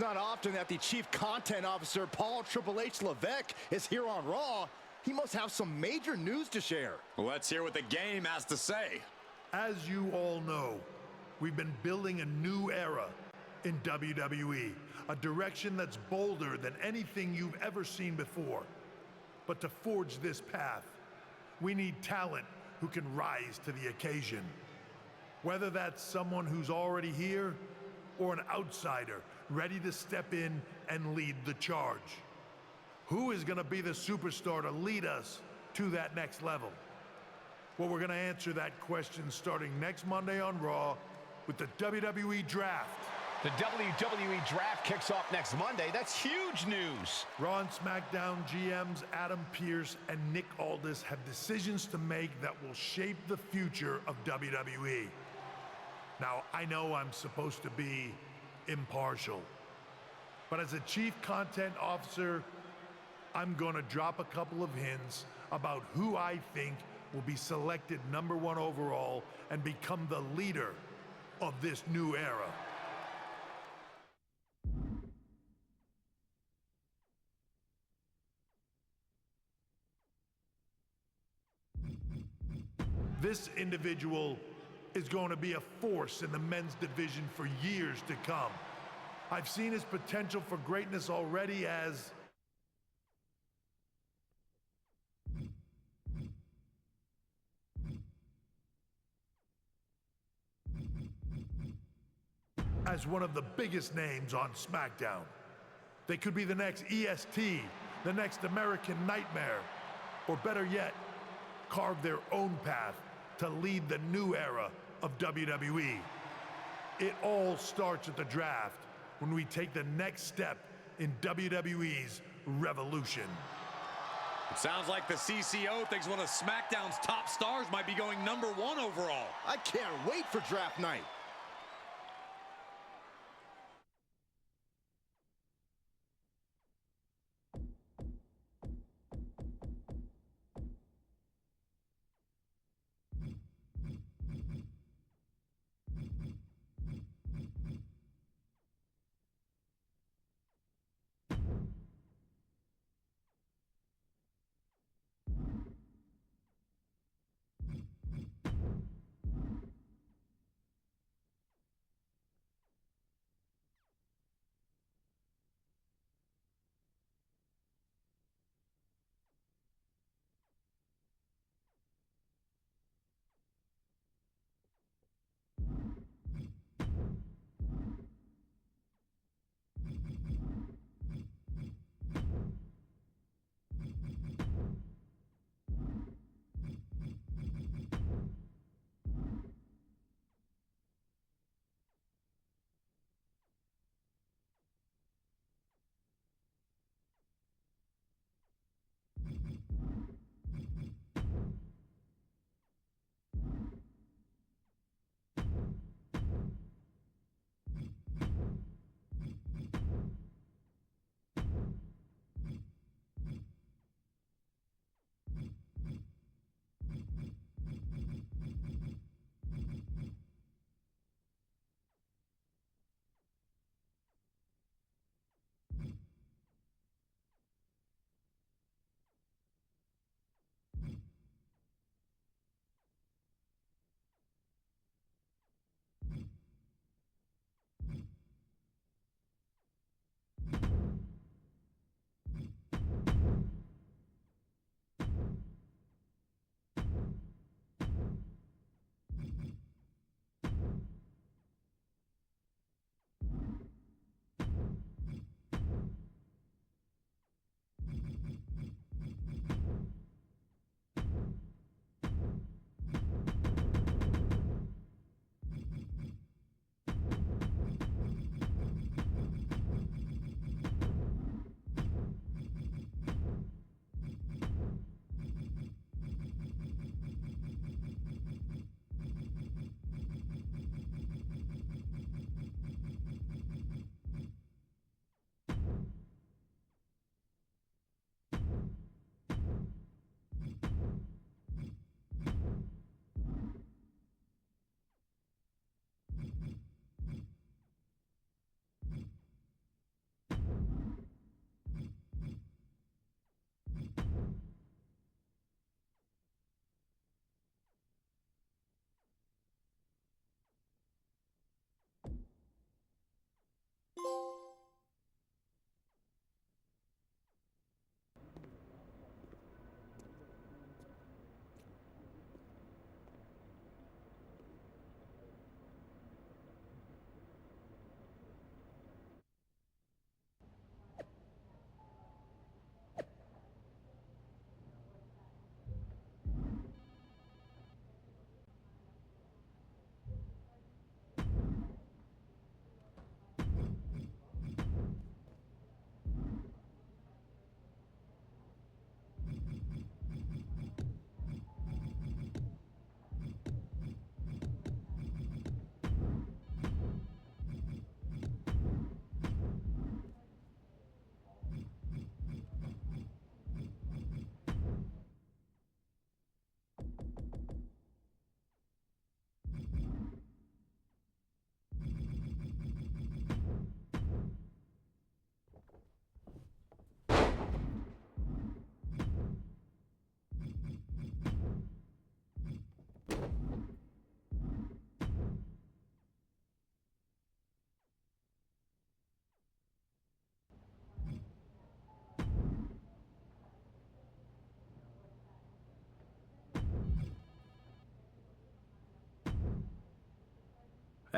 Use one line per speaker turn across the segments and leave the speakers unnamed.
Not often that the Chief Content Officer, Paul Triple H Levesque, is here on Raw. He must have some major news to share.
Let's hear what the game has to say.
As you all know, we've been building a new era in WWE, a direction that's bolder than anything you've ever seen before. But to forge this path, we need talent who can rise to the occasion. Whether that's someone who's already here or an outsider ready to step in and lead the charge. Who is going to be the superstar to lead us to that next level? Well, we're going to answer that question starting next Monday on Raw with the WWE Draft.
The WWE Draft kicks off next Monday. That's huge news.
Raw and SmackDown GMs Adam Pearce and Nick Aldis have decisions to make that will shape the future of WWE. Now, I know I'm supposed to be impartial, but as a Chief Content Officer, I'm going to drop a couple of hints about who I think will be selected #1 overall and become the leader of this new era. This individual is going to be a force in the men's division for years to come. I've seen his potential for greatness already as one of the biggest names on SmackDown. They could be the next EST, the next American Nightmare, or better yet, carve their own path to lead the new era of WWE. It all starts at the draft when we take the next step in WWE's revolution.
It sounds like the CCO thinks one of SmackDown's top stars might be going #1 overall.
I can't wait for draft night.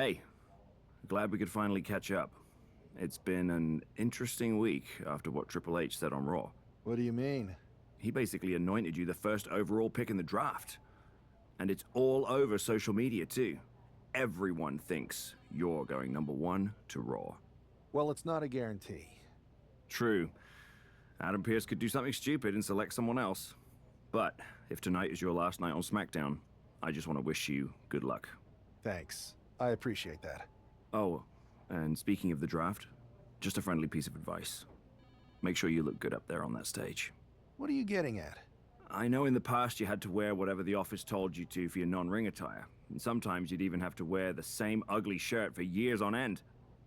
Hey, glad we could finally catch up. It's been an interesting week after what Triple H said on Raw.
What do you mean?
He basically anointed you the first overall pick in the draft. And it's all over social media, too. Everyone thinks you're going #1 to Raw.
Well, it's not a guarantee.
True. Adam Pearce could do something stupid and select someone else. But if tonight is your last night on SmackDown, I just want to wish you good luck.
Thanks. I appreciate that.
Oh, and speaking of the draft, just a friendly piece of advice. Make sure you look good up there on that stage.
What are you getting at?
I know in the past you had to wear whatever the office told you to for your non-ring attire, and sometimes you'd even have to wear the same ugly shirt for years on end.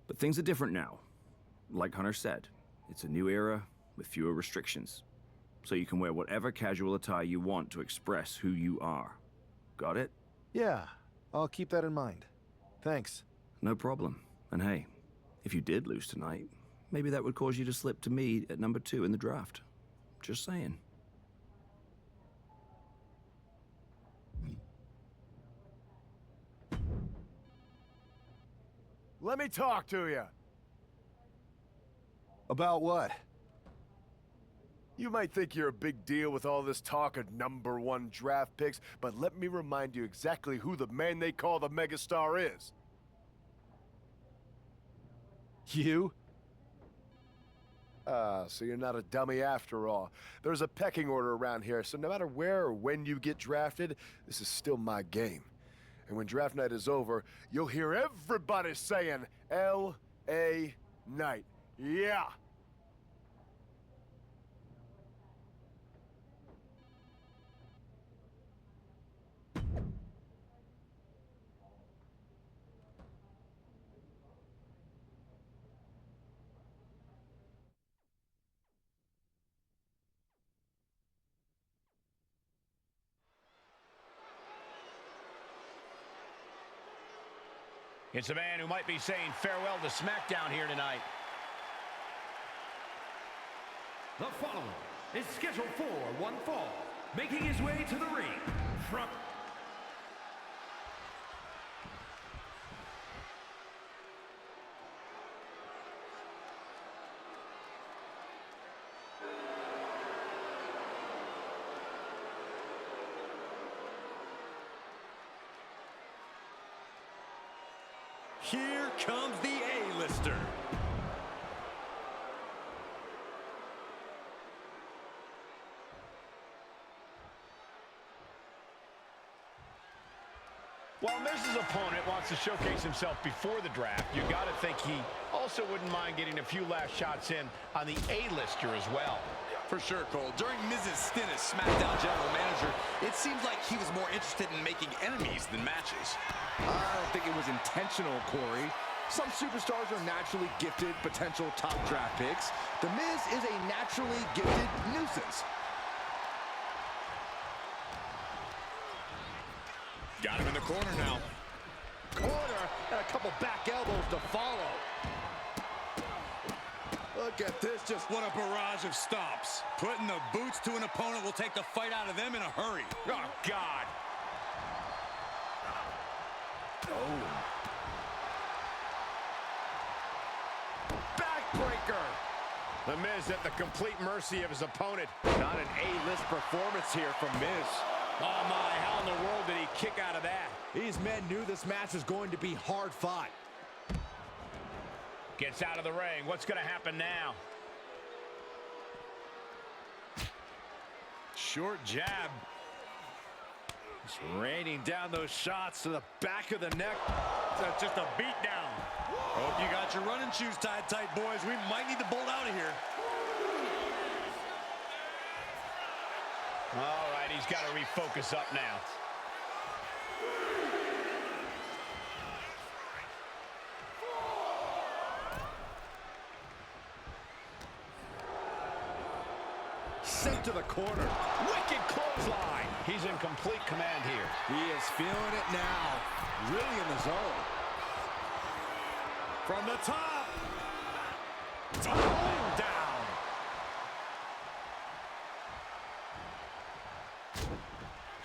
But things are different now. Like Hunter said, it's a new era with fewer restrictions. So you can wear whatever casual attire you want to express who you are. Got it?
Yeah, I'll keep that in mind. Thanks.
No problem. And hey, if you did lose tonight, maybe that would cause you to slip to me at #2 in the draft. Just saying.
Let me talk to you.
About what?
You might think you're a big deal with all this talk of #1 draft picks, but let me remind you exactly who the man they call the megastar is.
You?
So you're not a dummy after all. There's a pecking order around here, so no matter where or when you get drafted, this is still my game. And when draft night is over, you'll hear everybody saying, L.A. Knight. Yeah!
It's a man who might be saying farewell to SmackDown here tonight.
The following is scheduled for one fall, making his way to the ring from...
Here comes the A-lister.
While Miz's opponent wants to showcase himself before the draft, you got to think he also wouldn't mind getting a few last shots in on the A-lister as well.
For sure, Cole. During Miz's stint as SmackDown General Manager, it seems like he was more interested in making enemies than matches.
I don't think it was intentional, Corey. Some superstars are naturally gifted potential top draft picks. The Miz is a naturally gifted nuisance.
Got him in the corner now.
Corner and a couple back elbows to follow. Look at this, just
What a barrage of stomps. Putting the boots to an opponent will take the fight out of them in a hurry.
Oh, God.
backbreaker.
The Miz at the complete mercy of his opponent.
Not an A-list performance here from Miz.
Oh, my, how in the world did he kick out of that?
These men knew this match was going to be hard fought.
Gets out of the ring. What's going to happen now?
Short jab.
Just raining down those shots to the back of the neck.
That's just a beat down. Hope you got your running shoes tied tight, boys. We might need to bolt out of here.
All right, he's got to refocus up now.
Sent to the corner.
Wicked clothesline. He's in complete command here.
He is feeling it now. Really in the zone.
From the top. Oh, down.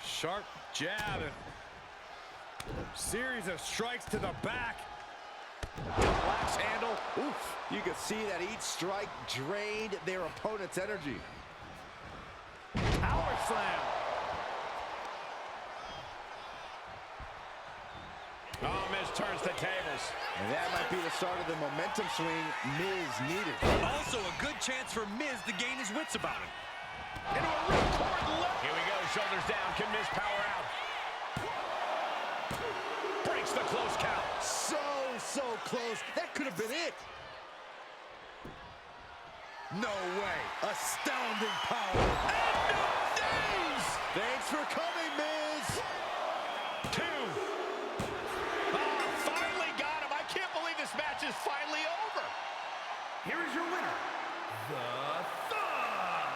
Sharp jab. Series of strikes to the back.
Collapse handle. Oof. You could see that each strike drained their opponent's energy.
Power slam. Oh, Miz turns the tables.
And that might be the start of the momentum swing Miz needed.
Also a good chance for Miz to gain his wits about him.
Into a ripcord left. Here we go, shoulders down. Can Miz power out? Breaks the close count.
So close. That could have been it.
No way.
Astounding power.
End of days.
Thanks for coming, Miz.
2. Finally got him. I can't believe this match is finally over.
Here is your winner, The Thug.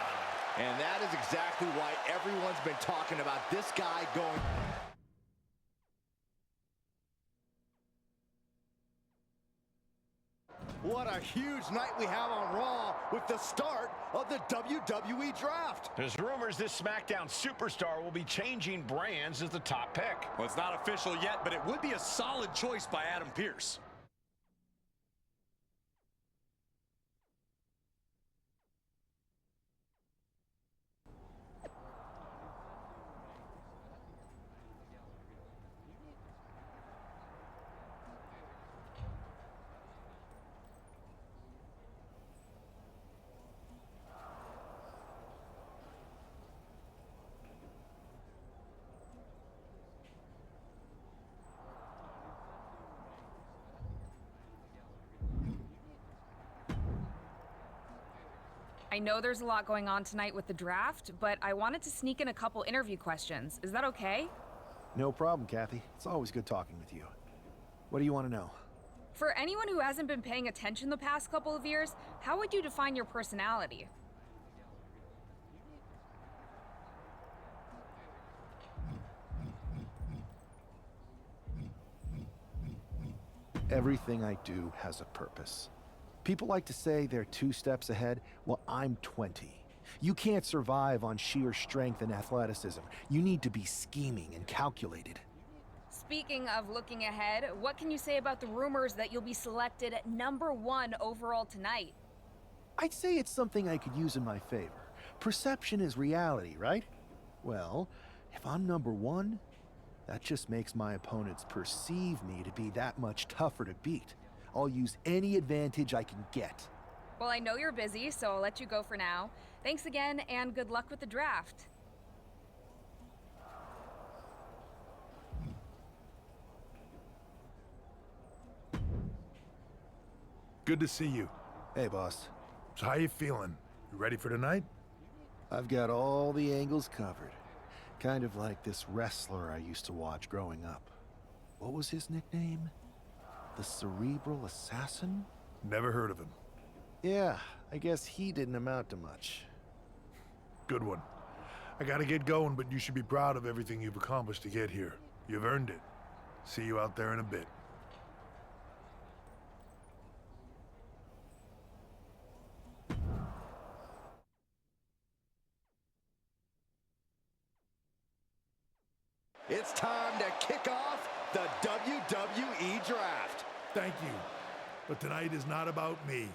And that is exactly why everyone's been talking about this guy going... What a huge night we have on Raw with the start of the WWE Draft.
There's rumors this SmackDown superstar will be changing brands as the top pick.
Well, it's not official yet, but it would be a solid choice by Adam Pearce.
I know there's a lot going on tonight with the draft, but I wanted to sneak in a couple interview questions. Is that okay?
No problem, Kathy. It's always good talking with you. What do you want to know?
For anyone who hasn't been paying attention the past couple of years, how would you define your personality?
Everything I do has a purpose. People like to say they're 2 steps ahead. Well, I'm 20. You can't survive on sheer strength and athleticism. You need to be scheming and calculated.
Speaking of looking ahead, what can you say about the rumors that you'll be selected at #1 overall tonight?
I'd say it's something I could use in my favor. Perception is reality, right? Well, if I'm #1, that just makes my opponents perceive me to be that much tougher to beat. I'll use any advantage I can get.
Well, I know you're busy, so I'll let you go for now. Thanks again, and good luck with the draft.
Good to see you.
Hey, boss.
So how you feeling? You ready for tonight?
I've got all the angles covered. Kind of like this wrestler I used to watch growing up. What was his nickname? The Cerebral Assassin?
Never heard of him.
Yeah, I guess he didn't amount to much.
Good one. I gotta get going, but you should be proud of everything you've accomplished to get here. You've earned it. See you out there in a bit.
It's time to kick off the WWE Draft.
Thank you. But tonight is not about me.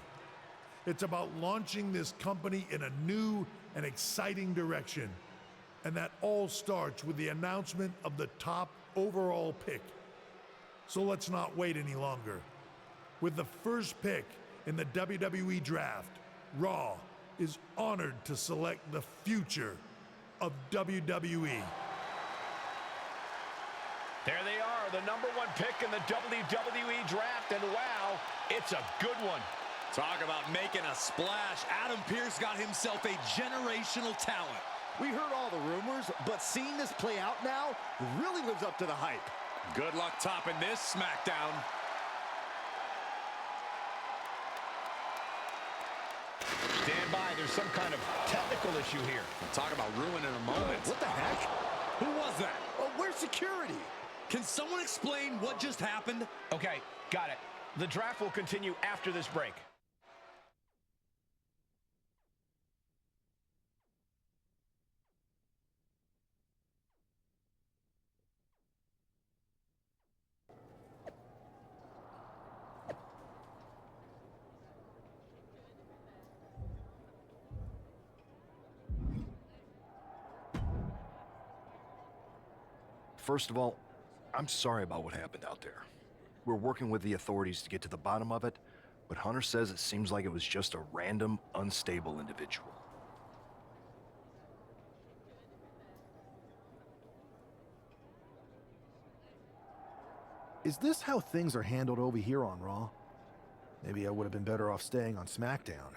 It's about launching this company in a new and exciting direction. And that all starts with the announcement of the top overall pick. So let's not wait any longer. With the first pick in the WWE Draft, Raw is honored to select the future of WWE.
There they are, the #1 pick in the WWE Draft, and wow, it's a good one.
Talk about making a splash. Adam Pearce got himself a generational talent.
We heard all the rumors, but seeing this play out now really lives up to the hype.
Good luck topping this SmackDown.
Stand by, there's some kind of technical issue here.
Talk about ruining a moment.
What the heck?
Who was that?
Oh, where's security?
Can someone explain what just happened?
Okay, got it. The draft will continue after this break.
First of all, I'm sorry about what happened out there. We're working with the authorities to get to the bottom of it, but Hunter says it seems like it was just a random, unstable individual.
Is this how things are handled over here on Raw? Maybe I would have been better off staying on SmackDown.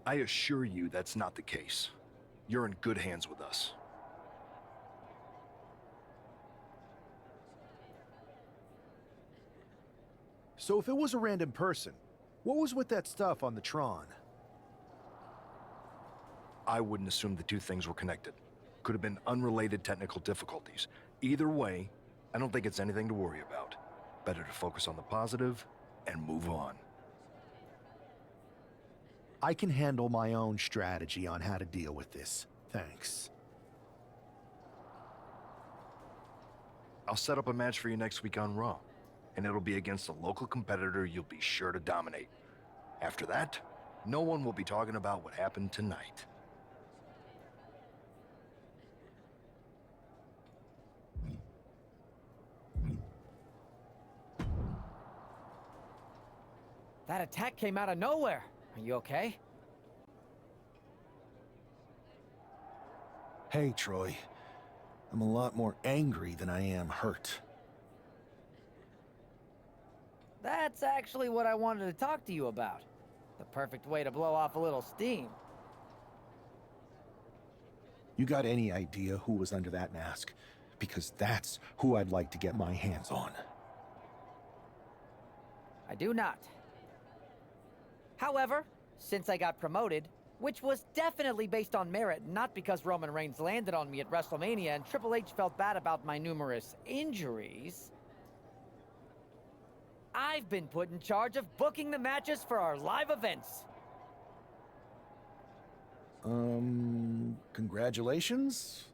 I assure you that's not the case. You're in good hands with us.
So if it was a random person, what was with that stuff on the Tron?
I wouldn't assume the two things were connected. Could have been unrelated technical difficulties. Either way, I don't think it's anything to worry about. Better to focus on the positive and move on.
I can handle my own strategy on how to deal with this. Thanks.
I'll set up a match for you next week on Raw, and it'll be against a local competitor you'll be sure to dominate. After that, no one will be talking about what happened tonight.
That attack came out of nowhere. Are you okay?
Hey, Troy. I'm a lot more angry than I am hurt.
That's actually what I wanted to talk to you about. The perfect way to blow off a little steam.
You got any idea who was under that mask? Because that's who I'd like to get my hands on.
I do not. However, since I got promoted, which was definitely based on merit, not because Roman Reigns landed on me at WrestleMania and Triple H felt bad about my numerous injuries, I've been put in charge of booking the matches for our live events.
Congratulations?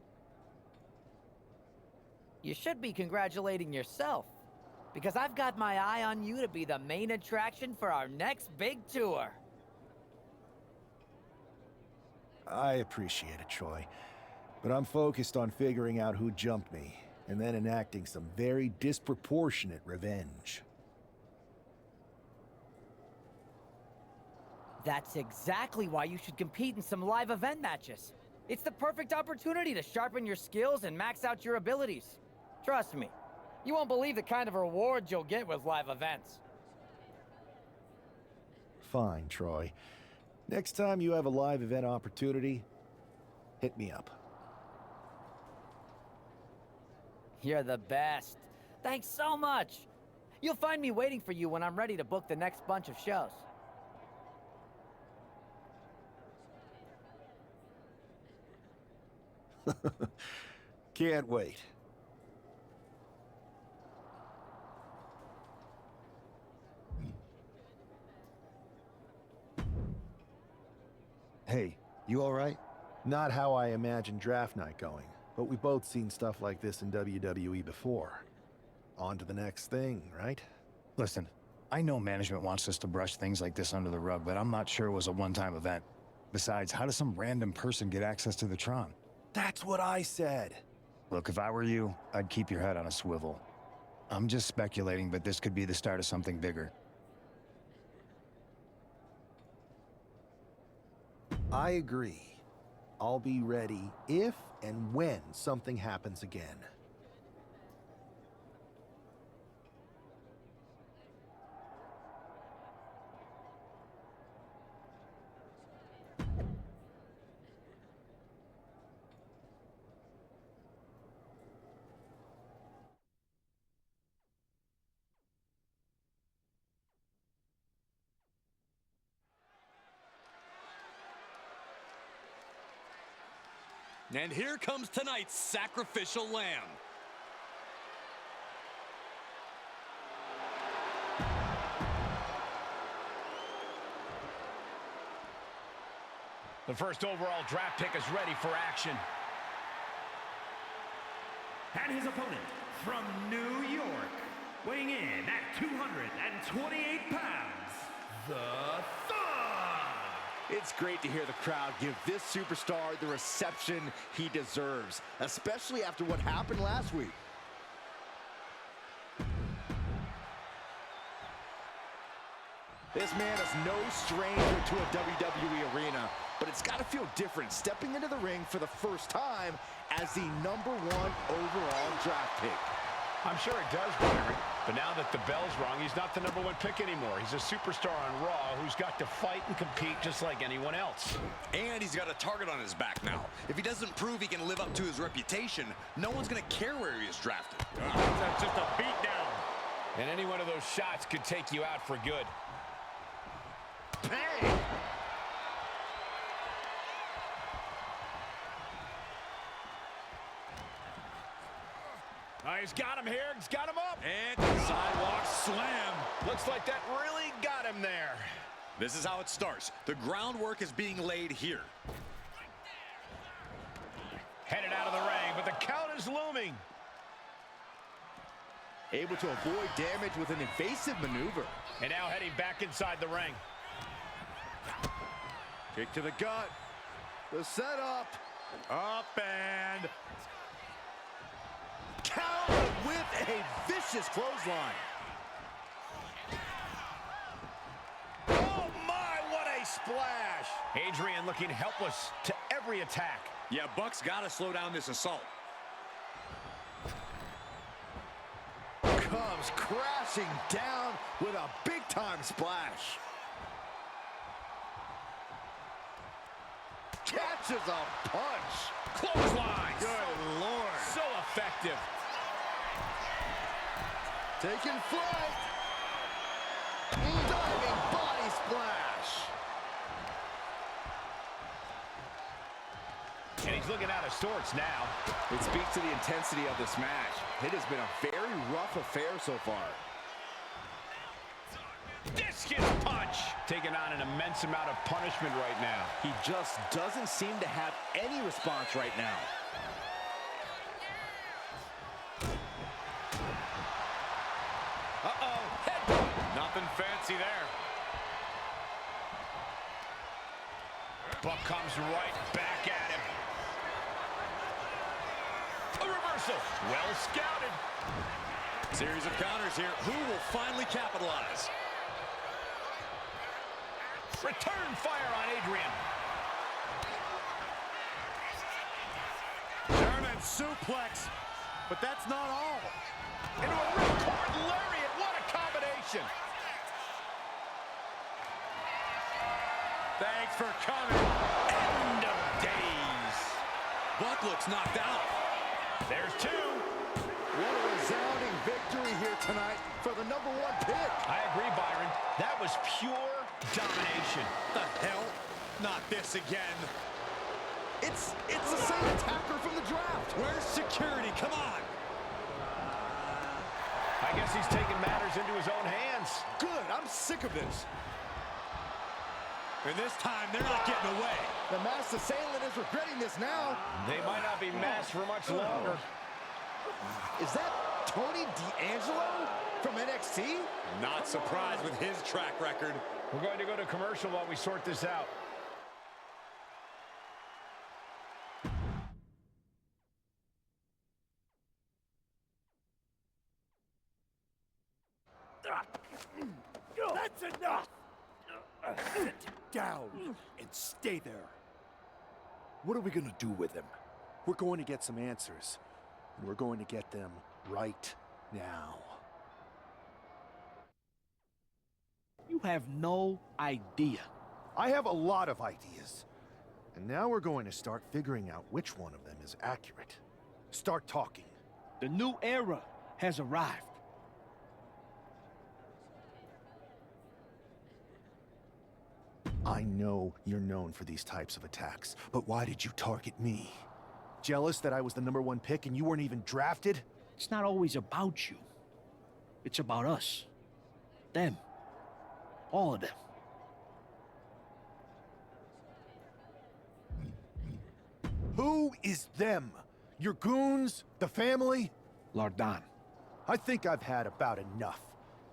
You should be congratulating yourself, because I've got my eye on you to be the main attraction for our next big tour.
I appreciate it, Troy. But I'm focused on figuring out who jumped me, and then enacting some very disproportionate revenge.
That's exactly why you should compete in some live event matches. It's the perfect opportunity to sharpen your skills and max out your abilities. Trust me, you won't believe the kind of rewards you'll get with live events.
Fine, Troy. Next time you have a live event opportunity, hit me up.
You're the best. Thanks so much. You'll find me waiting for you when I'm ready to book the next bunch of shows.
Can't wait.
Hey, you all right?
Not how I imagined draft night going, but we've both seen stuff like this in WWE before. On to the next thing, right?
Listen, I know management wants us to brush things like this under the rug, but I'm not sure it was a one-time event. Besides, how does some random person get access to the Tron?
That's what I said.
Look, if I were you, I'd keep your head on a swivel. I'm just speculating, but this could be the start of something bigger.
I agree. I'll be ready if and when something happens again.
And here comes tonight's sacrificial lamb.
The first overall draft pick is ready for action.
And his opponent from New York, weighing in at 228 pounds, the Thon.
It's great to hear the crowd give this superstar the reception he deserves, especially after what happened last week. This man is no stranger to a WWE arena, but it's got to feel different stepping into the ring for the first time as the #1 overall draft pick.
I'm sure it does, Byron. But now that the bell's rung, he's not the #1 pick anymore. He's a superstar on Raw who's got to fight and compete just like anyone else.
And he's got a target on his back now. If he doesn't prove he can live up to his reputation, no one's going to care where he is drafted.
That's just a beatdown. And any one of those shots could take you out for good.
Bang!
He's got him here. He's got him up.
And sidewalk slam.
Looks like that really got him there.
This is how it starts. The groundwork is being laid here.
Headed out of the ring, but the count is looming.
Able to avoid damage with an evasive maneuver.
And now heading back inside the ring.
Kick to the gut. The setup.
Up and...
Counter with a vicious clothesline.
Oh my, what a splash! Adrian looking helpless to every attack.
Yeah, Buck's got to slow down this assault.
Comes crashing down with a big-time splash. Catches a punch.
Clotheslines.
Good Lord.
So effective.
Taking flight. Diving body splash.
And he's looking out of sorts now.
It speaks to the intensity of this match. It has been a very rough affair so far.
Discus punch. Taking on an immense amount of punishment right now.
He just doesn't seem to have any response right now.
Uh-oh, headbutt. Nothing fancy there. Buck comes right back at him. A reversal. Well scouted.
Series of counters here. Who will finally capitalize?
Return fire on Adrian.
German suplex, but that's not all.
Into a ripcord lariat. What a combination.
Thanks for coming.
End of days.
Buck looks knocked out.
There's two.
What a resounding victory here tonight for the #1 pick.
I agree, Byron. That was pure domination.
The hell? Not this again.
It's the same attacker from the draft.
Where's security? Come on.
I guess he's taking matters into his own hands.
Good, I'm sick of this.
And this time, they're not getting away.
The masked assailant is regretting this now.
They might not be masked for much longer.
Is that Tony D'Angelo from NXT?
Not surprised with his track record.
We're going to go to commercial while we sort this out.
That's enough! Sit down and stay there. What are we gonna do with him?
We're going to get some answers, and we're going to get them right now.
You have no idea.
I have a lot of ideas. And now we're going to start figuring out which one of them is accurate. Start talking.
The new era has arrived.
I know you're known for these types of attacks, but why did you target me? Jealous that I was the #1 pick and you weren't even drafted?
It's not always about you. It's about us. Them. All of them.
Who is them? Your goons? The family?
Lardan.
I think I've had about enough.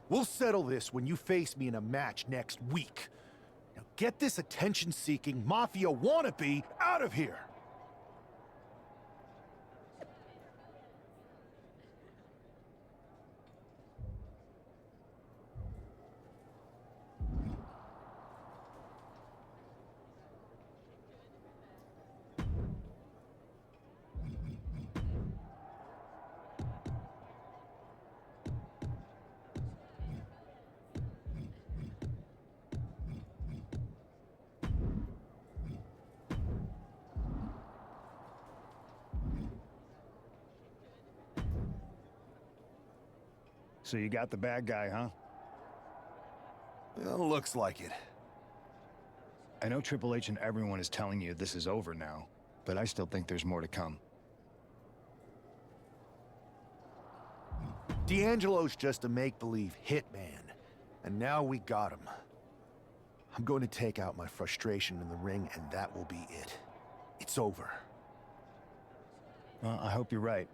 We'll settle this when you face me in a match next week. Now get this attention-seeking Mafia wannabe out of here!
So you got the bad guy, huh?
Well, looks like it.
I know Triple H and everyone is telling you this is over now, but I still think there's more to come.
D'Angelo's just a make-believe hitman, and now we got him. I'm going to take out my frustration in the ring, and that will be it. It's over.
Well, I hope you're right,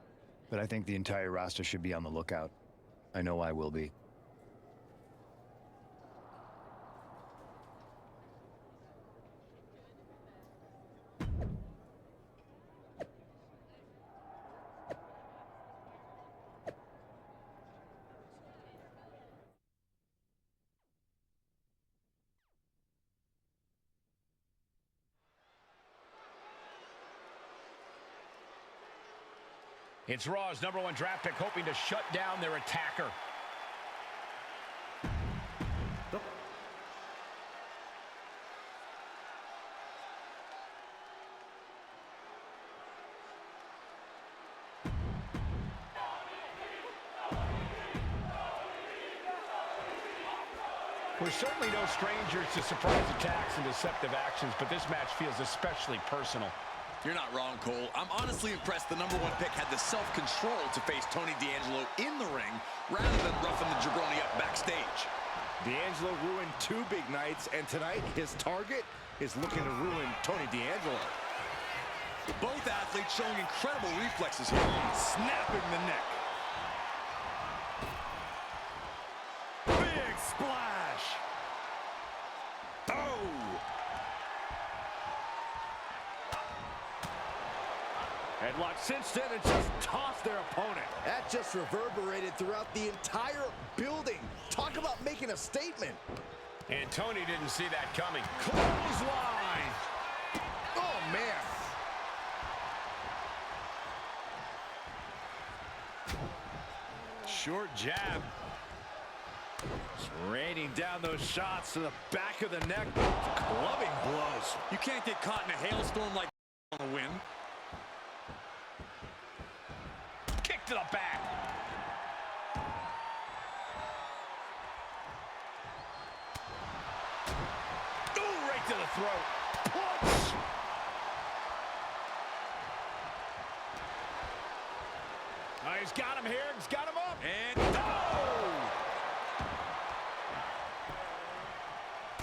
but I think the entire roster should be on the lookout. I know I will be.
It's Raw's #1 draft pick hoping to shut down their attacker. We're certainly no strangers to surprise attacks and deceptive actions, but this match feels especially personal.
You're not wrong, Cole. I'm honestly impressed the #1 pick had the self-control to face Tony D'Angelo in the ring rather than roughing the jabroni up backstage.
D'Angelo ruined 2 big nights, and tonight his target is looking to ruin Tony D'Angelo.
Both athletes showing incredible reflexes here, snapping the neck.
Big splash! Oh! Headlock cinched in and just tossed their opponent. That just reverberated throughout the entire building. Talk about making a statement.
And Tony didn't see that coming.
Clothesline! Oh, man.
Short jab.
Just raining down those shots to the back of the neck. Clubbing blows.
You can't get caught in a hailstorm like on a win.
Kick to the back. Ooh, right to the throat.
Punch!
Oh, he's got him here. He's got him up.
And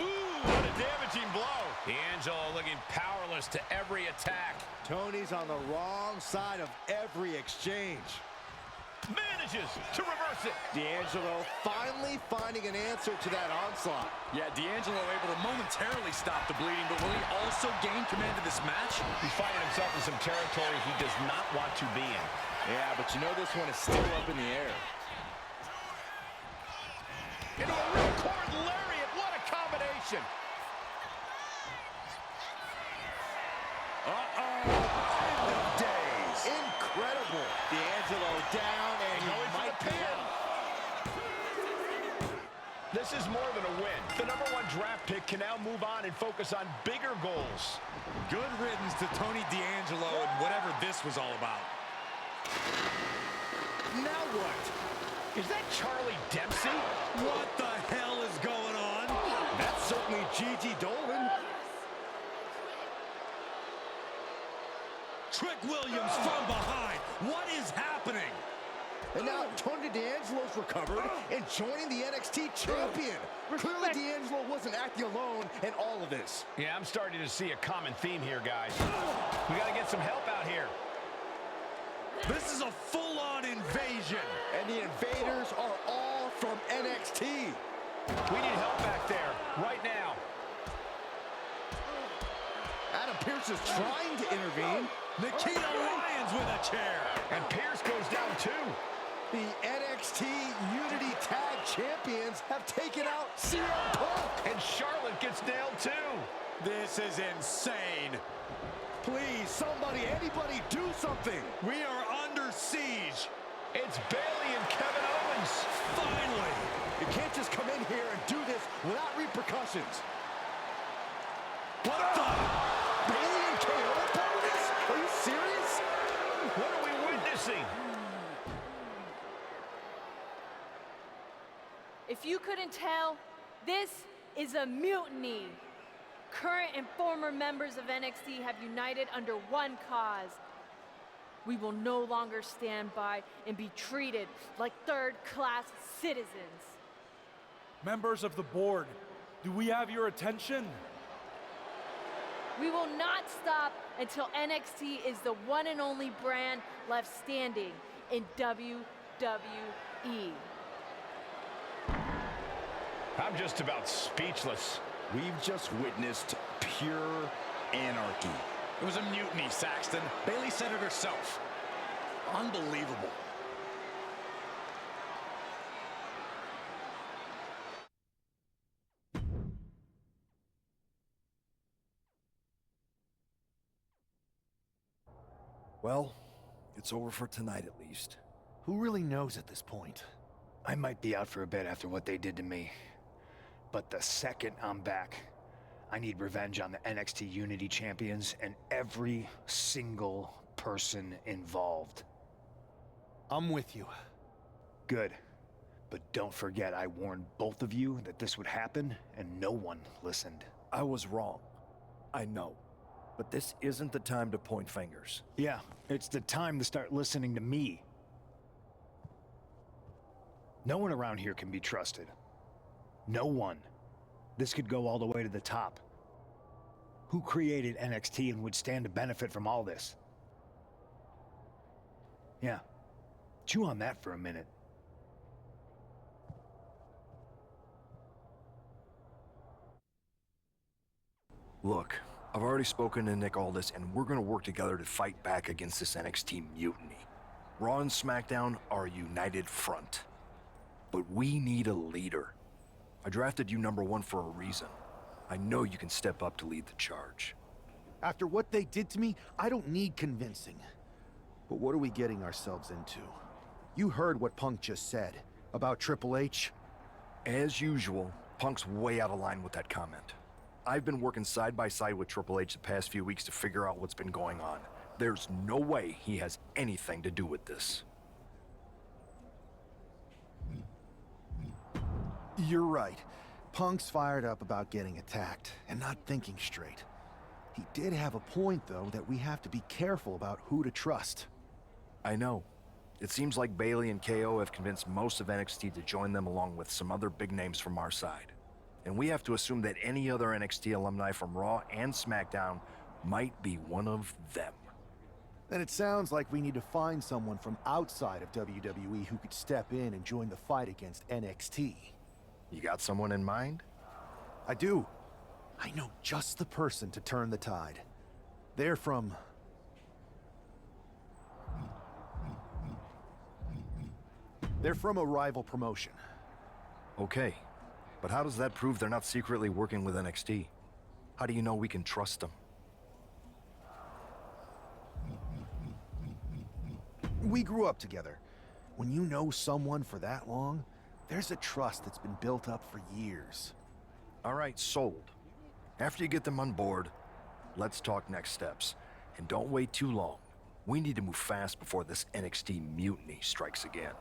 ooh, what a damaging blow. D'Angelo looking powerless to every attack.
Tony's on the wrong side of every exchange.
Manages to reverse it.
D'Angelo finally finding an answer to that onslaught.
yeah, D'Angelo able to momentarily stop the bleeding, but will he also gain command of this match?
He's finding himself in some territory he does not want to be in.
Yeah, but you know this one is still up in the air.
Into a ripcord lariat. What a combination.
End of days. Incredible. D'Angelo down, and he might be out.
This is more than a win. The #1 draft pick can now move on and focus on bigger goals.
Good riddance to Tony D'Angelo and whatever this was all about.
Now what?
Is that Charlie Dempsey?
What the hell is going on?
That's certainly Gigi Dolan.
Trick Williams from behind. What is happening?
And now Tony D'Angelo's recovered and joining the NXT champion. Clearly D'Angelo wasn't acting alone in all of this.
Yeah, I'm starting to see a common theme here, guys. We got to get some help out here.
This is a full-on invasion.
And the invaders are all from NXT.
We need help back there, right now.
Adam Pearce is trying to intervene.
Nikita Lyons with a chair.
And Pearce goes down too.
The NXT Unity Tag Champions have taken out CM Punk.
And Charlotte gets nailed too.
This is insane.
Please, somebody, anybody, do something.
We are under siege.
It's Bayley and Kevin Owens.
Finally.
You can't just come in here and do this without repercussions. What the? Bayley and KO are part of this? Are you serious?
What are we witnessing?
If you couldn't tell, this is a mutiny. Current and former members of NXT have united under one cause. We will no longer stand by and be treated like third-class citizens.
Members of the board, do we have your attention?
We will not stop until NXT is the one and only brand left standing in WWE.
I'm just about speechless.
We've just witnessed pure anarchy.
It was a mutiny, Saxton. Bayley said it herself. Unbelievable.
Well, it's over for tonight at least.
Who really knows at this point?
I might be out for a bit after what they did to me. But the second I'm back, I need revenge on the NXT Unity Champions and every single person involved.
I'm with you.
Good. But don't forget, I warned both of you that this would happen, and no one listened.
I was wrong. I know. But this isn't the time to point fingers.
Yeah, it's the time to start listening to me. No one around here can be trusted. No one. This could go all the way to the top. Who created NXT and would stand to benefit from all this? Yeah. Chew on that for a minute.
Look, I've already spoken to Nick Aldis, and we're gonna work together to fight back against this NXT mutiny. Raw and SmackDown are a united front. But we need a leader. I drafted you #1 for a reason. I know you can step up to lead the charge.
After what they did to me, I don't need convincing. But what are we getting ourselves into? You heard what Punk just said about Triple H.
As usual, Punk's way out of line with that comment. I've been working side by side with Triple H the past few weeks to figure out what's been going on. There's no way he has anything to do with this.
You're right. Punk's fired up about getting attacked and not thinking straight. He did have a point, though, that we have to be careful about who to trust.
I know. It seems like Bayley and KO have convinced most of NXT to join them along with some other big names from our side. And we have to assume that any other NXT alumni from Raw and SmackDown might be one of them.
Then it sounds like we need to find someone from outside of WWE who could step in and join the fight against NXT.
You got someone in mind?
I do. I know just the person to turn the tide. They're from... They're from a rival promotion.
Okay, but how does that prove they're not secretly working with NXT? How do you know we can trust them?
We grew up together. When you know someone for that long, there's a trust that's been built up for years.
All right, sold. After you get them on board, let's talk next steps. And don't wait too long. We need to move fast before this NXT mutiny strikes again.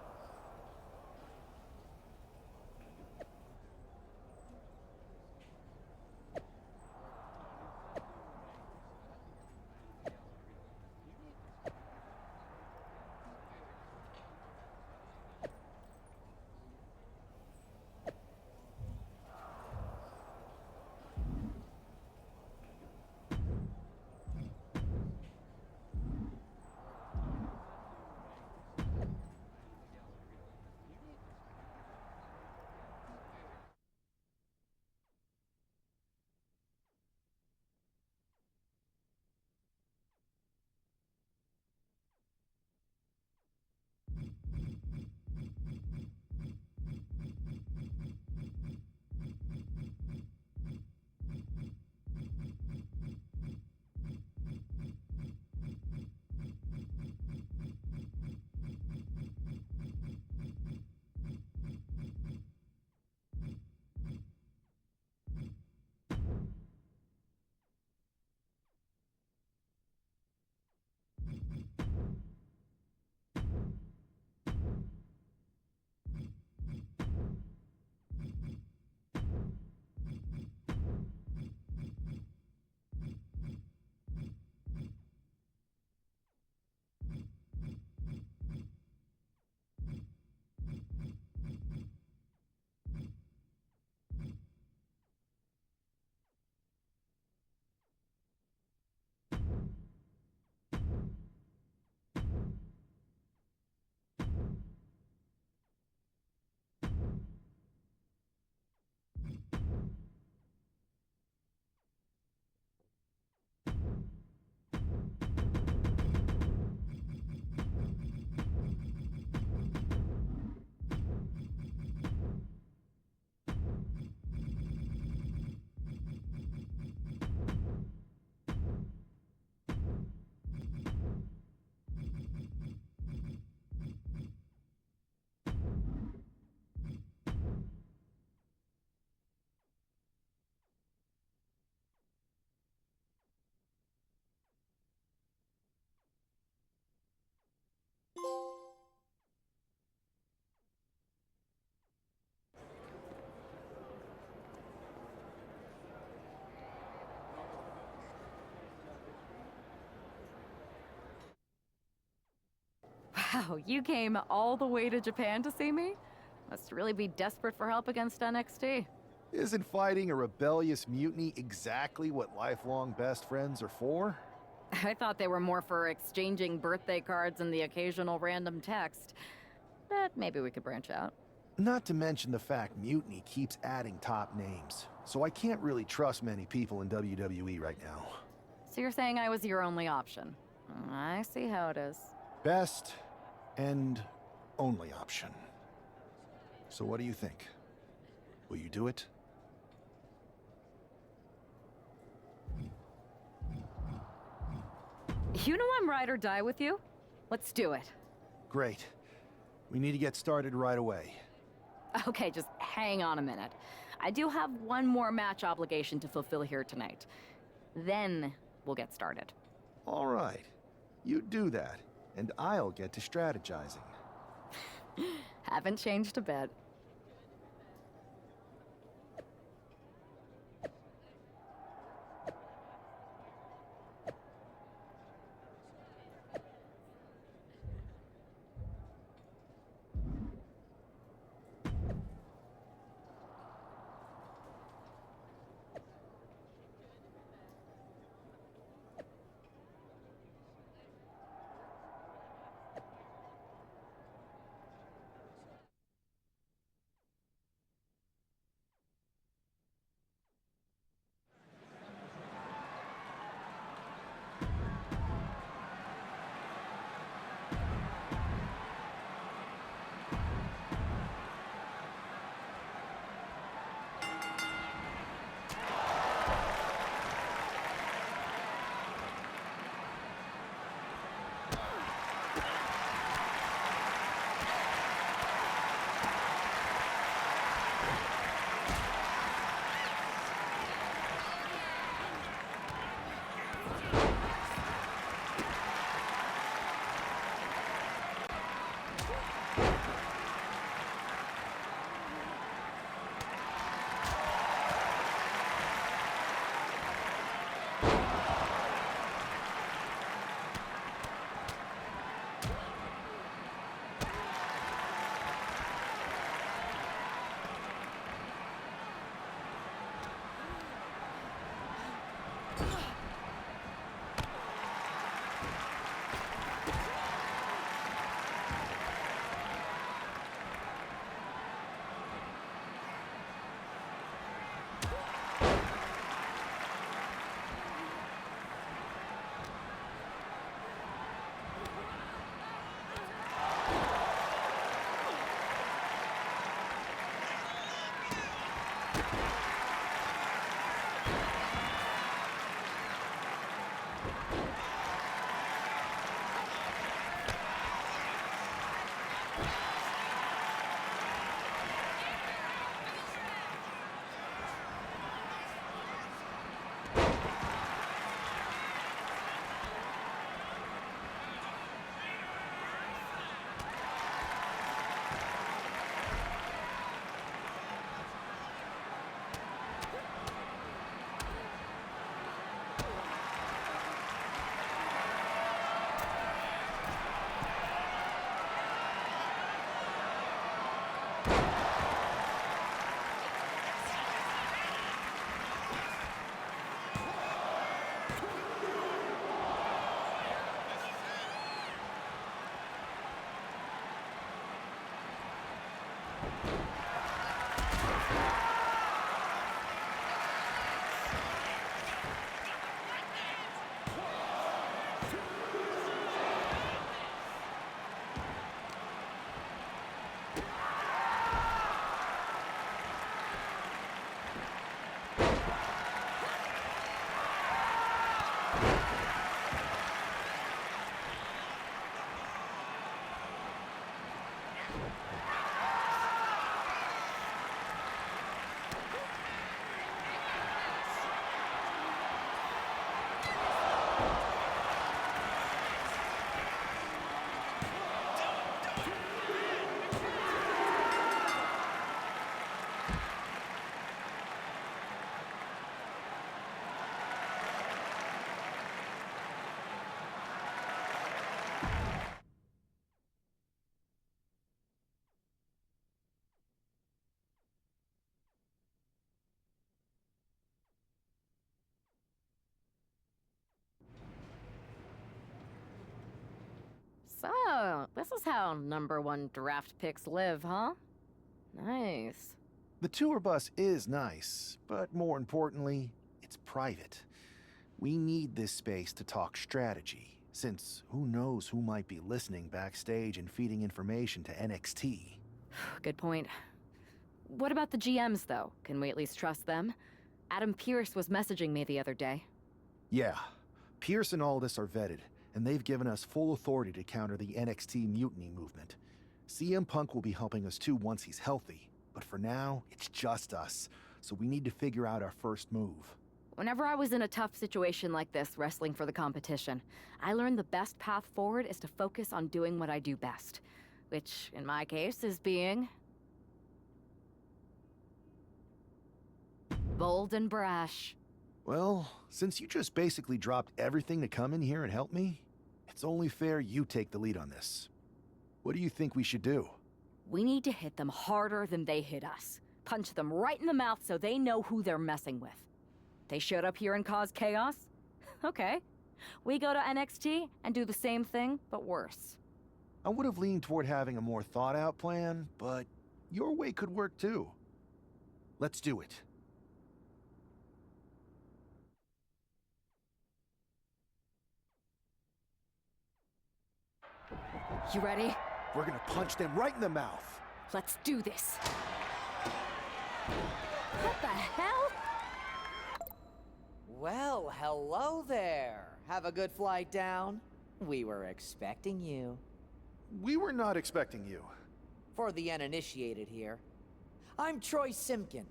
Wow, you came all the way to Japan to see me? Must really be desperate for help against NXT.
Isn't fighting a rebellious mutiny exactly what lifelong best friends are for?
I thought they were more for exchanging birthday cards and the occasional random text. But maybe we could branch out.
Not to mention the fact Mutiny keeps adding top names, so I can't really trust many people in WWE right now.
So you're saying I was your only option? I see how it is.
Best and only option. So what do you think? Will you do it?
You know I'm ride or die with you. Let's do it.
Great. We need to get started right away.
Okay, just hang on a minute. I do have one more match obligation to fulfill here tonight. Then we'll get started.
All right. You do that, and I'll get to strategizing.
Haven't changed a bit. So, this is how #1 draft picks live, huh? Nice.
The tour bus is nice, but more importantly, it's private. We need this space to talk strategy, since who knows who might be listening backstage and feeding information to NXT.
Good point. What about the GMs, though? Can we at least trust them? Adam Pearce was messaging me the other day.
Yeah, Pierce and Aldis are vetted, and they've given us full authority to counter the NXT mutiny movement. CM Punk will be helping us too once he's healthy, but for now, it's just us, so we need to figure out our first move.
Whenever I was in a tough situation like this, wrestling for the competition, I learned the best path forward is to focus on doing what I do best. Which, in my case, is being... bold and brash.
Well, since you just basically dropped everything to come in here and help me, it's only fair you take the lead on this. What do you think we should do?
We need to hit them harder than they hit us. Punch them right in the mouth so they know who they're messing with. They showed up here and caused chaos? Okay. We go to NXT and do the same thing, but worse.
I would have leaned toward having a more thought-out plan, but your way could work too. Let's do it.
You ready?
We're gonna punch them right in the mouth.
Let's do this. What the hell?
Well, hello there. Have a good flight down. We were expecting you.
We were not expecting you.
For the uninitiated here, I'm Troy Simkin,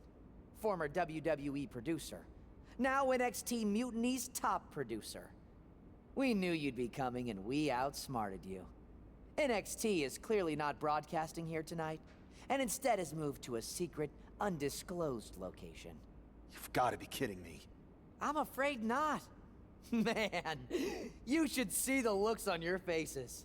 former WWE producer, now NXT Mutiny's top producer. We knew you'd be coming and we outsmarted you. NXT is clearly not broadcasting here tonight, and instead has moved to a secret, undisclosed location.
You've got to be kidding me.
I'm afraid not. Man, you should see the looks on your faces.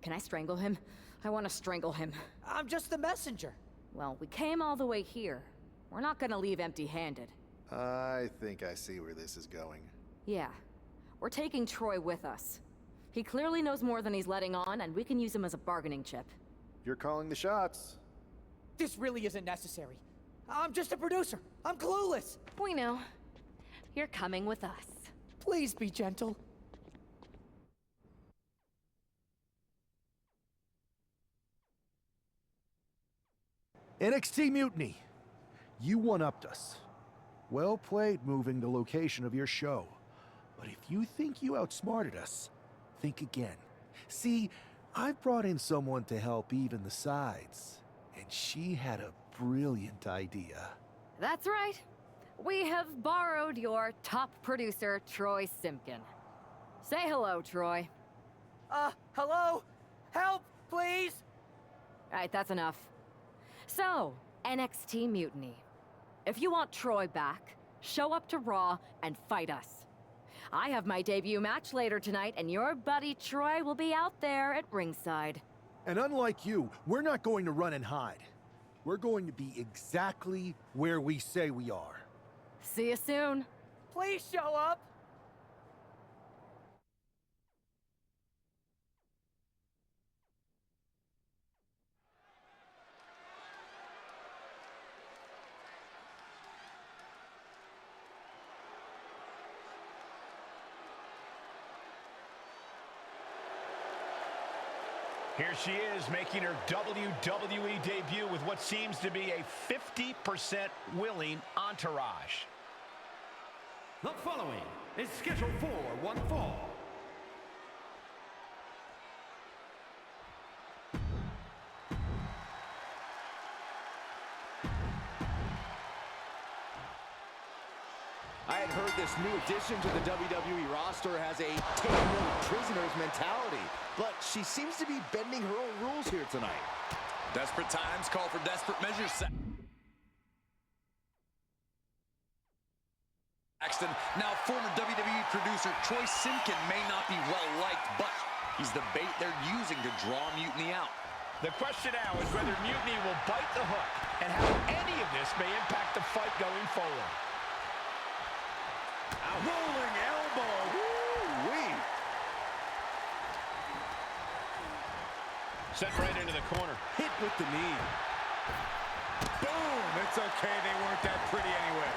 Can I strangle him? I want to strangle him.
I'm just the messenger.
Well, we came all the way here. We're not gonna leave empty-handed.
I think I see where this is going.
Yeah. We're taking Troy with us. He clearly knows more than he's letting on, and we can use him as a bargaining chip.
You're calling the shots.
This really isn't necessary. I'm just a producer. I'm clueless.
We know. You're coming with us.
Please be gentle.
NXT Mutiny. You one-upped us. Well played moving the location of your show. But if you think you outsmarted us, think again. See, I've brought in someone to help even the sides, and she had a brilliant idea.
That's right. We have borrowed your top producer, Troy Simkin. Say hello, Troy.
Hello? Help, please?
All right, that's enough. So, NXT Mutiny. If you want Troy back, show up to Raw and fight us. I have my debut match later tonight, and your buddy Troy will be out there at ringside.
And unlike you, we're not going to run and hide. We're going to be exactly where we say we are.
See you soon.
Please show up.
Here she is, making her WWE debut with what seems to be a 50% willing entourage.
The following is scheduled for one fall.
I had heard this new addition to the WWE roster has a take no prisoners mentality, but she seems to be bending her own rules here tonight.
Desperate times call for desperate measures. Saxton, now former WWE producer Troy Simkin may not be well-liked, but he's the bait they're using to draw Mutiny out.
The question now is whether Mutiny will bite the hook and how any of this may impact the fight going forward.
A rolling elbow. Woo-wee.
Sent right into the corner.
Hit with the knee. Boom! It's okay, they weren't that pretty anyway.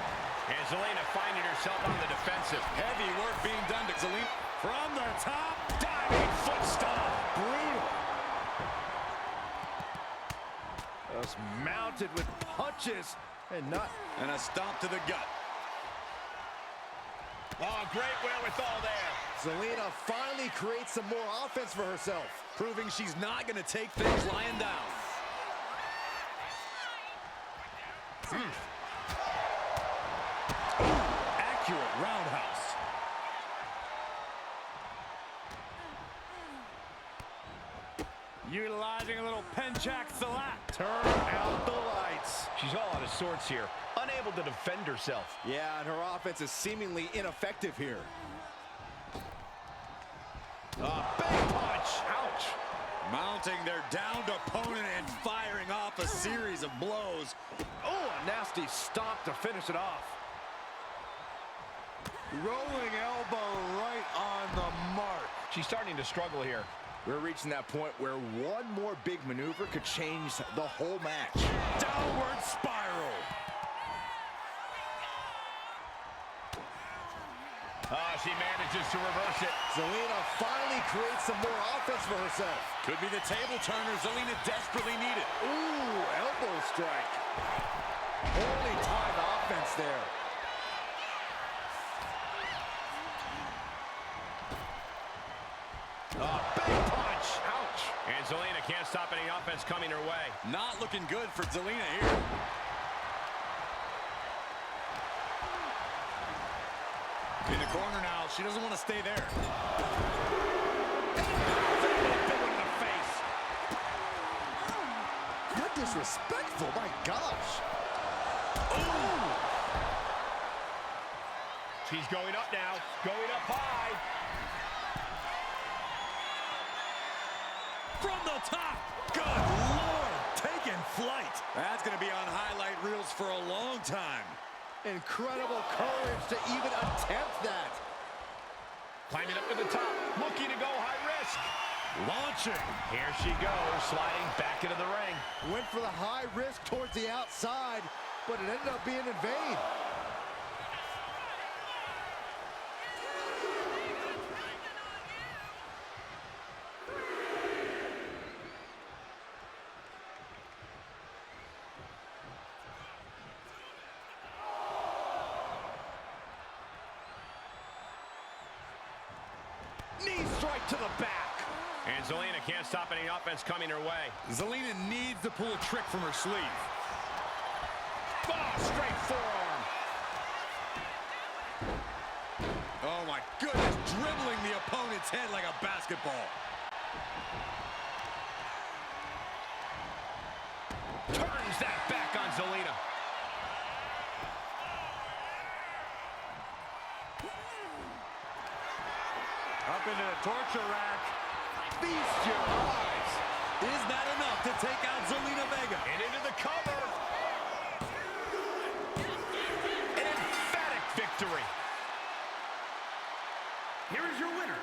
And Zelina finding herself on the defensive.
Heavy work being done to Zelina.
From the top,
Diving foot stomp.
brutal. Just mounted with punches and not...
And a stomp to the gut.
Oh, great wherewithal there.
Zelina finally creates some more offense for herself.
Proving she's not going to take things lying down.
Accurate roundhouse. Utilizing a little Penchak Salat. Turn out the lights.
She's all out of sorts here. Unable to defend herself.
Yeah, and her offense is seemingly ineffective here.
Big punch. Ouch.
Mounting their downed opponent and firing off a series of blows.
Oh, a nasty stomp to finish it off. Rolling elbow right on the mark.
She's starting to struggle here.
We're reaching that point where one more big maneuver could change the whole match. Downward spiral.
She manages to reverse it.
Zelina finally creates some more offense for herself.
Could be the table turner Zelina desperately needed.
Ooh, elbow strike. Holy timed offense there.
Big punch. Ouch. And Zelina can't stop any offense coming her way.
Not looking good for Zelina here. In the corner now. She doesn't want to stay there.
Big one in the face.
Not disrespectful, my gosh.
Ooh. She's going up now. Going up high.
From the top.
Good Lord, taking flight.
That's going to be on highlight reels for a long time.
Incredible courage to even attempt that.
Climbing up to the top, looking to go high risk.
Launching.
Here she goes, sliding back into the ring.
Went for the high risk towards the outside, but it ended up being in vain. Knee strike to the back.
And Zelina can't stop any offense coming her way.
Zelina needs to pull a trick from her sleeve.
Oh, straight forearm.
Oh my goodness, dribbling the opponent's head like a basketball.
Turns that back on Zelina.
Up into the torture rack. Feast your eyes.
Is that enough to take out Zelina Vega?
And into the cover. An emphatic victory.
Here is your winner,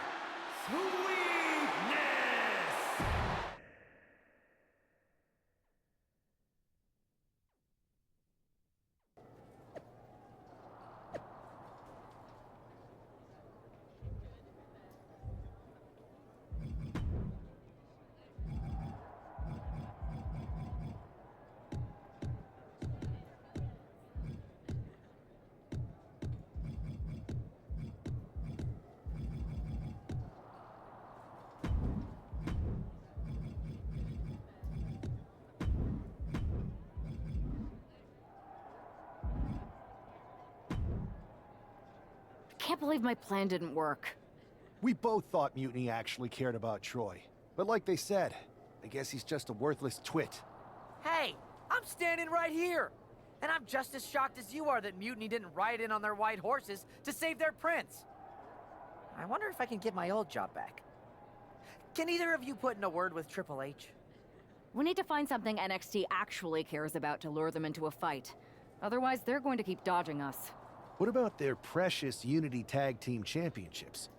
Sweetness.
Can't believe my plan didn't work.
We both thought Mutiny actually cared about Troy. But like they said, I guess he's just a worthless twit.
Hey, I'm standing right here. And I'm just as shocked as you are that Mutiny didn't ride in on their white horses to save their prince. I wonder if I can get my old job back. Can either of you put in a word with Triple H?
We need to find something NXT actually cares about to lure them into a fight. Otherwise, they're going to keep dodging us.
What about their precious Unity Tag Team Championships?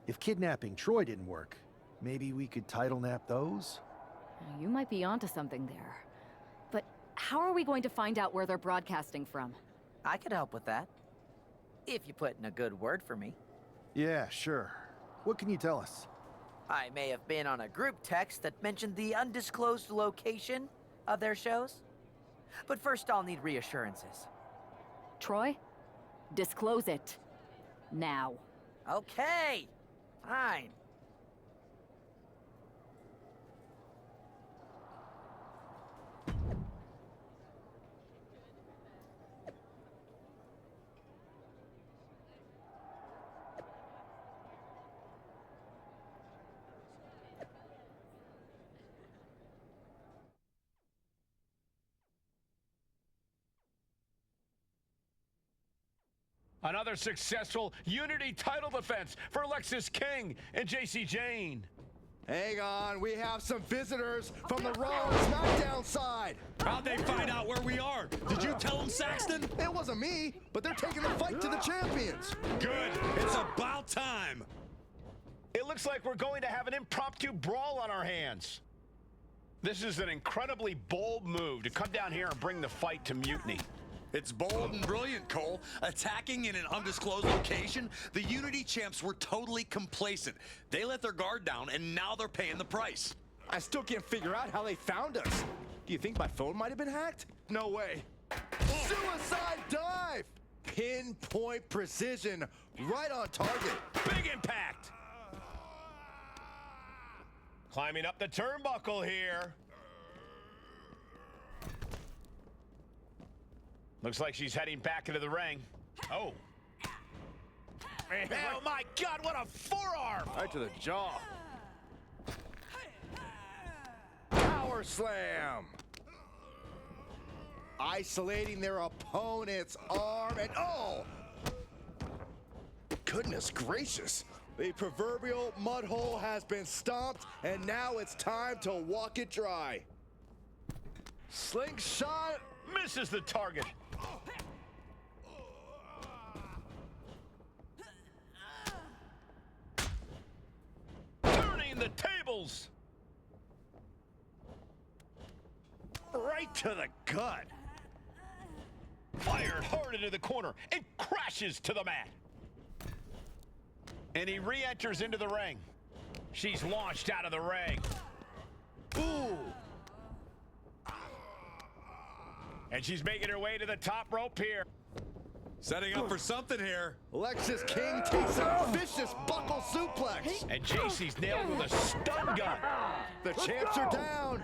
If kidnapping Troy didn't work, maybe we could title nap those?
You might be onto something there. But how are we going to find out where they're broadcasting from?
I could help with that. If you put in a good word for me.
Yeah, sure. What can you tell us?
I may have been on a group text that mentioned the undisclosed location of their shows. But first I'll need reassurances.
Troy? Disclose it. Now.
Okay. Fine.
Another successful Unity title defense for Lexis King and JC Jane.
Hang on, we have some visitors from the Raw and SmackDown side.
How'd they find out where we are? Did you tell them, Saxton?
It wasn't me, but they're taking the fight to the champions.
Good. It's about time.
It looks like we're going to have an impromptu brawl on our hands. This is an incredibly bold move to come down here and bring the fight to Mutiny.
It's bold and brilliant, Cole. Attacking in an undisclosed location, the Unity champs were totally complacent. They let their guard down, and now they're paying the price.
I still can't figure out how they found us. Do you think my phone might have been hacked? No way. Suicide dive! Pinpoint precision, right on target.
Big impact! Climbing up the turnbuckle here. Looks like she's heading back into the ring. Oh. Oh my God, what a forearm!
Right to the jaw. Power slam. Isolating their opponent's arm and oh! Goodness gracious. The proverbial mud hole has been stomped and now it's time to walk it dry. Slingshot.
Misses the target. Turning the tables.
Right to the gut.
Fired hard into the corner and crashes to the mat. And he re-enters into the ring. She's launched out of the ring. Ooh. And she's making her way to the top rope here.
Setting up for something here.
Lexis King takes a vicious buckle suplex.
And JC's nailed with a stun gun.
The champs are down.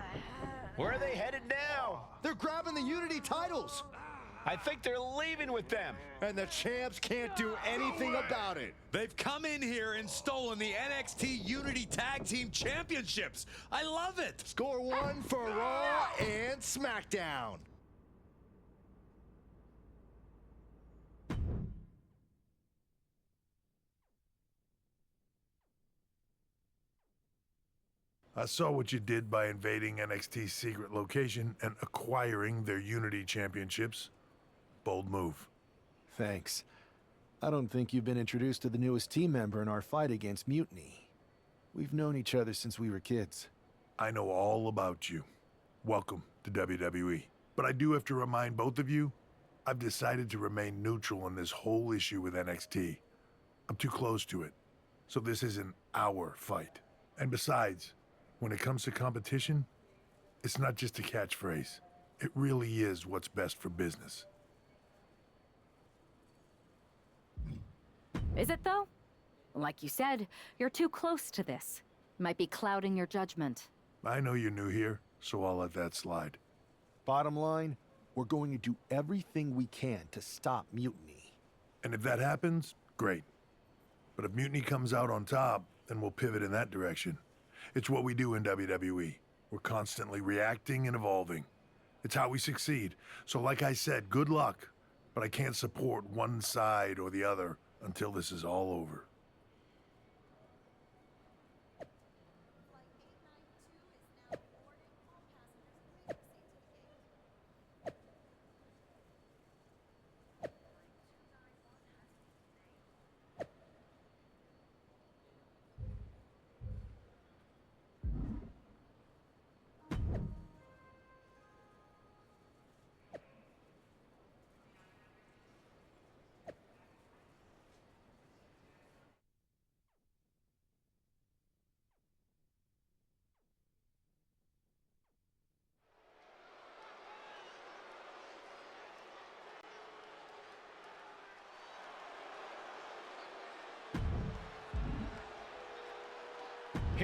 Where are they headed now?
They're grabbing the Unity titles.
I think they're leaving with them.
And the champs can't do anything about it.
They've come in here and stolen the NXT Unity Tag Team Championships. I love it.
Score one for Raw and SmackDown.
I saw what you did by invading NXT's secret location and acquiring their Unity championships. Bold move.
Thanks. I don't think you've been introduced to the newest team member in our fight against Mutiny. We've known each other since we were kids.
I know all about you. Welcome to WWE. But I do have to remind both of you, I've decided to remain neutral in this whole issue with NXT. I'm too close to it. So this isn't our fight. And besides, when it comes to competition, it's not just a catchphrase. It really is what's best for business.
Is it, though? Like you said, you're too close to this. Might be clouding your judgment.
I know you're new here, so I'll let that slide.
Bottom line, we're going to do everything we can to stop Mutiny.
And if that happens, great. But if Mutiny comes out on top, then we'll pivot in that direction. It's what we do in WWE. We're constantly reacting and evolving. It's how we succeed. So like I said, good luck. But I can't support one side or the other until this is all over.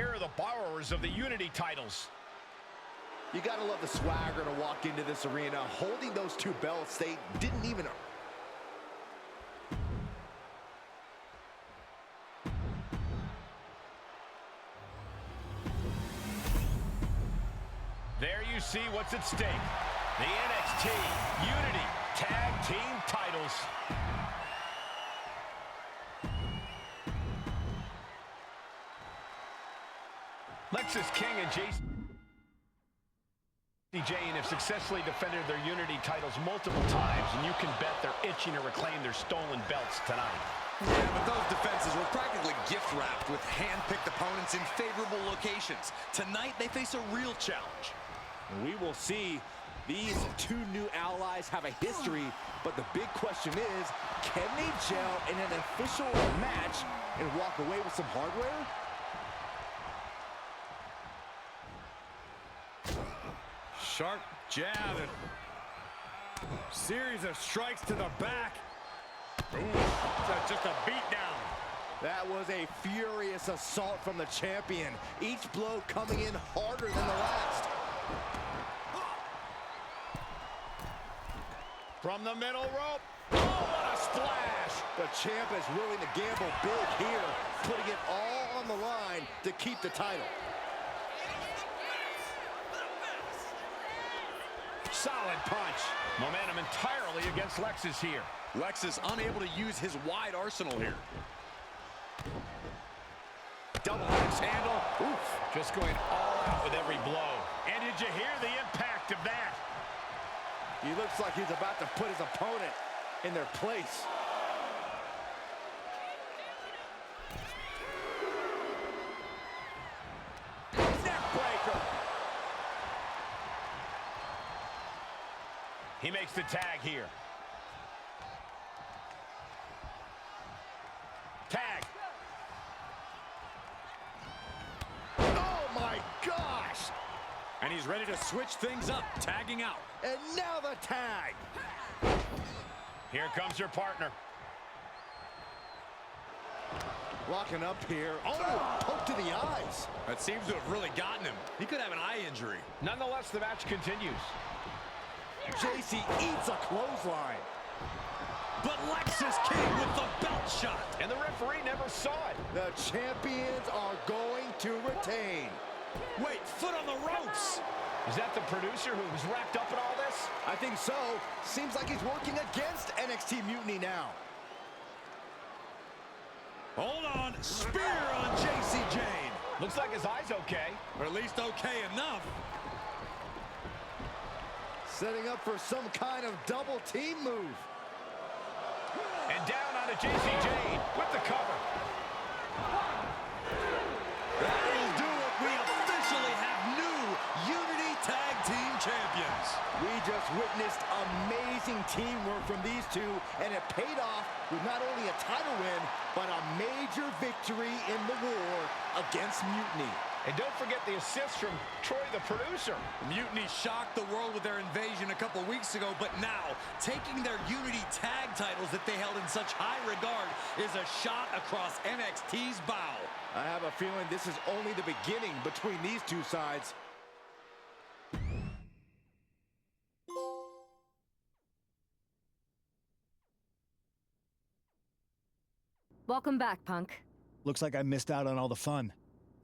here are the borrowers of the Unity titles.
You gotta love the swagger to walk into this arena holding those two belts they didn't even...
There you see what's at stake. The NXT Unity Tag Team titles. Lexis King and JC Jane have successfully defended their Unity titles multiple times, and you can bet they're itching to reclaim their stolen belts tonight.
Yeah, but those defenses were practically gift-wrapped with hand-picked opponents in favorable locations. Tonight, they face a real challenge.
We will see. These two new allies have a history, but the big question is, can they gel in an official match and walk away with some hardware?
Sharp jab and series of strikes to the back. Ooh, that's just a beatdown.
That was a furious assault from the champion. Each blow coming in harder than the last.
From the middle rope. Oh, what a splash!
The champ is willing to gamble big here, putting it all on the line to keep the title.
Solid punch. Momentum entirely against Lexis here.
Lexis unable to use his wide arsenal here.
Double axe handle. Oof. Just going all out with every blow. And did you hear the impact of that?
He looks like he's about to put his opponent in their place. Neckbreaker.
He makes the tag here. Tag.
Oh my gosh!
And he's ready to switch things up, tagging out.
And now the tag.
Here comes your partner.
Locking up here. Oh, poke to the eyes.
That seems to have really gotten him. He could have an eye injury.
Nonetheless, the match continues.
JC eats a clothesline.
But Lexis King with the belt shot.
And the referee never saw it.
The champions are going to retain.
Wait, foot on the ropes.
Is that the producer who was wrapped up in all this?
I think so. Seems like he's working against NXT Mutiny now.
Hold on. Spear on JC Jane.
Looks like his eye's okay.
Or at least okay enough.
Setting up for some kind of double team move.
And down onto JC Jane with the cover.
That'll do it. We officially have new Unity Tag Team Champions.
We just witnessed amazing teamwork from these two, and it paid off with not only a title win, but a major victory in the war against Mutiny.
And don't forget the assist from Troy, the producer.
Mutiny shocked the world with their invasion a couple weeks ago, but now, taking their Unity tag titles that they held in such high regard is a shot across NXT's bow.
I have a feeling this is only the beginning between these two sides.
Welcome back, Punk.
Looks like I missed out on all the fun.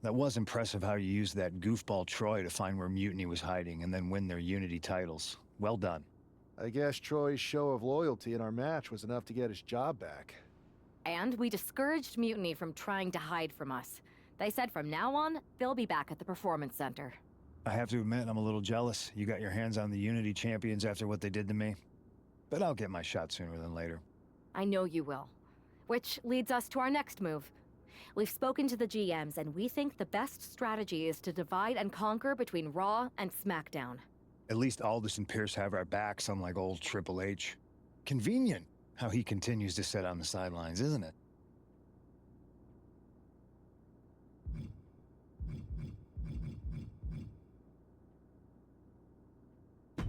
That was impressive how you used that goofball Troy to find where Mutiny was hiding and then win their Unity titles. Well done.
I guess Troy's show of loyalty in our match was enough to get his job back.
And we discouraged Mutiny from trying to hide from us. They said from now on, they'll be back at the Performance Center.
I have to admit, I'm a little jealous. You got your hands on the Unity champions after what they did to me. But I'll get my shot sooner than later.
I know you will. Which leads us to our next move. We've spoken to the GMs, and we think the best strategy is to divide and conquer between Raw and SmackDown.
At least Aldous and Pierce have our backs, unlike old Triple H. Convenient how he continues to sit on the sidelines, isn't it?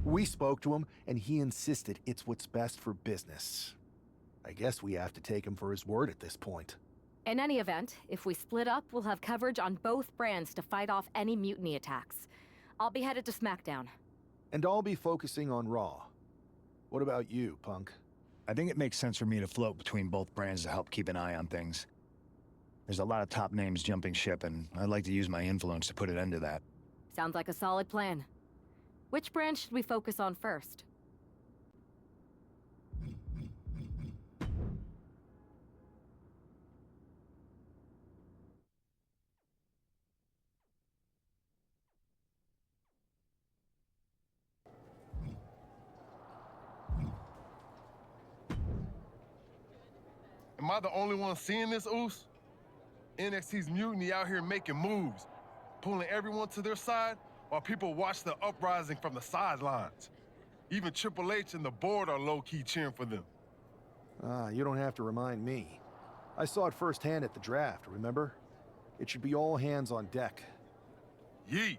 We spoke to him, and he insisted it's what's best for business. I guess we have to take him for his word at this point.
In any event, if we split up, we'll have coverage on both brands to fight off any mutiny attacks. I'll be headed to SmackDown.
And I'll be focusing on Raw. What about you, Punk?
I think it makes sense for me to float between both brands to help keep an eye on things. There's a lot of top names jumping ship, and I'd like to use my influence to put an end to that.
Sounds like a solid plan. Which brand should we focus on first?
Am I the only one seeing this, Oos? NXT's Mutiny out here making moves, pulling everyone to their side while people watch the uprising from the sidelines. Even Triple H and the board are low-key cheering for them.
You don't have to remind me. I saw it firsthand at the draft, remember? It should be all hands on deck.
Yeet.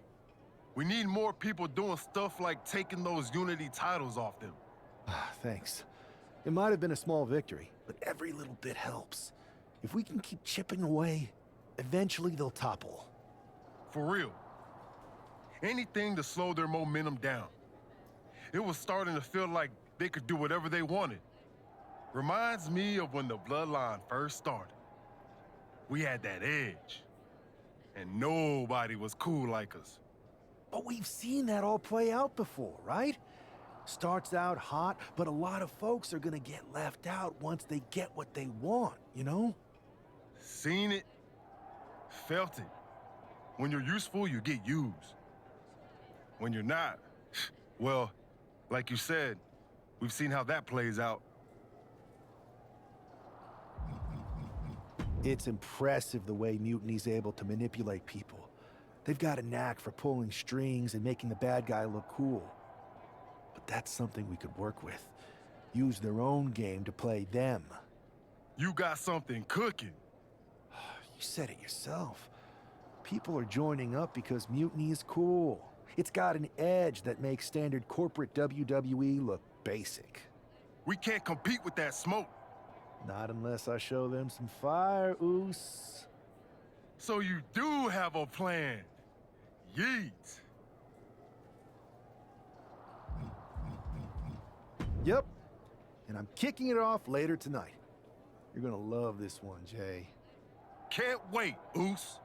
We need more people doing stuff like taking those Unity titles off them.
Thanks. It might have been a small victory, but every little bit helps. If we can keep chipping away, eventually they'll topple.
For real. Anything to slow their momentum down. It was starting to feel like they could do whatever they wanted. Reminds me of when the Bloodline first started. We had that edge. And nobody was cool like us.
But we've seen that all play out before, right? Starts out hot, but a lot of folks are gonna get left out once they get what they want, you know?
Seen it, felt it. When you're useful, you get used. When you're not, well, like you said, we've seen how that plays out.
It's impressive the way Mutiny's able to manipulate people. They've got a knack for pulling strings and making the bad guy look cool. But that's something we could work with. Use their own game to play them.
You got something cooking.
You said it yourself. People are joining up because Mutiny is cool. It's got an edge that makes standard corporate WWE look basic.
We can't compete with that smoke.
Not unless I show them some fire, Oos.
So you do have a plan. Yeet.
Yep. And I'm kicking it off later tonight. You're gonna love this one, Jay.
Can't wait, Oos.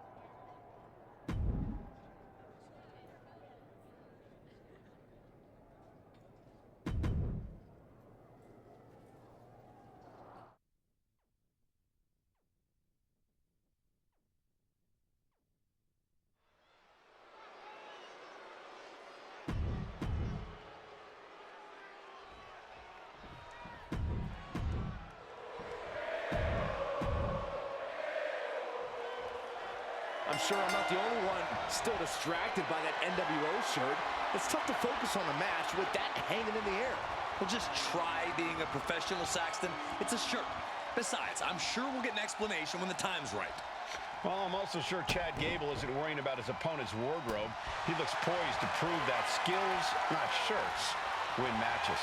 I'm sure I'm not the only one still distracted by that NWO shirt. It's tough to focus on the match with that hanging in the air.
Well, just try being a professional, Saxton. It's a shirt. Besides, I'm sure we'll get an explanation when the time's right.
Well, I'm also sure Chad Gable isn't worrying about his opponent's wardrobe. He looks poised to prove that skills, not shirts, win matches.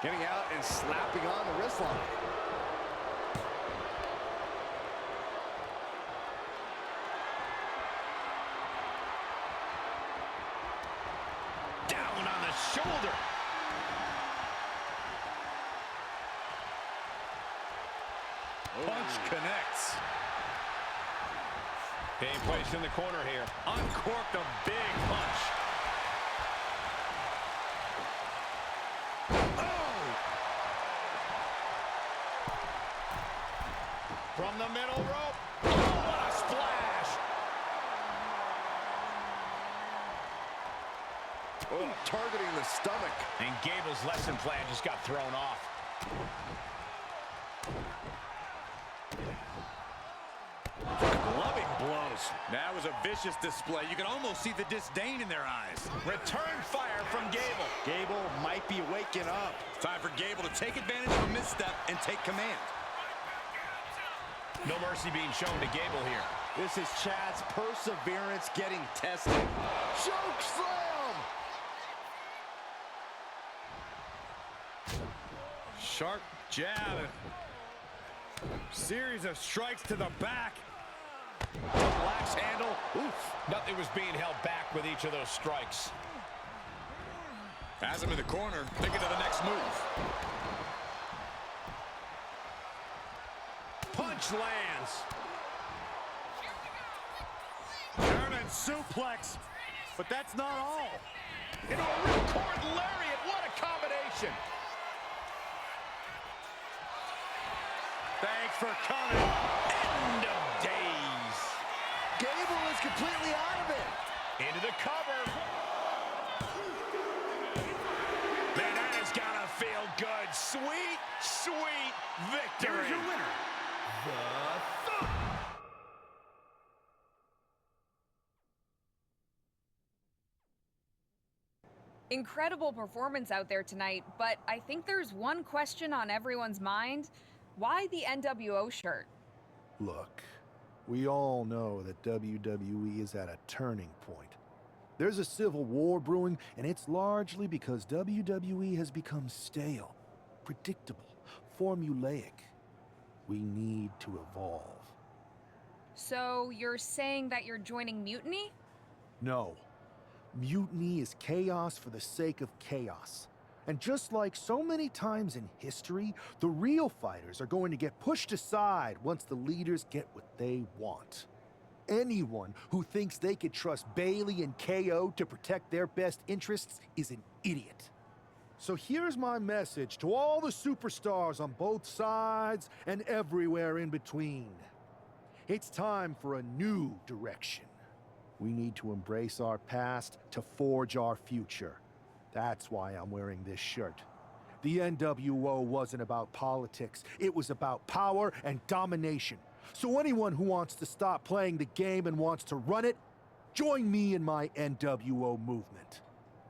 Getting out and slapping on the wrist line.
Down on the shoulder. Punch connects. Being placed in the corner here. Uncorked a big punch. Oh! From the middle rope. Oh, what a splash!
Oh, targeting the stomach.
And Gable's lesson plan just got thrown off.
Loving blows. That was a vicious display. You can almost see the disdain in their eyes.
Return fire from Gable.
Gable might be waking up.
Time for Gable to take advantage of a misstep and take command.
No mercy being shown to Gable here.
This is Chad's perseverance getting tested. Choke slam!
Sharp jab. Series of strikes to the back.
Lax handle. Oof. Nothing was being held back with each of those strikes.
Has him in the corner, thinking of the next move.
Punch lands.
German suplex, but that's not all.
Into a ripcord lariat. What a combination.
Thanks for coming.
End of days.
Gable is completely out of it.
Into the cover. Man, that has got to feel good. Sweet, sweet victory.
Here's your winner, The Thug.
Incredible performance out there tonight, but I think there's one question on everyone's mind. Why the NWO shirt?
Look, we all know that WWE is at a turning point. There's a civil war brewing, and it's largely because WWE has become stale, predictable, formulaic. We need to evolve.
So you're saying that you're joining Mutiny?
No. Mutiny is chaos for the sake of chaos. And just like so many times in history, the real fighters are going to get pushed aside once the leaders get what they want. Anyone who thinks they could trust Bailey and KO to protect their best interests is an idiot. So here's my message to all the superstars on both sides and everywhere in between. It's time for a new direction. We need to embrace our past to forge our future. That's why I'm wearing this shirt. The NWO wasn't about politics. It was about power and domination. So anyone who wants to stop playing the game and wants to run it, join me in my NWO movement.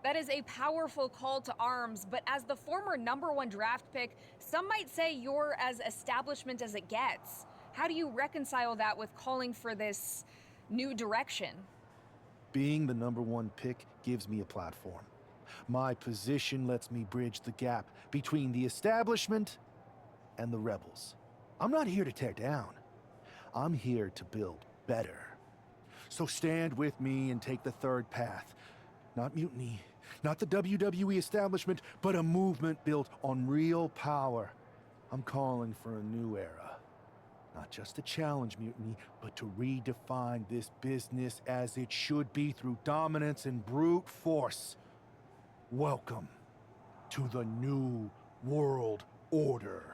That is a powerful call to arms, but as the former #1 draft pick, some might say you're as establishment as it gets. How do you reconcile that with calling for this new direction?
Being the #1 pick gives me a platform. My position lets me bridge the gap between the establishment and the rebels. I'm not here to tear down. I'm here to build better. So stand with me and take the third path. Not mutiny, not the WWE establishment, but a movement built on real power. I'm calling for a new era. Not just to challenge mutiny, but to redefine this business as it should be through dominance and brute force. Welcome to the New World Order.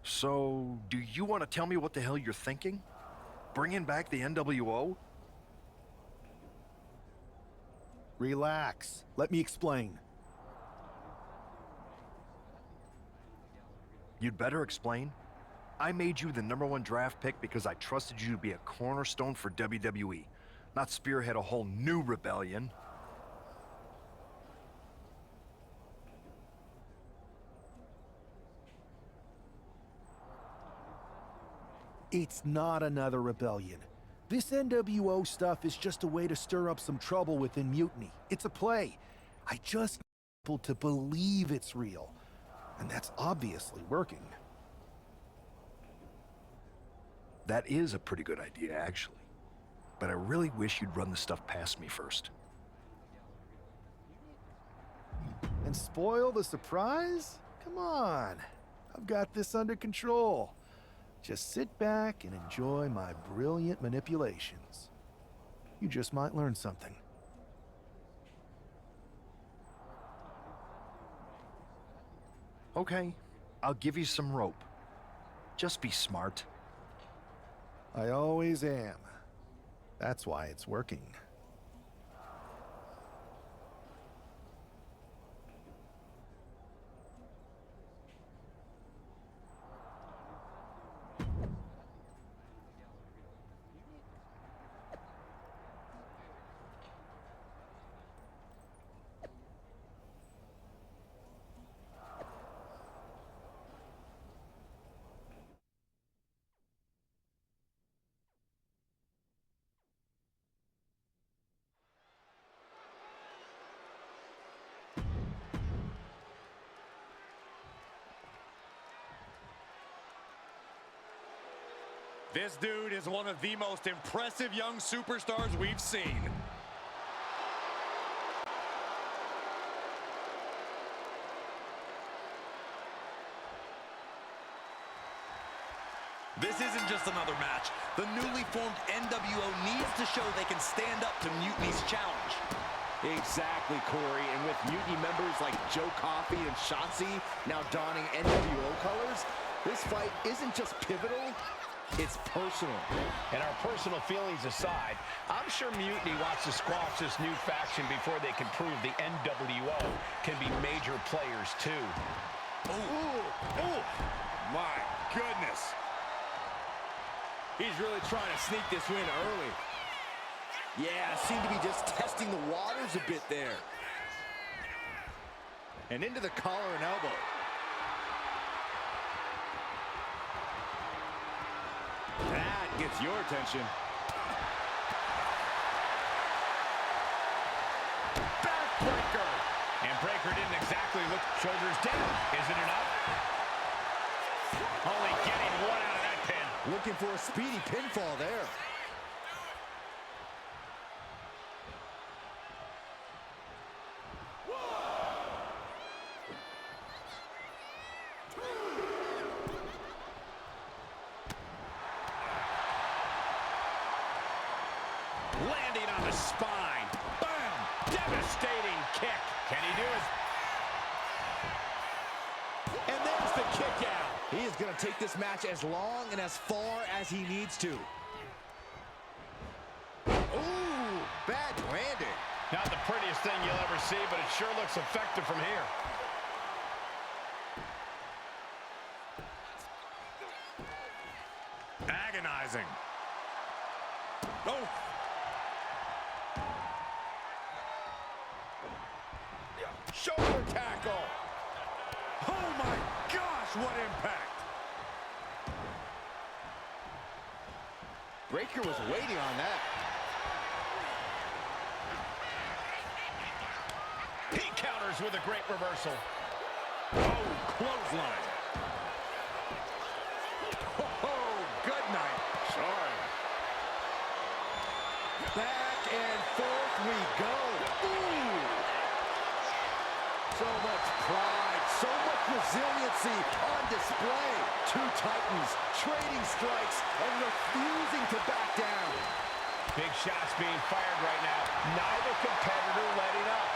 So, do you want to tell me what the hell you're thinking? Bringing back the NWO?
Relax. Let me explain.
You'd better explain. I made you the #1 draft pick because I trusted you to be a cornerstone for WWE, not spearhead a whole new rebellion.
It's not another rebellion. This NWO stuff is just a way to stir up some trouble within Mutiny. It's a play. I just need people to believe it's real. And that's obviously working.
That is a pretty good idea, actually. But I really wish you'd run the stuff past me first.
And spoil the surprise? Come on. I've got this under control. Just sit back and enjoy my brilliant manipulations. You just might learn something.
Okay, I'll give you some rope. Just be smart.
I always am. That's why it's working.
This dude is one of the most impressive young superstars we've seen. This isn't just another match. The newly formed NWO needs to show they can stand up to Mutiny's challenge.
Exactly, Corey. And with Mutiny members like Joe Coffey and Shotzi now donning NWO colors, this fight isn't just pivotal, it's personal.
And our personal feelings aside, I'm sure Mutiny wants to squash this new faction before they can prove the NWO can be major players too.
Ooh, ooh, my goodness. He's really trying to sneak this win early. Yeah, seemed to be just testing the waters a bit there. And into the collar and elbow. That gets your attention.
Backbreaker. And Breaker didn't exactly look shoulders down. Is it enough? Only getting one out of that pin.
Looking for a speedy pinfall there.
Landing on the spine. Bam! Devastating kick. Can he do it?
And there's the kick out. He is going to take this match as long and as far as he needs to. Ooh, bad landing.
Not the prettiest thing you'll ever see, but it sure looks effective from here.
Agonizing. Oh.
Shoulder tackle.
Oh my gosh, what impact.
Breaker was waiting on that.
He counters with a great reversal.
Oh, clothesline.
Oh, good night.
Sorry.
Back and forth we go. Ooh. So much pride, so much resiliency on display. Two titans trading strikes and refusing to back down.
Big shots being fired right now. Neither competitor letting up.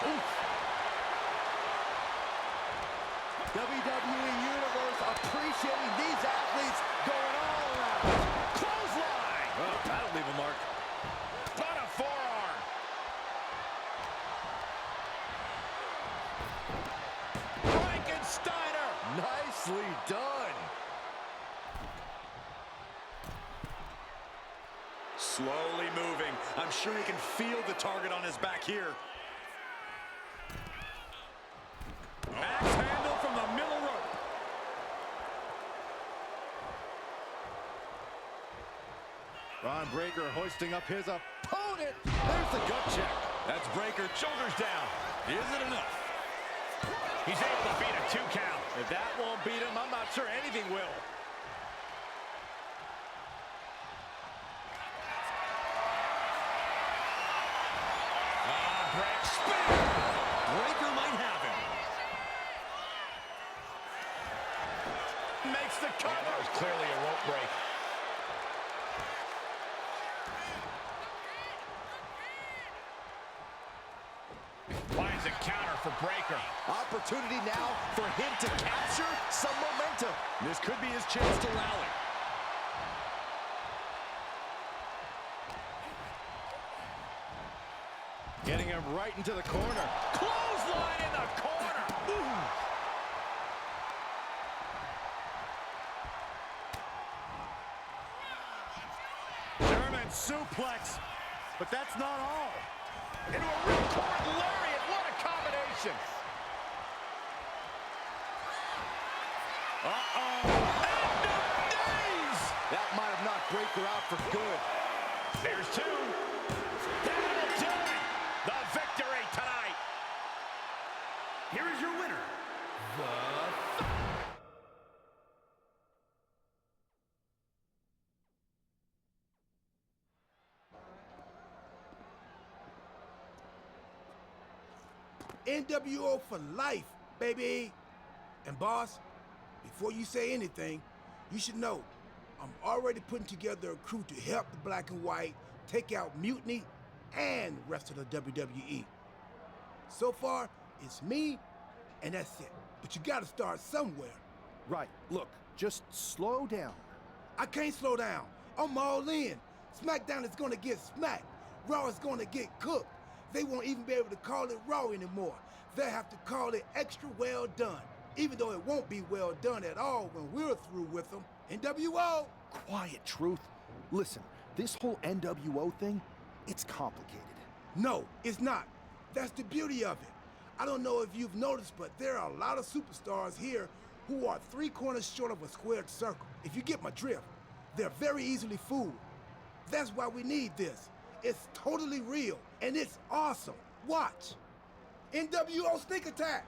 Oof. WWE Universe appreciating these athletes going all out.
Clothesline.
Well, that'll leave a mark.
On a forearm. Frankensteiner.
Nicely done.
Slowly moving. I'm sure he can feel the target on his back here. Axe handle from the middle rope.
Ron Breaker hoisting up his opponent. There's the gut check.
That's Breaker, shoulders down. Is it enough?
He's able to beat a 2 count.
If that won't beat him, I'm not sure anything will.
Break spin.
Breaker might have him.
Makes the cover. Yeah, that was clearly a rope break. Finds a counter for Breaker.
Opportunity now for him to capture some momentum.
This could be his chance to rally.
Getting him right into the corner.
Clothesline in the corner.
Ooh.
German suplex. But that's not all.
Into a ripcord lariat. What a combination.
Uh-oh.
End of days.
That might have knocked Breaker out for good.
There's two. That'll do it. The victory tonight.
Here is your winner, the
NWO for life, baby. And boss, before you say anything, you should know I'm already putting together a crew to help the Black and White take out Mutiny and rest of the WWE. So far, it's me, and that's it. But you gotta start somewhere.
Right, look, just slow down.
I can't slow down. I'm all in. SmackDown is gonna get smacked. Raw is gonna get cooked. They won't even be able to call it Raw anymore. They'll have to call it extra well done, even though it won't be well done at all when we're through with them. NWO!
Quiet, Truth. Listen, this whole NWO thing, it's complicated.
No, it's not. That's the beauty of it. I don't know if you've noticed, but there are a lot of superstars here who are 3 corners short of a squared circle. If you get my drift, they're very easily fooled. That's why we need this. It's totally real, and it's awesome. Watch. NWO Sneak Attack!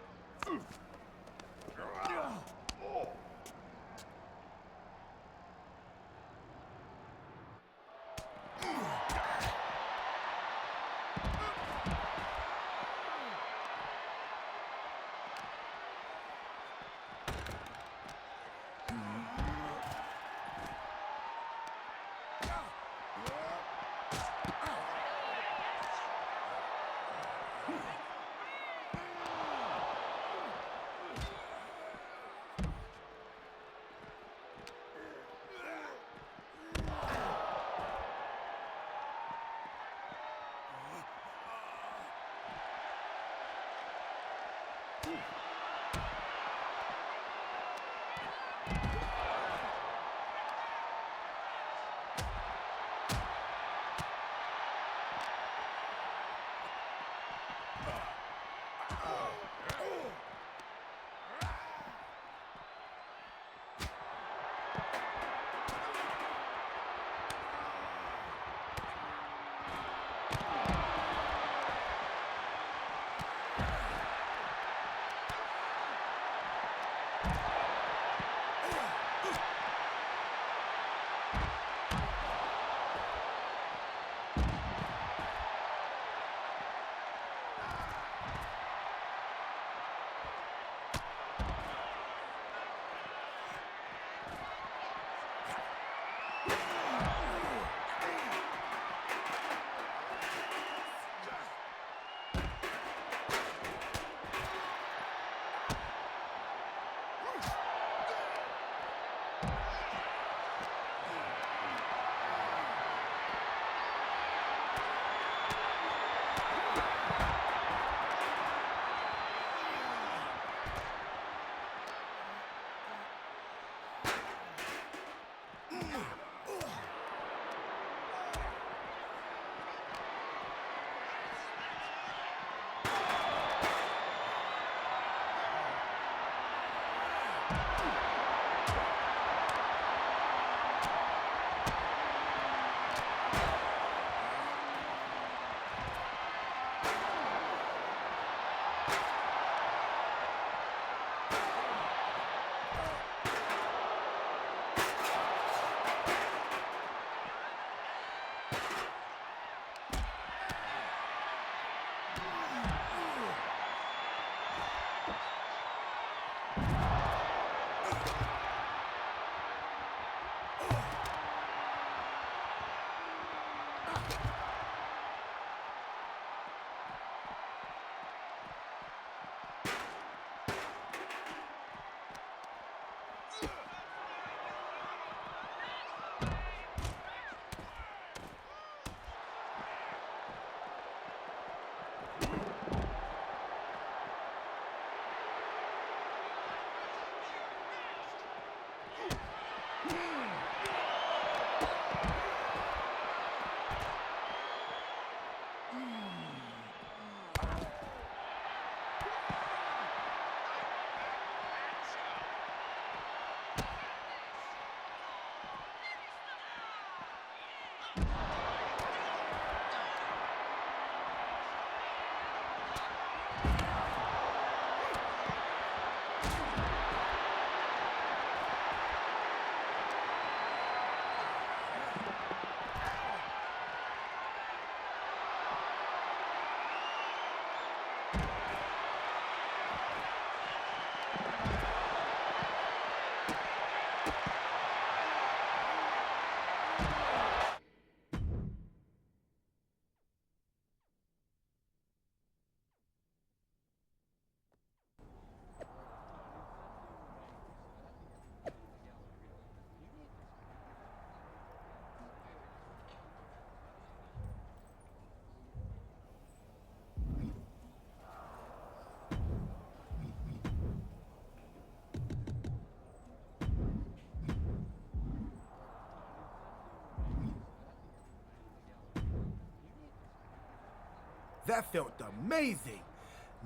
That felt amazing.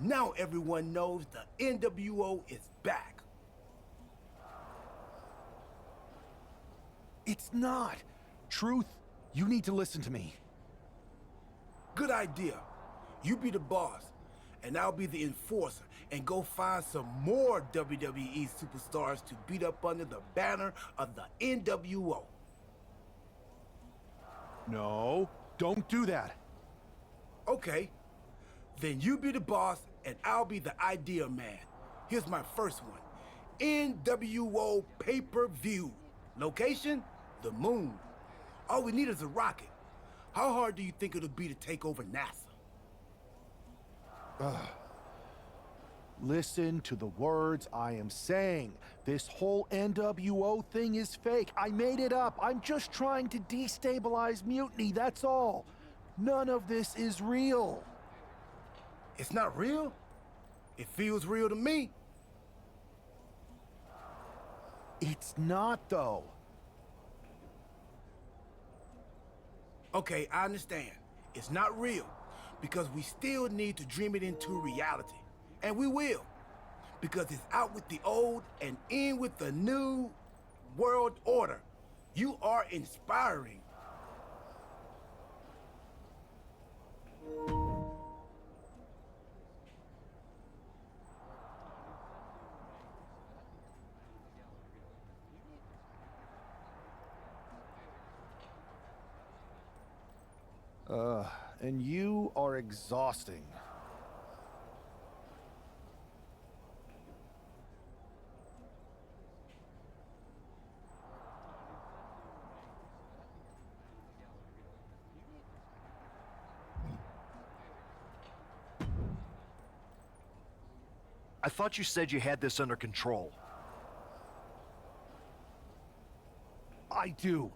Now everyone knows the NWO is back.
It's not. Truth, you need to listen to me.
Good idea. You be the boss, and I'll be the enforcer, and go find some more WWE superstars to beat up under the banner of the NWO.
No, don't do that.
Okay. Then you be the boss, and I'll be the idea man. Here's my first one. NWO pay-per-view. Location? The moon. All we need is a rocket. How hard do you think it'll be to take over NASA?
Listen to the words I am saying. This whole NWO thing is fake. I made it up. I'm just trying to destabilize Mutiny, that's all. None of this is real.
It's not real? It feels real to me.
It's not, though.
Okay, I understand. It's not real, because we still need to dream it into reality. And we will, because it's out with the old and in with the new world order. You are inspiring.
And you are exhausting.
I thought you said you had this under control.
I do.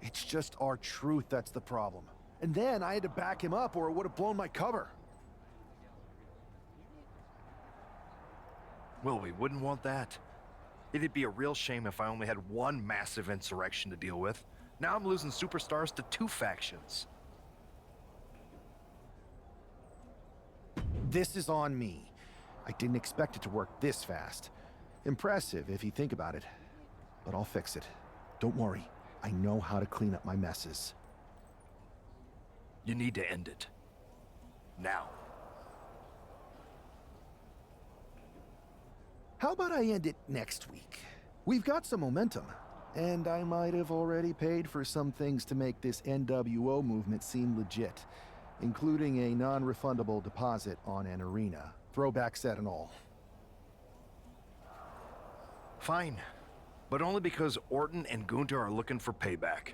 It's just our truth that's the problem. And then I had to back him up or it would have blown my cover.
Well, we wouldn't want that. It'd be a real shame if I only had one massive insurrection to deal with. Now I'm losing superstars to 2 factions.
This is on me. I didn't expect it to work this fast. Impressive if you think about it. But I'll fix it. Don't worry. I know how to clean up my messes.
You need to end it. Now.
How about I end it next week? We've got some momentum. And I might have already paid for some things to make this NWO movement seem legit, including a non-refundable deposit on an arena. Throwback set and all.
Fine. But only because Orton and Gunther are looking for payback.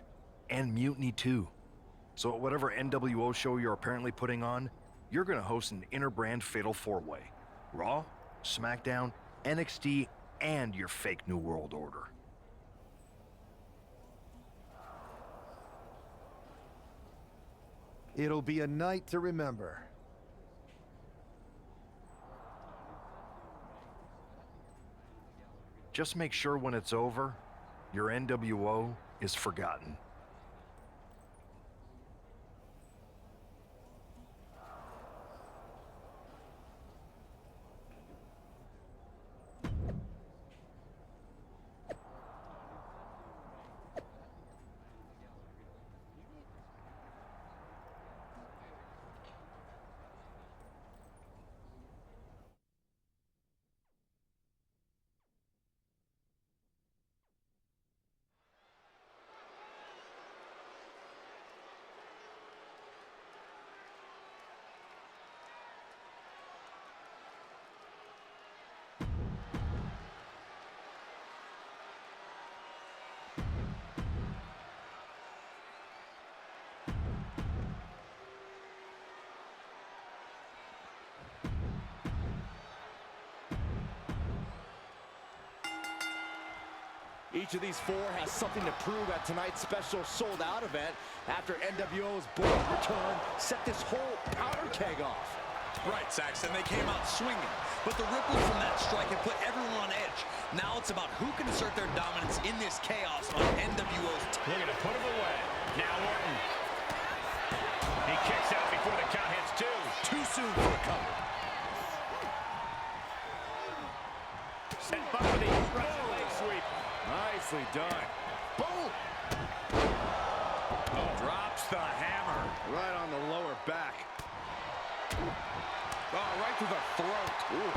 And Mutiny too. So at whatever NWO show you're apparently putting on, you're gonna host an inter-brand fatal 4-way. Raw, SmackDown, NXT, and your fake New World Order.
It'll be a night to remember.
Just make sure when it's over, your NWO is forgotten.
Each of these 4 has something to prove at tonight's special sold-out event after NWO's bold return set this whole powder keg off.
Right, Saxton, they came out swinging, but the ripples from that strike have put everyone on edge. Now it's about who can assert their dominance in this chaos on NWO's
Looking to put him away. Now Orton. He kicks out before the count hits 2.
done.
Boom!
Oh, drops the hammer.
Right on the lower back.
Oh, right to the throat.
Ooh.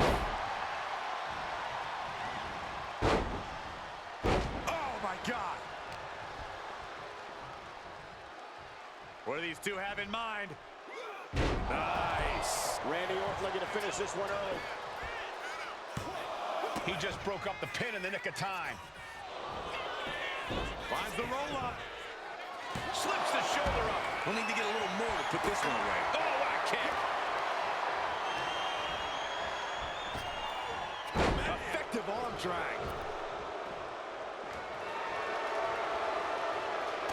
Oh, my God. What do these two have in mind? Nice.
Randy Orton looking to finish this one early.
He just broke up the pin in the nick of time.
Finds the roll-up. Slips the shoulder up. We'll need to get a little more to put this one away. Oh, what a kick.
Effective arm drag.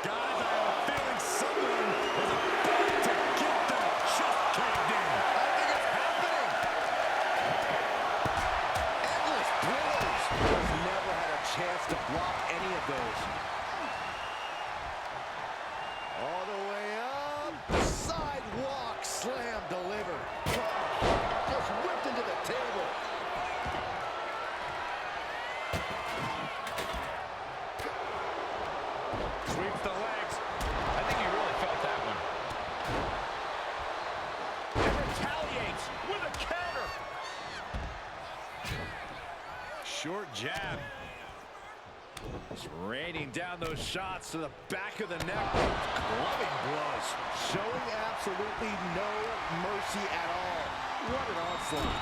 Guys, I have a feeling someone is about to get their chest caved in.
I think it's happening. Endless blows. He's never had a chance to block any of those. All the way up. Sidewalk slam delivered. Just whipped into the table.
Sweeps the legs.
I think he really felt that one. And retaliates with a counter.
Short jab. Just raining down those shots to the back of the neck. Clubbing blows.
Showing absolutely no mercy at all. What an onslaught.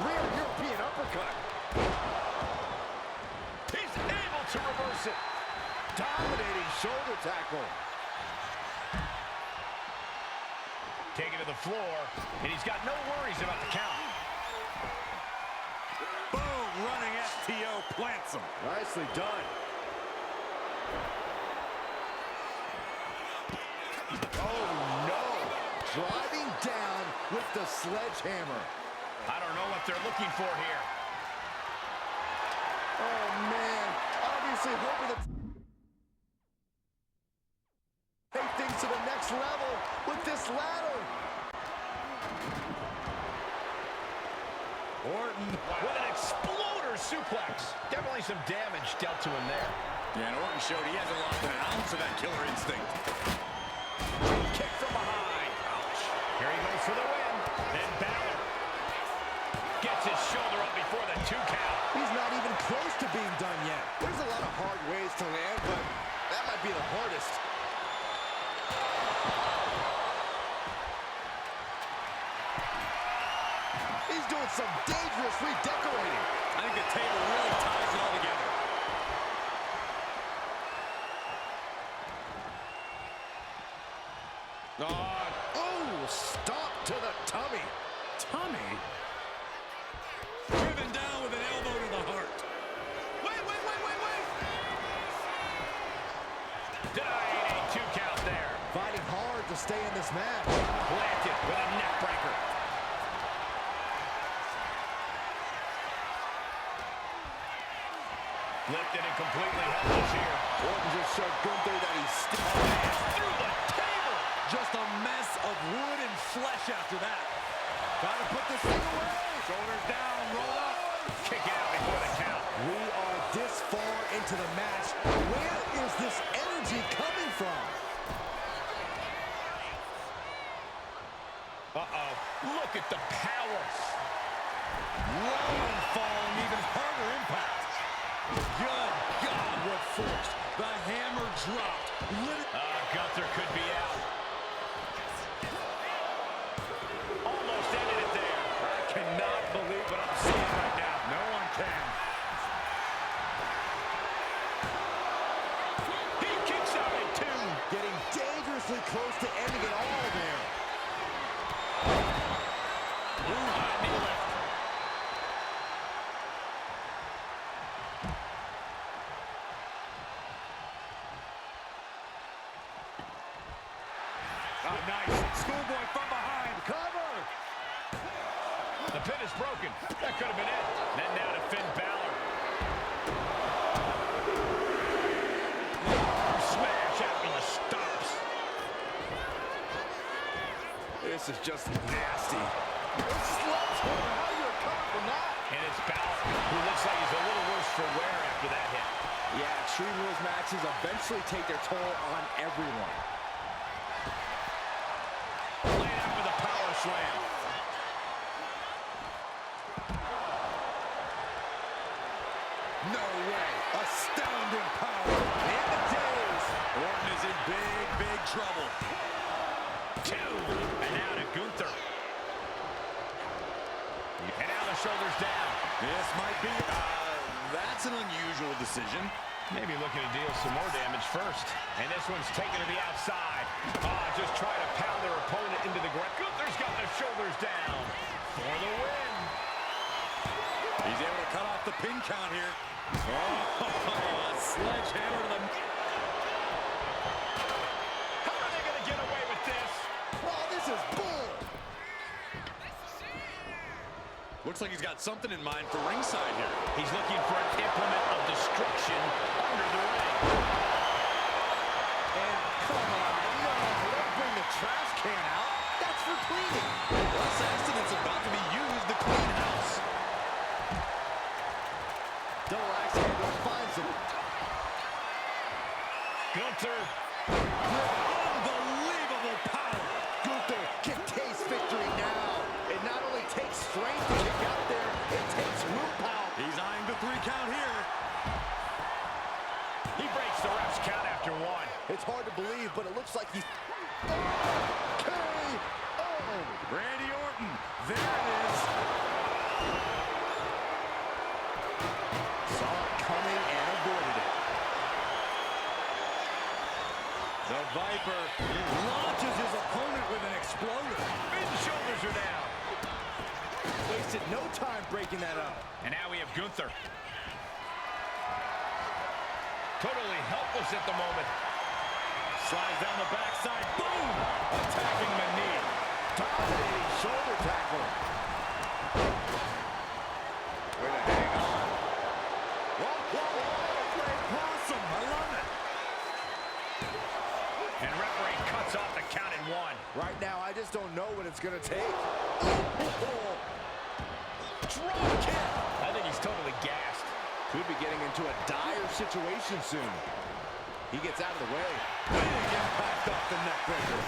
Rear European uppercut. He's able to reverse it. Dominating shoulder tackle.
Taken to the floor, and he's got no worries about the count.
Boom, running STO plants him.
Nicely done. Oh, no. Driving down with the sledgehammer.
I don't know what they're looking for here.
Oh, man. Obviously hoping to take things to the next level with this ladder.
Orton with an exploder suplex. Definitely some damage dealt to him there.
Yeah, and Orton showed he hasn't lost an ounce of that killer instinct.
Kick from behind. Ouch. Here he goes for the win. Then Balor gets his shoulder up before the 2 count.
He's not even close to being done yet. There's a lot of hard ways to land, but that might be the hardest. He's doing some dangerous redecorating.
I think the table really ties it all together.
Oh, stop to the tummy.
Tummy? Driven down with an elbow to the heart. Wait.
Denying a 2 count there.
Fighting hard to stay in this match.
Planted with a neck breaker. Lifted and completely helpless here.
Orton just showed Gunther that he's still
through the table.
Just a mess of wood and flesh after that.
Gotta put this thing away.
Shoulders down, roll up.
Kick out before the count.
We are this far into the match. Where is this energy coming from?
Uh-oh. Look at the power.
Rolling, falling, even harder impact. Good God, what force. The hammer dropped.
Gunther could be out. Almost ended it there. I cannot believe what I'm seeing right now.
No one can.
He kicks out at 2.
Getting dangerously close to ending it all there.
Knee lift.
Nice. Schoolboy from behind.
Cover.
The pin is broken. That could have been it. Then now to Finn Balor. Smash after the stops.
This is just nasty. How do you recover from that?
And it's Balor, who looks like he's a little worse for wear after that hit.
Yeah, Extreme Rules matches eventually take their toll on everyone.
Laid out with a power slam.
No way. Astounding power. In the days. Orton is in big, big trouble.
2. And now to Gunther. And now the shoulders down.
This might be, that's an unusual decision.
Maybe looking to deal some more damage first. And this one's taken to the outside. Just trying to pound their opponent into the ground. Gunther's got the shoulders down for the win.
He's able to cut off the pin count here. Oh, a sledgehammer to the...
How are they going to get away with this?
Oh, this is bull.
Looks like he's got something in mind for ringside here.
He's looking for an implement of destruction under the ring.
And come on, no, don't bring the trash can out. That's for cleaning.
This accident's about to be used to clean house.
Double axe handle finds him.
Gunther.
Unbelievable power.
Gunther can taste victory now. It not only takes strength to kick out there, it takes willpower.
He's eyeing the 3 count here.
He breaks the ref's count after 1.
It's hard to believe, but it looks like he's...
Randy Orton. There it is.
Saw it coming and avoided it.
The Viper launches his opponent with an exploder.
His shoulders are down.
Wasted no time breaking that up.
And now we have Gunther. Totally helpless at the moment.
Slides down the backside. Boom! Attacking the knee.
Dominating shoulder tackle.
Way to hang on. Whoa, great possum. I love it.
And referee cuts off the count at 1.
Right now, I just don't know what it's going to take.
Drop kick. I think he's totally gassed.
Could be getting into a dire situation soon. He gets out of the way.
Big impact off the neckbreaker.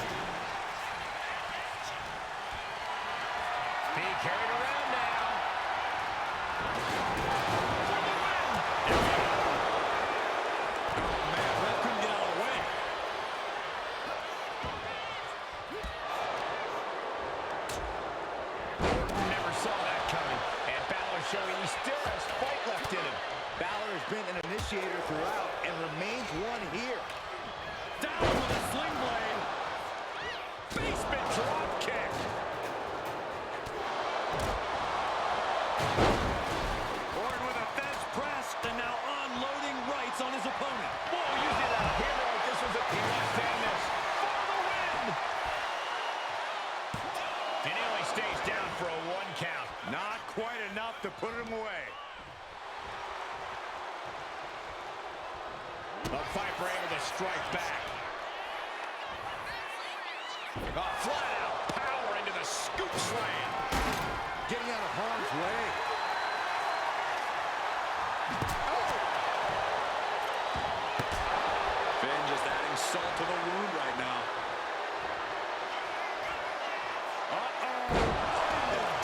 Being carried around now.
Oh, man, that couldn't get out of the way.
Never saw that coming. And Balor showing he still has fight left in him.
Balor has been an initiator throughout and remains one here.
Down with a sling blade.
Basement drop kick.
Orton with a fence press and now unloading rights on his opponent.
Whoa, using that hammer like this was a team last stand this. For the win. And he only stays down for a 1 count.
Not quite enough to put him away.
The Viper able to strike back. Flat out power into the scoop slam.
Getting out of harm's way.
Finn just adding salt to the wound right now.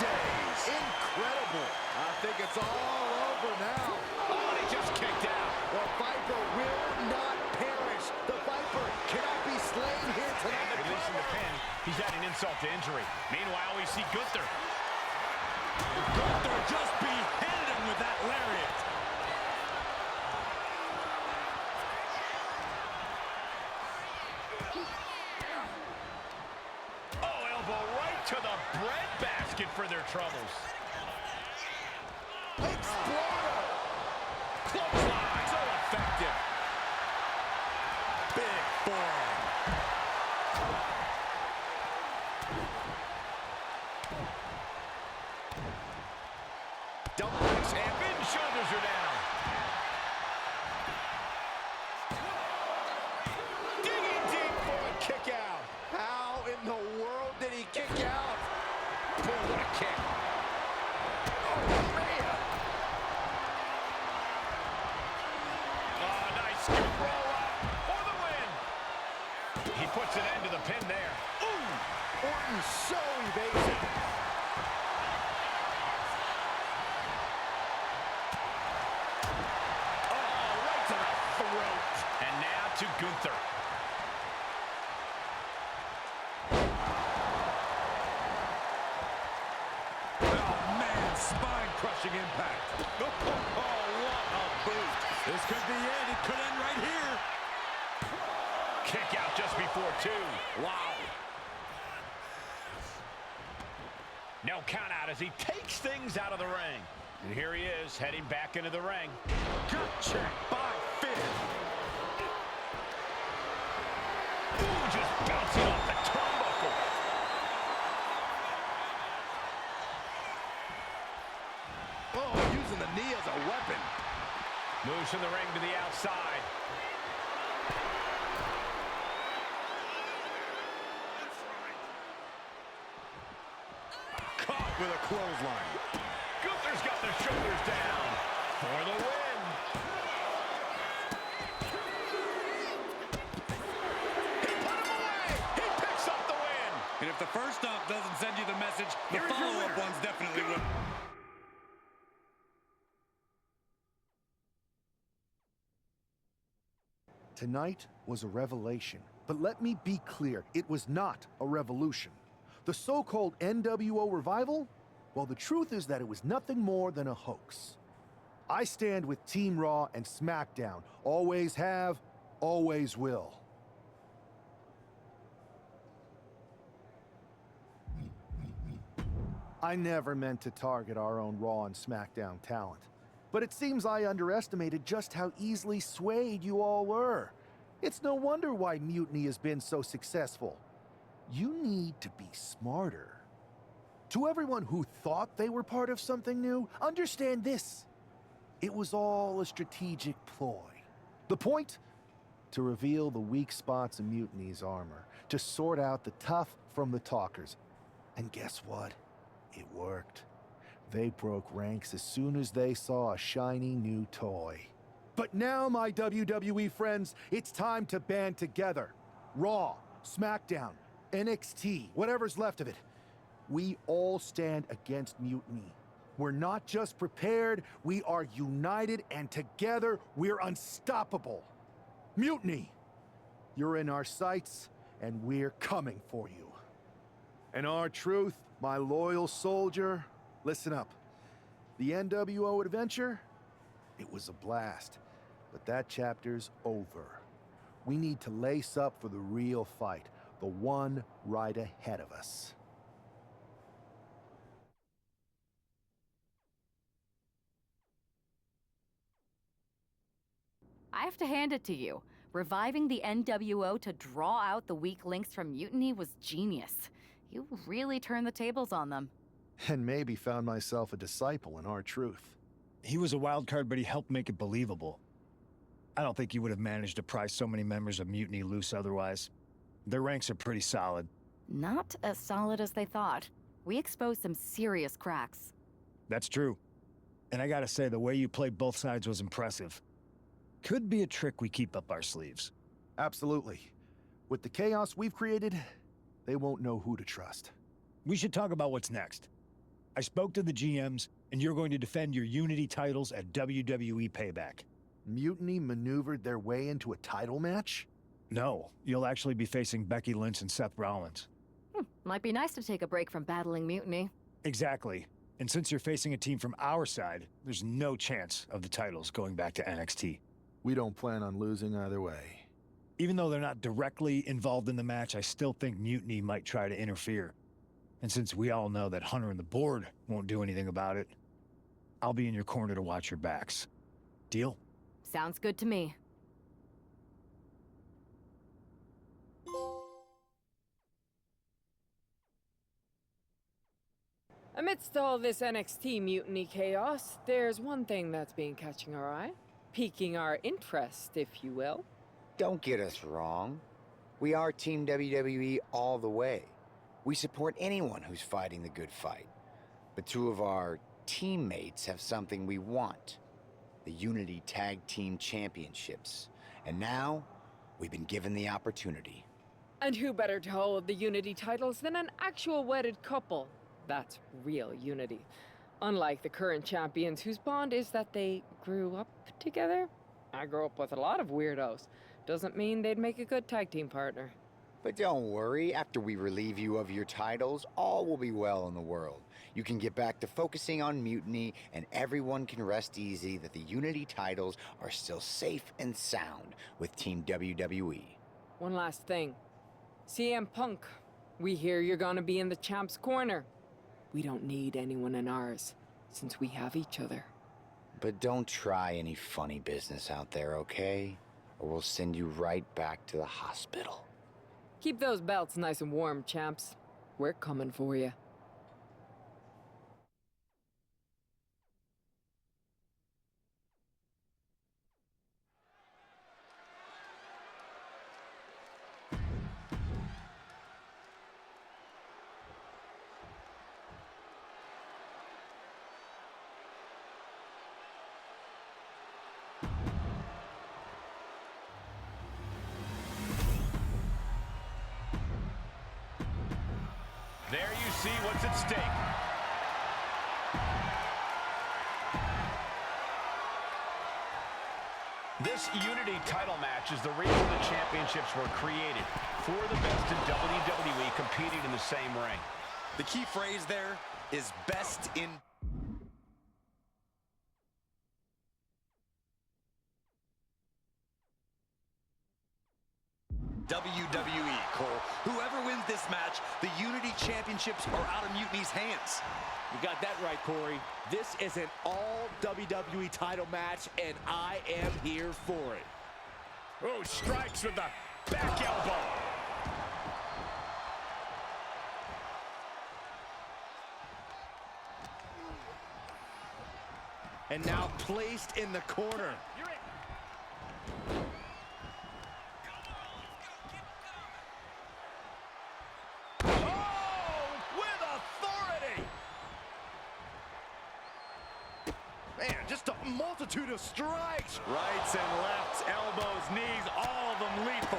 Days. Incredible. I think it's all over now.
Oh, and he just kicked out.
The Viper will not perish. The Viper cannot be slain here tonight.
Releasing the pin. He's adding insult to injury. Meanwhile, we see Gunther.
Gunther just beheaded him with that lariat.
Oh, elbow right to the breadbasket for their troubles.
Exploder.
Clothesline. So effective.
Big forearm.
Double axe and Finn shoulders are down.
Digging deep for a kick out. How in the world did he kick out?
Boy, what a kick.
Oh, man.
Roll up for the win. He puts an end to the pin there.
Ooh! Orton so evasive.
Oh, right to the throat. And now to Gunther.
Spine-crushing impact. Oh, what a boot. This could be it. It could end right here.
Kick out just before 2.
Wow.
No count out as he takes things out of the ring. And here he is, heading back into the ring.
Gut check by Finn.
Ooh, just bouncing off the turnbuckle.
Oh, using the knee as a weapon.
Moves from the ring to the outside.
Caught with a clothesline.
Gunther's got the shoulders down for the win. He put him away. He picks up the win.
And if the first stomp doesn't send you the message, the follow-up ones definitely will.
Tonight was a revelation, but let me be clear, it was not a revolution. The so-called NWO revival? Well, the truth is that it was nothing more than a hoax. I stand with Team Raw and SmackDown. Always have, always will. I never meant to target our own Raw and SmackDown talent. But it seems I underestimated just how easily swayed you all were. It's no wonder why Mutiny has been so successful. You need to be smarter. To everyone who thought they were part of something new, understand this. It was all a strategic ploy. The point? To reveal the weak spots in Mutiny's armor, to sort out the tough from the talkers. And guess what? It worked. They broke ranks as soon as they saw a shiny new toy. But now, my WWE friends, it's time to band together. Raw, SmackDown, NXT, whatever's left of it. We all stand against Mutiny. We're not just prepared, we are united, and together we're unstoppable. Mutiny, you're in our sights, and we're coming for you. And R-Truth, my loyal soldier, listen up. The NWO adventure, it was a blast, but that chapter's over. We need to lace up for the real fight, the one right ahead of us.
I have to hand it to you. Reviving the NWO to draw out the weak links from Mutiny was genius. You really turned the tables on them.
And maybe found myself a disciple in R-Truth.
He was a wild card, but he helped make it believable. I don't think you would have managed to pry so many members of Mutiny loose otherwise. Their ranks are pretty solid.
Not as solid as they thought. We exposed some serious cracks.
That's true. And I gotta say, the way you played both sides was impressive. Could be a trick we keep up our sleeves.
Absolutely. With the chaos we've created, they won't know who to trust.
We should talk about what's next. I spoke to the GMs, and you're going to defend your Unity titles at WWE Payback.
Mutiny maneuvered their way into a title match?
No, you'll actually be facing Becky Lynch and Seth Rollins.
Might be nice to take a break from battling Mutiny.
Exactly. And since you're facing a team from our side, there's no chance of the titles going back to NXT.
We don't plan on losing either way.
Even though they're not directly involved in the match, I still think Mutiny might try to interfere. And since we all know that Hunter and the board won't do anything about it, I'll be in your corner to watch your backs. Deal?
Sounds good to me.
Amidst all this NXT mutiny chaos, there's one thing that's been catching our eye. Piquing our interest, if you will.
Don't get us wrong. We are Team WWE all the way. We support anyone who's fighting the good fight. But two of our teammates have something we want. The Unity Tag Team Championships. And now, we've been given the opportunity.
And who better to hold the Unity titles than an actual wedded couple? That's real unity. Unlike the current champions whose bond is that they grew up together. I grew up with a lot of weirdos. Doesn't mean they'd make a good tag team partner.
But don't worry, after we relieve you of your titles, all will be well in the world. You can get back to focusing on Mutiny, and everyone can rest easy that the Unity titles are still safe and sound with Team WWE.
One last thing. CM Punk, we hear you're gonna be in the champ's corner. We don't need anyone in ours, since we have each other.
But don't try any funny business out there, okay? Or we'll send you right back to the hospital.
Keep those belts nice and warm, champs. We're coming for you.
There you see what's at stake. This Unity title match is the reason the championships were created. For the best in WWE competing in the same ring.
The key phrase there is best in... WWE, Cole. Whoever wins this match, the Unity Championships are out of Mutiny's hands.
You got that right, Corey. This is an all WWE title match, and I am here for it.
Oh, strikes with the back elbow.
And now placed in the corner. Multitude of strikes.
Rights and lefts, elbows, knees, all of them lethal.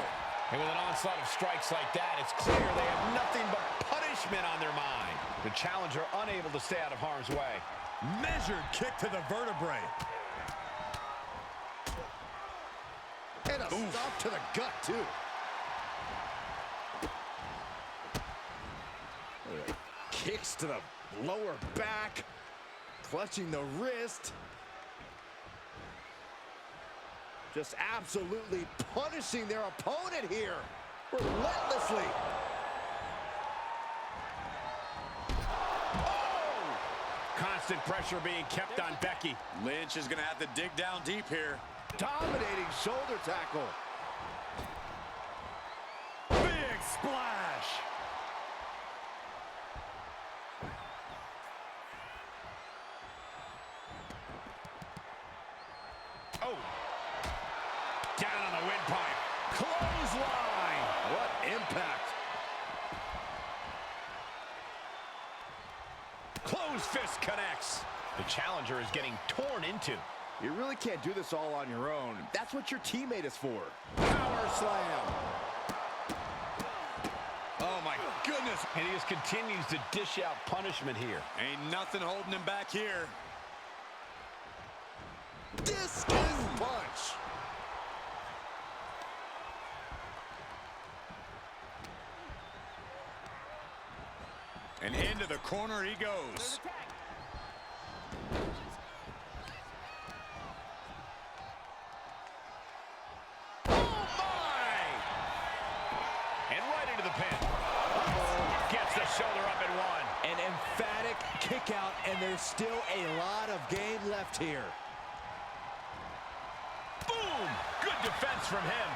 And with an onslaught of strikes like that, it's clear they have nothing but punishment on their mind. The challenger unable to stay out of harm's way.
Measured kick to the vertebrae.
And a stop to the gut, too. Kicks to the lower back. Clutching the wrist. Just absolutely punishing their opponent here. Relentlessly.
Oh! Constant pressure being kept on Becky.
Lynch is going to have to dig down deep here.
Dominating shoulder tackle.
Big splash.
Oh. Down on the windpipe. Clothesline.
What impact.
Closed fist connects. The challenger is getting torn into.
You really can't do this all on your own. That's what your teammate is for. Power slam.
Oh, my goodness.
And he just continues to dish out punishment here.
Ain't nothing holding him back here.
Discus punch.
And into the corner he goes.
Oh, my! And right into the pin. Gets the shoulder up and one.
An emphatic kick out, and there's still a lot of game left here.
Boom! Good defense from him.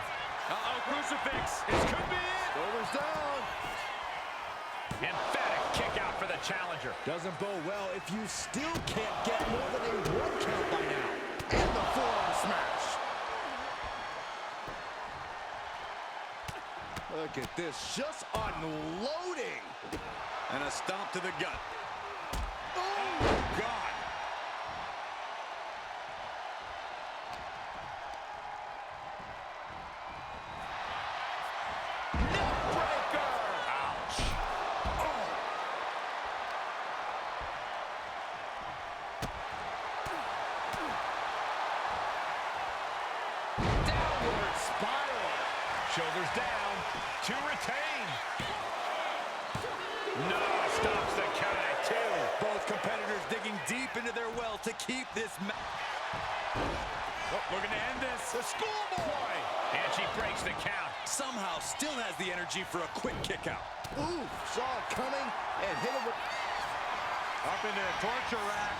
Uh-oh, crucifix.
This could be it.
Shoulders down.
Emphatic kick out for the challenger.
Doesn't bode well if you still can't get more than a 1 count by now. And the forearm smash. Look at this, just unloading.
And a stomp to the gut. Oh, God. upward spiral.
Shoulders down to retain. No, stops the count at 2.
Both competitors digging deep into their well to keep this
Looking to end this. The schoolboy. And she breaks the count.
somehow still has the energy for a quick kick out.
Ooh, saw it coming and hit him with...
Up into a torture rack.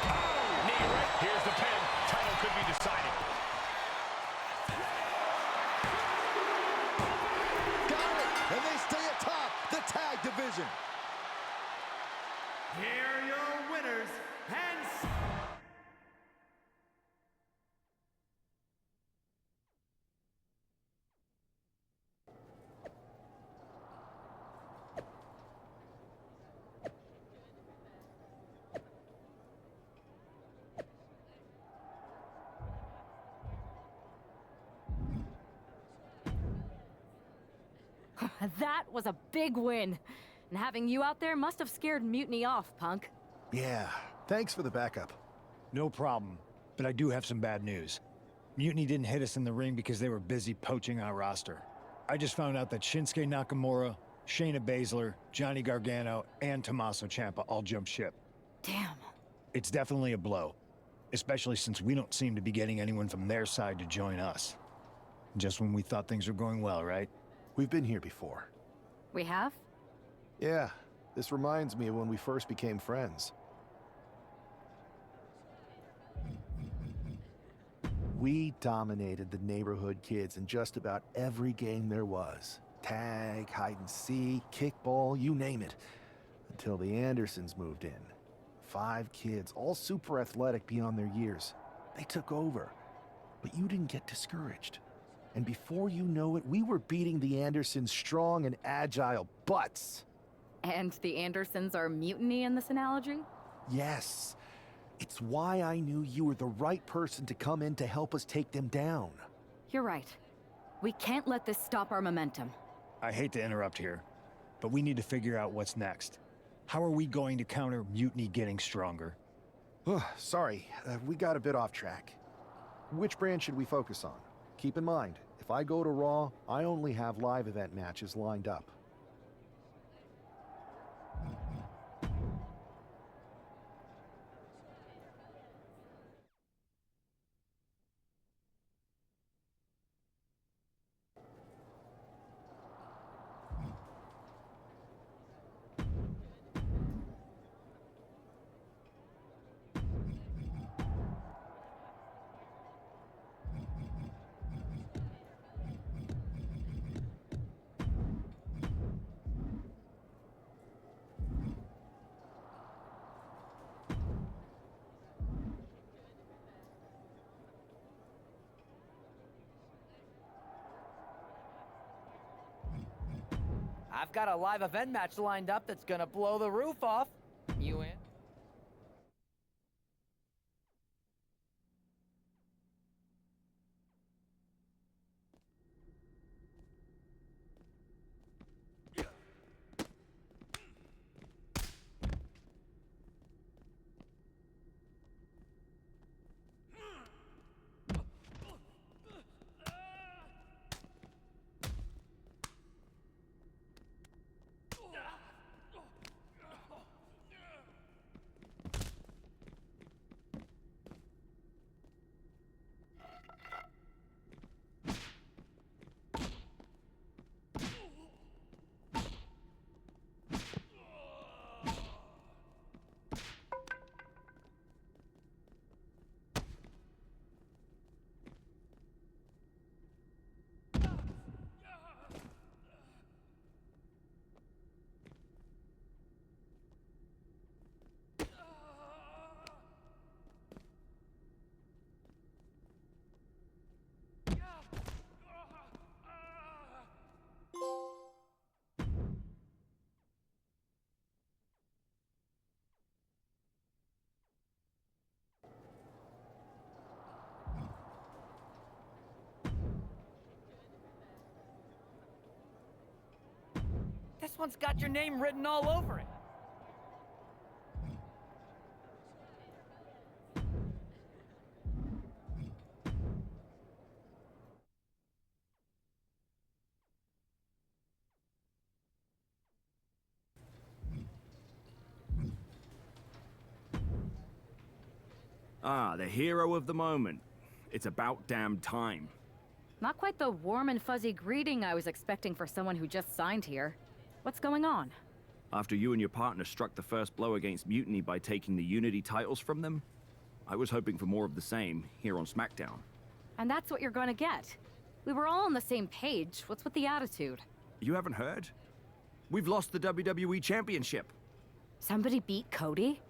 Oh, knee right. Here's the pin. Title could be decided.
Got it, and they stay atop the tag division.
Here are your winners, and
That was a big win. And having you out there must have scared Mutiny off, Punk.
Yeah, thanks for the backup.
No problem, but I do have some bad news. Mutiny didn't hit us in the ring because they were busy poaching our roster. I just found out that Shinsuke Nakamura, Shayna Baszler, Johnny Gargano, and Tommaso Ciampa all jumped ship.
Damn.
It's definitely a blow, especially since we don't seem to be getting anyone from their side to join us. Just when we thought things were going well, right?
We've been here before.
We have?
Yeah, this reminds me of when we first became friends. We dominated the neighborhood kids in just about every game there was. Tag, hide and seek, kickball, you name it. Until the Andersons moved in. 5 kids, all super athletic beyond their years. They took over. But you didn't get discouraged. And before you know it, we were beating the Andersons' strong and agile butts.
And the Andersons are Mutiny in this analogy?
Yes. It's why I knew you were the right person to come in to help us take them down.
You're right. We can't let this stop our momentum.
I hate to interrupt here, but we need to figure out what's next. How are we going to counter Mutiny getting stronger?
Sorry, we got a bit off track. Which brand should we focus on? Keep in mind, if I go to Raw, I only have live event matches lined up.
I've got a live event match lined up that's gonna blow the roof off. You in? This one's got your name written all over it.
Ah, the hero of the moment. It's about damn time.
Not quite the warm and fuzzy greeting I was expecting for someone who just signed here. What's going on?
After you and your partner struck the first blow against Mutiny by taking the Unity titles from them, I was hoping for more of the same here on SmackDown.
And that's what you're gonna get. We were all on the same page. What's with the attitude?
You haven't heard? We've lost the WWE Championship.
Somebody beat Cody?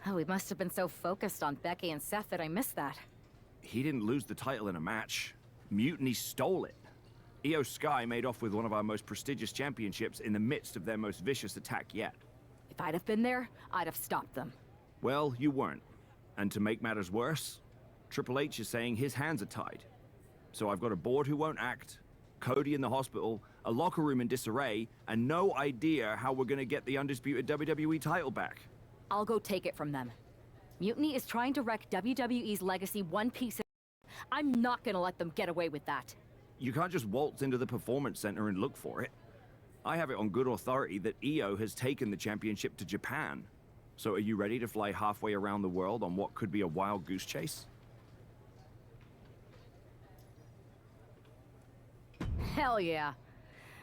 Oh, we must have been so focused on Becky and Seth that I missed that.
He didn't lose the title in a match. Mutiny stole it. Io Sky made off with one of our most prestigious championships in the midst of their most vicious attack yet.
If I'd have been there, I'd have stopped them.
Well, you weren't. And to make matters worse, Triple H is saying his hands are tied. So I've got a board who won't act, Cody in the hospital, a locker room in disarray, and no idea how we're gonna get the undisputed WWE title back.
I'll go take it from them. Mutiny is trying to wreck WWE's legacy one piece at a time. I'm not gonna let them get away with that.
You can't just waltz into the Performance Center and look for it. I have it on good authority that Io has taken the championship to Japan. So are you ready to fly halfway around the world on what could be a wild goose chase?
Hell yeah.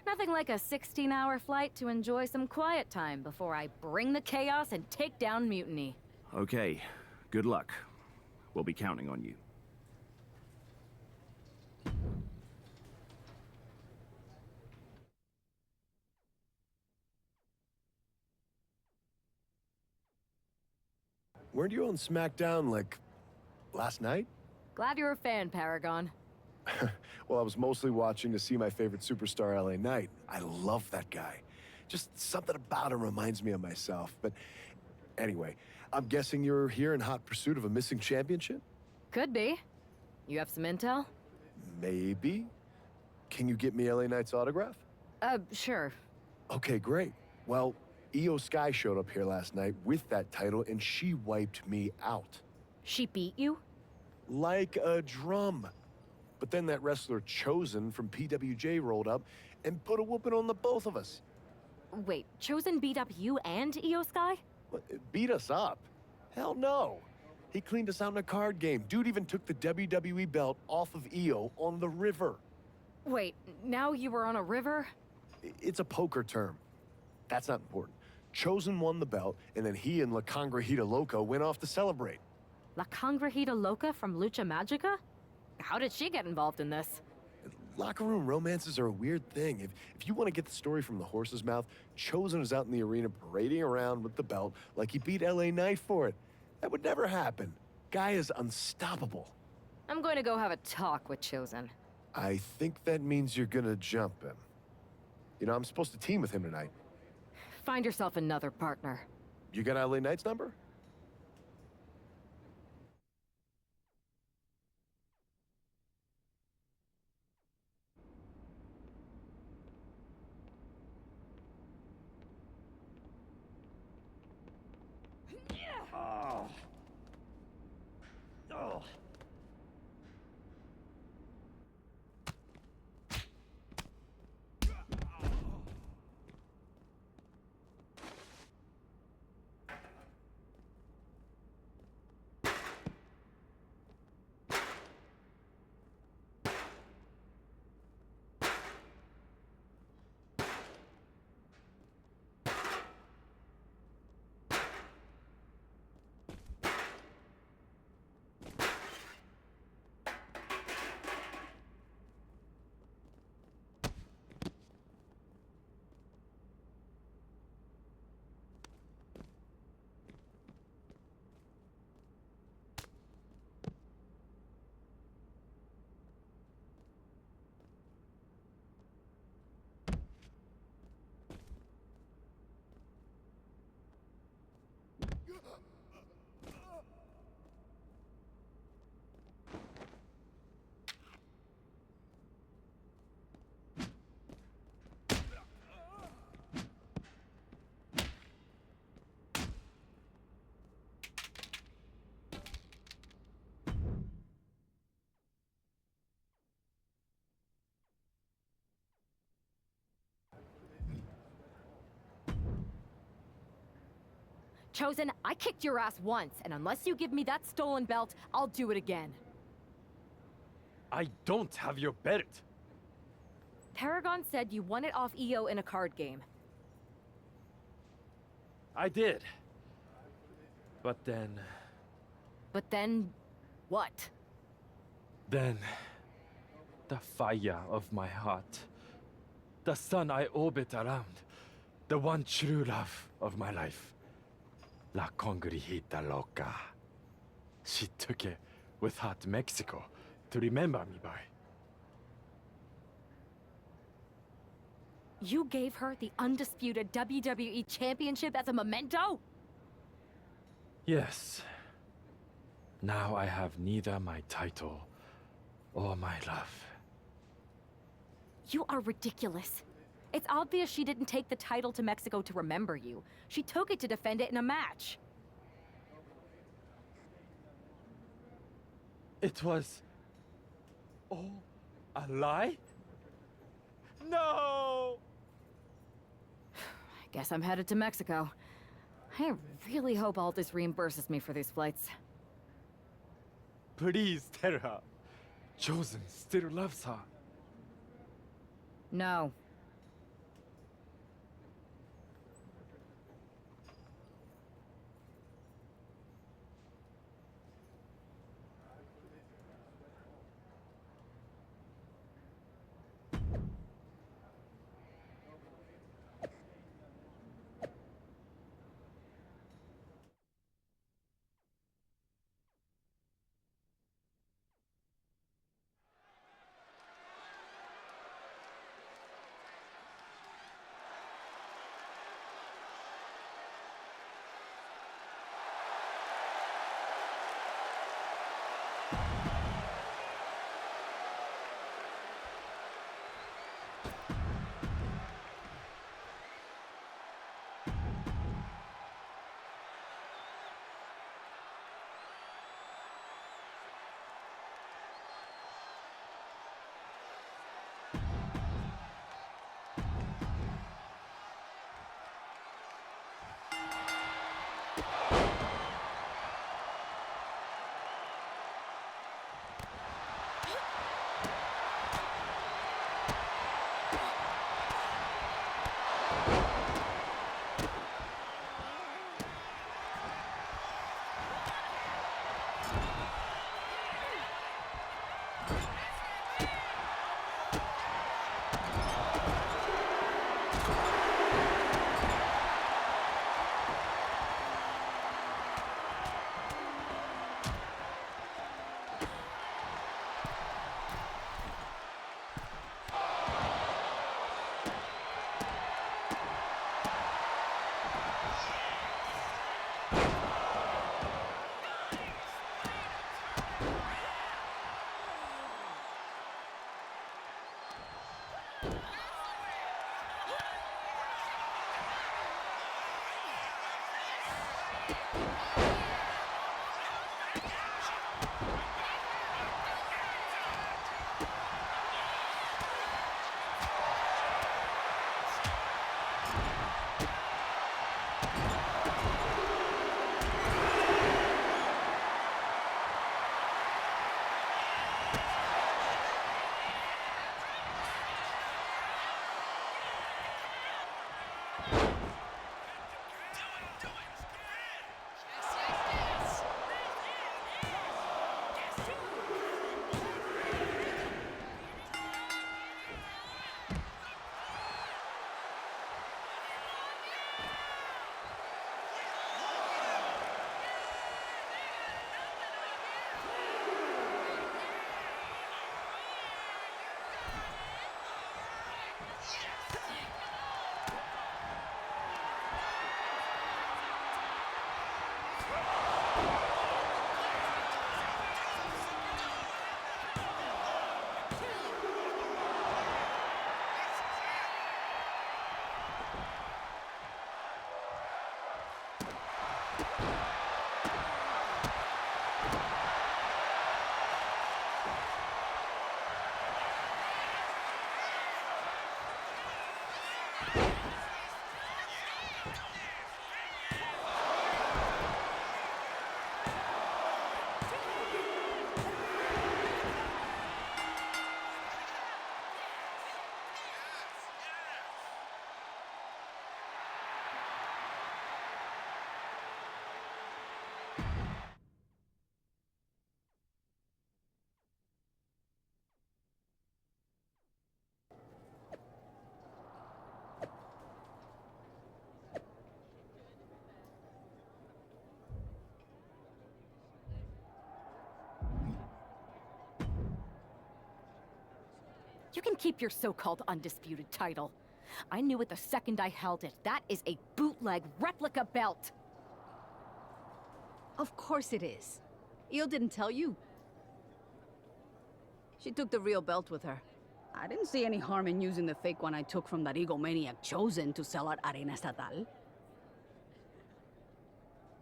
Nothing like a 16-hour flight to enjoy some quiet time before I bring the chaos and take down Mutiny.
Okay, good luck. We'll be counting on you.
Weren't you on SmackDown, like, last night?
Glad you're a fan, Paragon.
Well, I was mostly watching to see my favorite superstar, LA Knight. I love that guy. Just something about him reminds me of myself. But anyway, I'm guessing you're here in hot pursuit of a missing championship?
Could be. You have some intel?
Maybe. Can you get me LA Knight's autograph?
Sure.
Okay, great. Well, Io Sky showed up here last night with that title, and she wiped me out.
She beat you?
Like a drum. But then that wrestler Chosen from PWJ rolled up and put a whooping on the both of us.
Wait, Chosen beat up you and Io Sky?
What, beat us up? Hell no. He cleaned us out in a card game. Dude even took the WWE belt off of Io on the river.
Wait, now you were on a river?
It's a poker term. That's not important. Chosen won the belt, and then he and La Congrejita Loca went off to celebrate.
La Congrejita Loca from Lucha Magica? How did she get involved in this?
Locker room romances are a weird thing. If you want to get the story from the horse's mouth, Chosen was out in the arena parading around with the belt like he beat LA Knight for it. That would never happen. Guy is unstoppable.
I'm going to go have a talk with Chosen.
I think that means you're gonna jump him. You know, I'm supposed to team with him tonight.
Find yourself another partner.
You got LA Knight's number?
Chosen, I kicked your ass once, and unless you give me that stolen belt, I'll do it again.
I don't have your belt.
Paragon said you won it off EO in a card game.
I did. But then...
But then... what?
Then... the fire of my heart. The sun I orbit around. The one true love of my life. La Congrijita Loca. She took it with her to Mexico to remember me by.
You gave her the undisputed WWE Championship as a memento?
Yes. Now I have neither my title or my love.
You are ridiculous. It's obvious she didn't take the title to Mexico to remember you. She took it to defend it in a match.
It was... all a lie? No!
I guess I'm headed to Mexico. I really hope Aldis reimburses me for these flights.
Please tell her. Chosen still loves her.
No. You can keep your so-called undisputed title. I knew it the second I held it. That is a bootleg replica belt.
Of course it is. Io didn't tell you. She took the real belt with her. I didn't see any harm in using the fake one I took from that egomaniac Chosen to sell at Arena Estatal.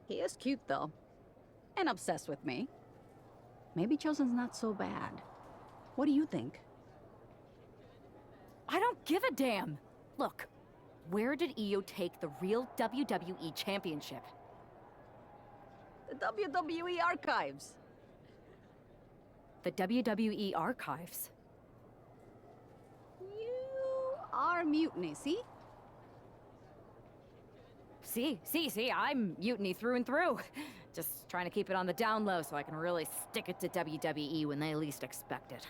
He is cute, though. And obsessed with me. Maybe Chosen's not so bad. What do you think?
I don't give a damn. Look, where did Io take the real WWE Championship?
The WWE archives.
The WWE archives?
You are Mutiny, see?
See, I'm Mutiny through and through. Just trying to keep it on the down low so I can really stick it to WWE when they least expect it.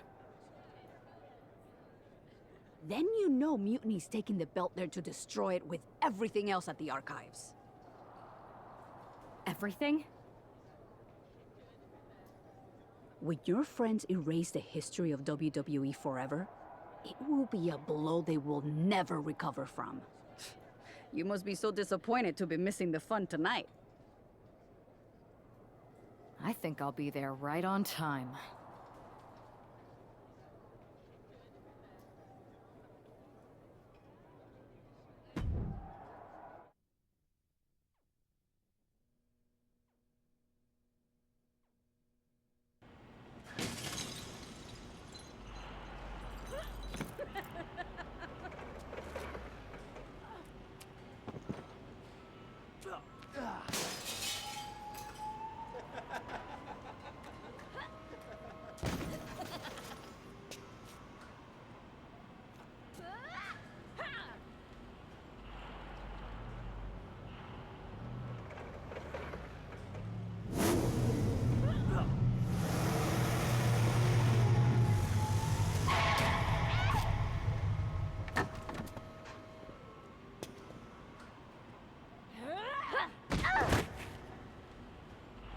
Then you know Mutiny's taking the belt there to destroy it with everything else at the archives.
Everything?
When your friends erase the history of WWE forever, it will be a blow they will never recover from. You must be so disappointed to be missing the fun tonight.
I think I'll be there right on time.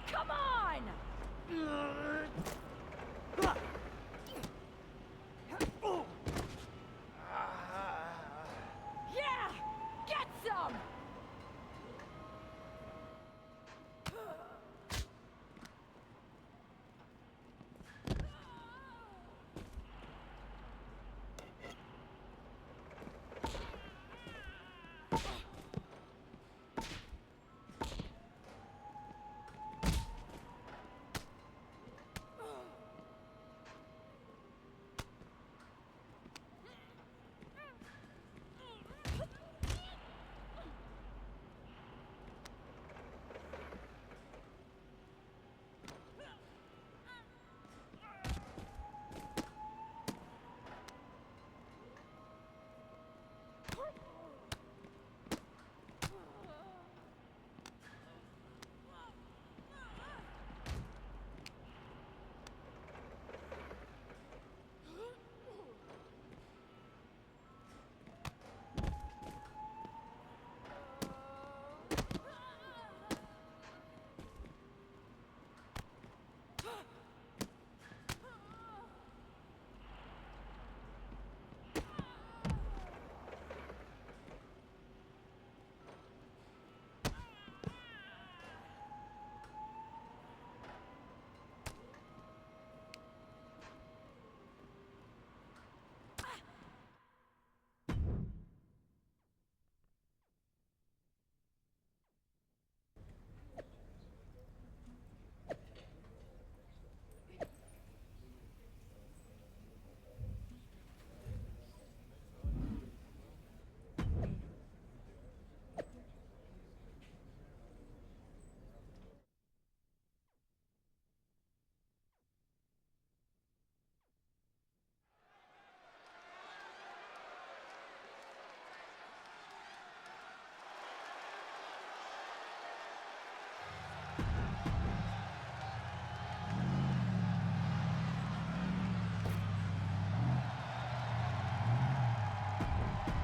Come on!
Yeah! Get some!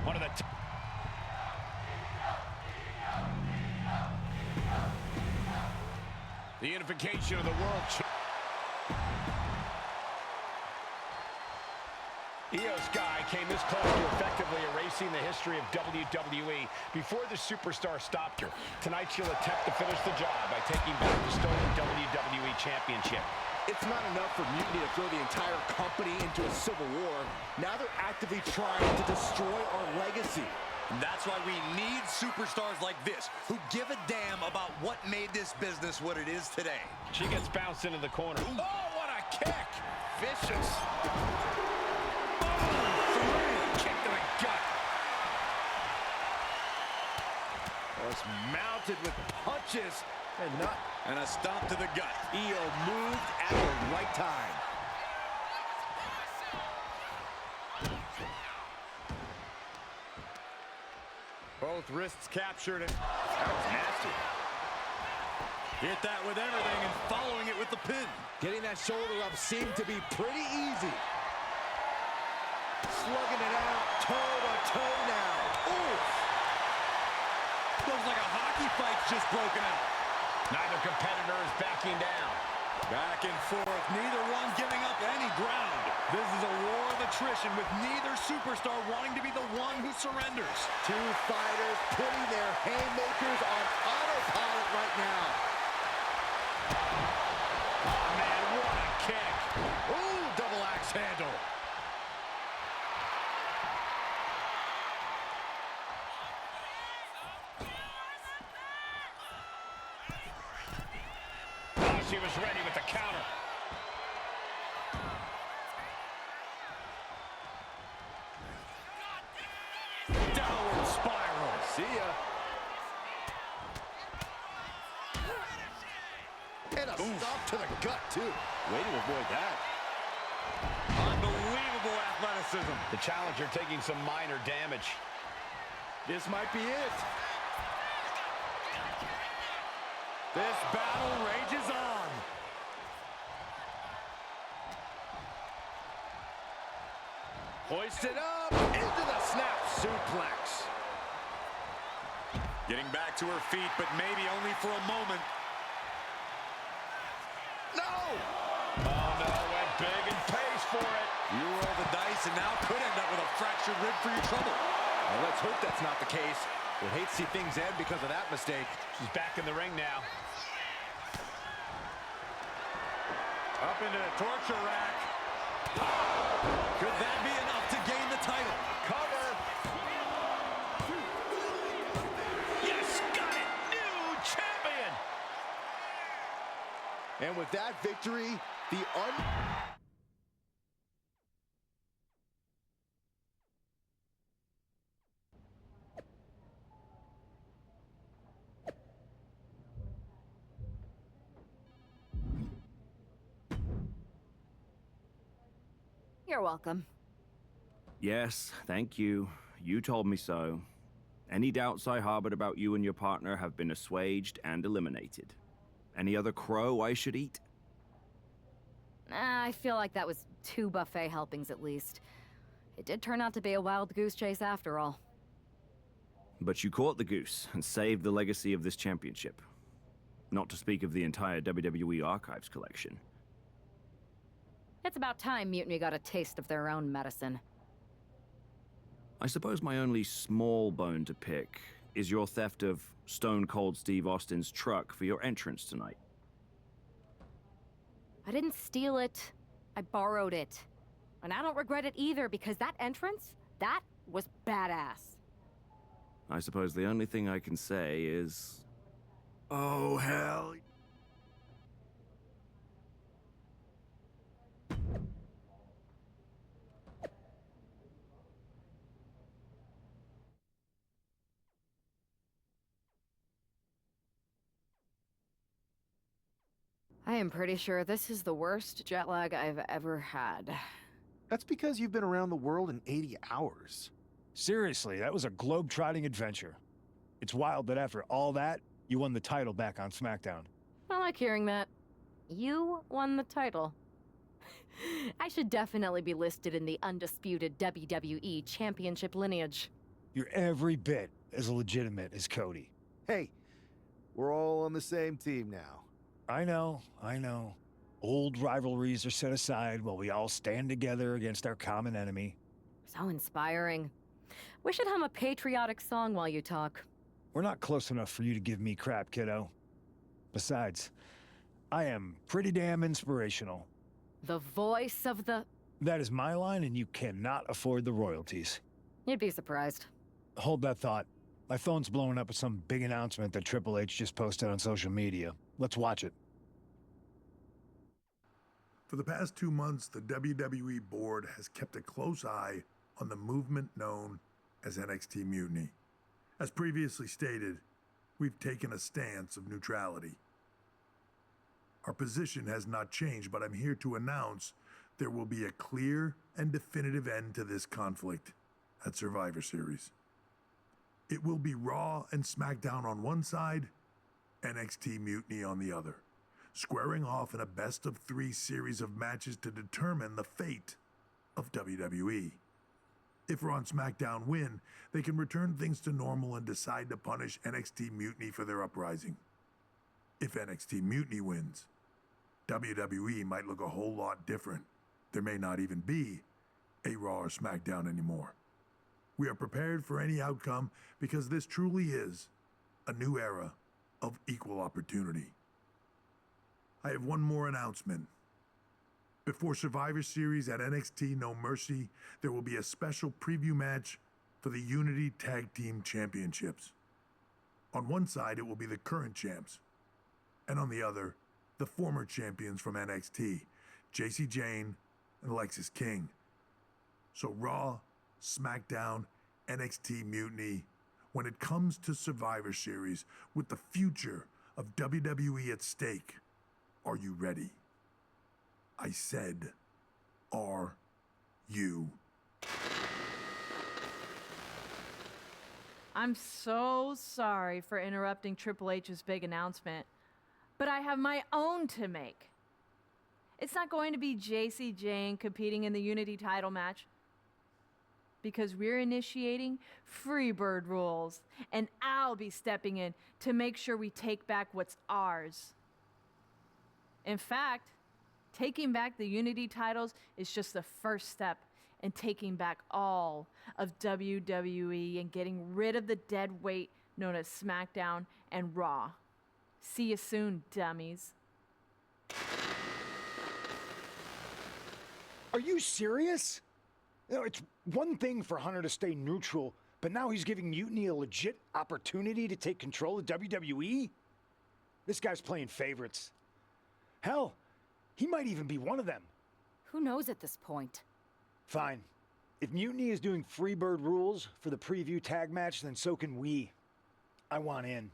One of the the unification of the world. Io Sky came this close to effectively erasing the history of WWE before the superstar stopped her. Tonight she'll attempt to finish the job by taking back the stolen WWE Championship.
It's not enough for Mutiny to throw the entire company into a civil war. Now they're actively trying to destroy our legacy.
And that's why we need superstars like this, who give a damn about what made this business what it is today.
She gets bounced into the corner.
Oh, what a kick!
Vicious.
Kick to the gut.
Oh, it's mounted with punches and
a stomp to the gut.
Io moved at the right time.
Both wrists captured, and that was nasty. Hit that with everything and following it with the pin.
Getting that shoulder up seemed to be pretty easy. Slugging it out, toe-to-toe now. Oof!
Looks like a hockey fight's just broken out.
Neither competitor is backing down.
Back and forth, neither one giving up any ground. This is a war of attrition with neither superstar wanting to be the one who surrenders.
Two fighters putting their haymakers on autopilot right now.
Oh, man, what a kick. Ooh, double axe handle.
She was ready with the counter.
Downward spiral.
See ya. And a stop to the gut, too. Way to avoid that.
Unbelievable athleticism.
The challenger taking some minor damage.
This might be it.
This battle rages on.
Hoisted up into the snap suplex.
Getting back to her feet, but maybe only for a moment.
No!
Oh, no, went big and pays for it.
You roll the dice and now could end up with a fractured rib for your trouble.
Well, let's hope that's not the case. We'll hate to see things end because of that mistake.
She's back in the ring now.
Up into the torture rack. Could that be enough to gain the title?
Cover.
Yes, got it. New champion.
And with that victory,
You're welcome.
Yes, thank you. You told me so. Any doubts I harbored about you and your partner have been assuaged and eliminated. Any other crow I should eat?
I feel like that was 2 buffet helpings at least. It did turn out to be a wild goose chase after all.
But you caught the goose and saved the legacy of this championship. Not to speak of the entire WWE Archives collection.
It's about time Mutiny got a taste of their own medicine.
I suppose my only small bone to pick is your theft of Stone Cold Steve Austin's truck for your entrance tonight.
I didn't steal it. I borrowed it. And I don't regret it either, because that entrance, that was badass.
I suppose the only thing I can say is... oh, hell...
I am pretty sure this is the worst jet lag I've ever had.
That's because you've been around the world in 80 hours.
Seriously, that was a globe-trotting adventure. It's wild that after all that, you won the title back on SmackDown.
I like hearing that. You won the title. I should definitely be listed in the undisputed WWE Championship lineage.
You're every bit as legitimate as Cody.
Hey, we're all on the same team now.
I know. Old rivalries are set aside while we all stand together against our common enemy.
So inspiring. We should hum a patriotic song while you talk.
We're not close enough for you to give me crap, kiddo. Besides, I am pretty damn inspirational.
The voice of the...
That is my line, and you cannot afford the royalties.
You'd be surprised.
Hold that thought. My phone's blowing up with some big announcement that Triple H just posted on social media. Let's watch it.
For the past 2 months, the WWE board has kept a close eye on the movement known as NXT Mutiny. As previously stated, we've taken a stance of neutrality. Our position has not changed, but I'm here to announce there will be a clear and definitive end to this conflict at Survivor Series. It will be Raw and SmackDown on one side, NXT Mutiny on the other, squaring off in a best-of-3 series of matches to determine the fate of WWE. If Raw and SmackDown win, they can return things to normal and decide to punish NXT Mutiny for their uprising. If NXT Mutiny wins, WWE might look a whole lot different. There may not even be a Raw or SmackDown anymore. We are prepared for any outcome because this truly is a new era of equal opportunity. I have one more announcement. Before Survivor Series at NXT No Mercy, there will be a special preview match for the Unity Tag Team Championships. On one side, it will be the current champs, and on the other, the former champions from NXT, Jacy Jayne and Alexis King. So Raw, SmackDown, NXT Mutiny, when it comes to Survivor Series, with the future of WWE at stake, are you ready? I said, are you?
I'm so sorry for interrupting Triple H's big announcement, but I have my own to make. It's not going to be Jacy Jayne competing in the Unity title match, because we're initiating Freebird rules, and I'll be stepping in to make sure we take back what's ours. In fact, taking back the Unity titles is just the first step in taking back all of WWE and getting rid of the dead weight known as SmackDown and Raw. See you soon, dummies.
Are you serious? You know, it's one thing for Hunter to stay neutral, but now he's giving Mutiny a legit opportunity to take control of WWE? This guy's playing favorites. Hell, he might even be one of them.
Who knows at this point?
Fine. If Mutiny is doing Freebird rules for the preview tag match, then so can we. I want in.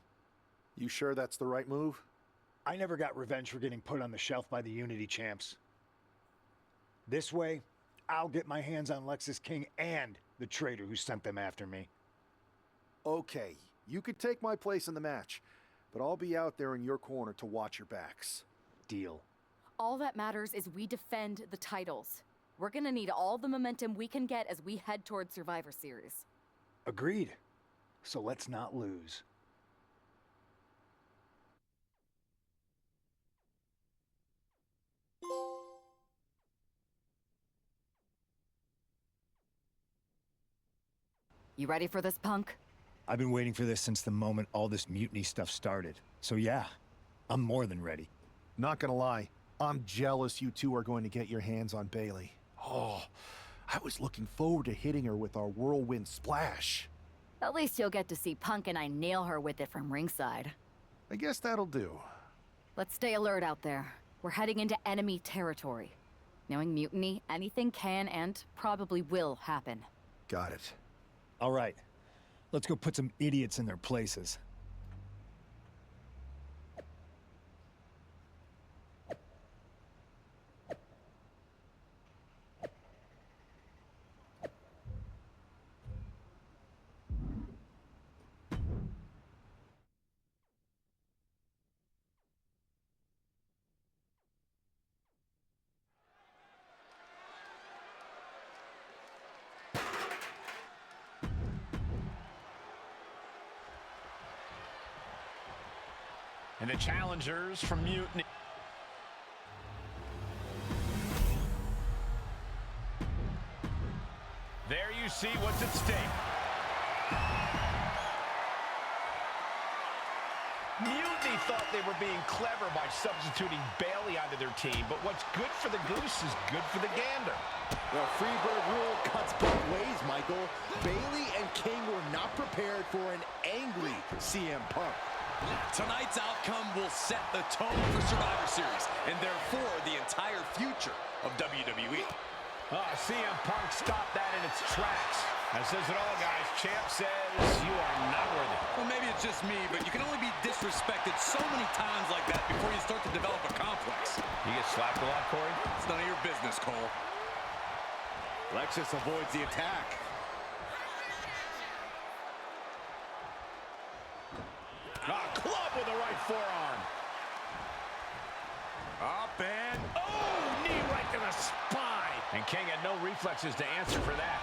You sure that's the right move?
I never got revenge for getting put on the shelf by the Unity champs. This way, I'll get my hands on Alexis King and the traitor who sent them after me.
Okay, you could take my place in the match, but I'll be out there in your corner to watch your backs.
Deal.
All that matters is we defend the titles. We're gonna need all the momentum we can get as we head towards Survivor Series.
Agreed. So let's not lose.
You ready for this, punk?
I've been waiting for this since the moment all this Mutiny stuff started. So yeah, I'm more than ready.
Not gonna lie, I'm jealous you two are going to get your hands on Bayley. Oh, I was looking forward to hitting her with our whirlwind splash.
At least you'll get to see Punk and I nail her with it from ringside.
I guess that'll do.
Let's stay alert out there. We're heading into enemy territory. Knowing Mutiny, anything can and probably will happen.
Got it.
All right, let's go put some idiots in their places.
And the challengers from Mutiny. you see what's at stake. Mutiny thought they were being clever by substituting Bailey onto their team, but what's good for the goose is good for the gander.
The Freebird rule cuts both ways, Michael. Bailey and King were not prepared for an angry CM Punk.
Tonight's outcome will set the tone for Survivor Series, and therefore the entire future of WWE.
CM Punk stopped that in its tracks. That says it all, guys. Champ says you are not worthy.
Well, maybe it's just me, but you can only be disrespected so many times like that before you start to develop a complex.
You get slapped a lot, Corey?
It's none of your business, Cole.
Lexus avoids the attack.
Club with the right forearm.
Up and...
Oh, knee right to the spine. And King had no reflexes to answer for that.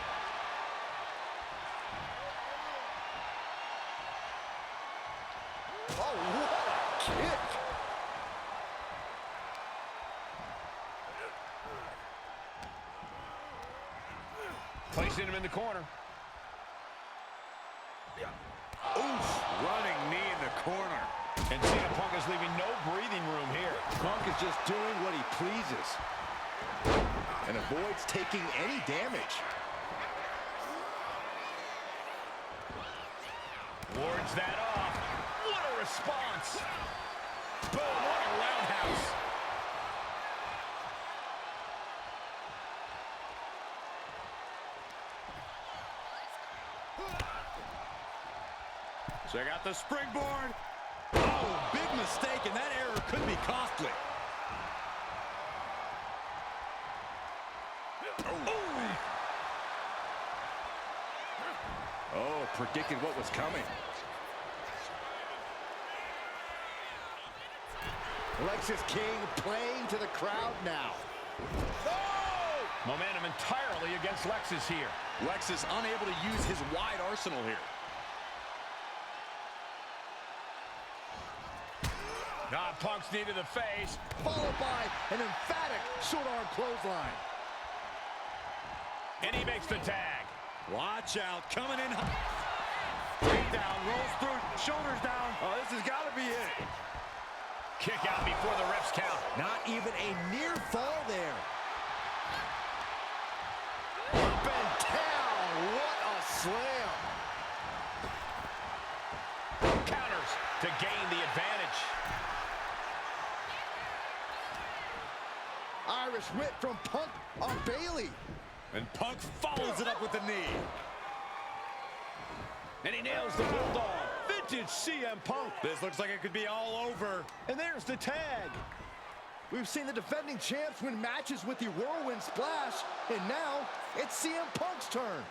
Oh, what a kick!
Placing him in the corner.
Oof, running knee in the corner.
And CM Punk is leaving no breathing room here.
Punk is just doing what he pleases and avoids taking any damage.
Wards that off. What a response. Boom, what a roundhouse.
Check out the springboard. Oh, big mistake, and that error could be costly.
Oh, predicted what was coming. Lexus King playing to the crowd now.
Oh! Momentum entirely against Lexus here.
Lexus unable to use his wide arsenal here.
Punk's knee to the face.
Followed by an emphatic short arm clothesline.
And he makes the tag.
Watch out, coming in.
Down, rolls through, shoulders down.
Oh, this has got to be it.
Kick out before the refs count.
Not even a near fall there. Up and down. What a slam.
Counters to gain the advantage.
Irish whip from Punk on Bailey.
And Punk follows it up with the knee.
And he nails the Bulldog. Vintage CM Punk.
This looks like it could be all over.
And there's the tag. We've seen the defending champs win matches with the Whirlwind Splash, and now it's CM Punk's turn.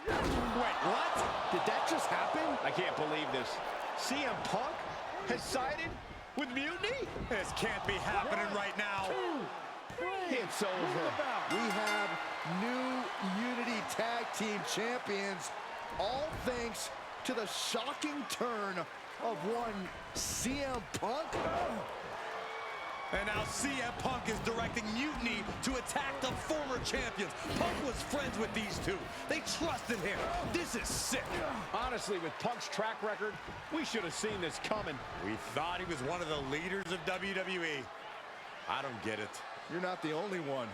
Wait, what?
Did that just happen?
I can't believe this. CM Punk has sided with Mutiny?
This can't be happening right now.
It's over. We have new Unity Tag Team Champions, all thanks to the shocking turn of one CM Punk.
And now CM Punk is directing Mutiny to attack the former champions. Punk was friends with these two. They trusted him. This is sick.
Honestly, with Punk's track record, we should have seen this coming.
We thought he was one of the leaders of WWE. I don't get it.
You're not the only one.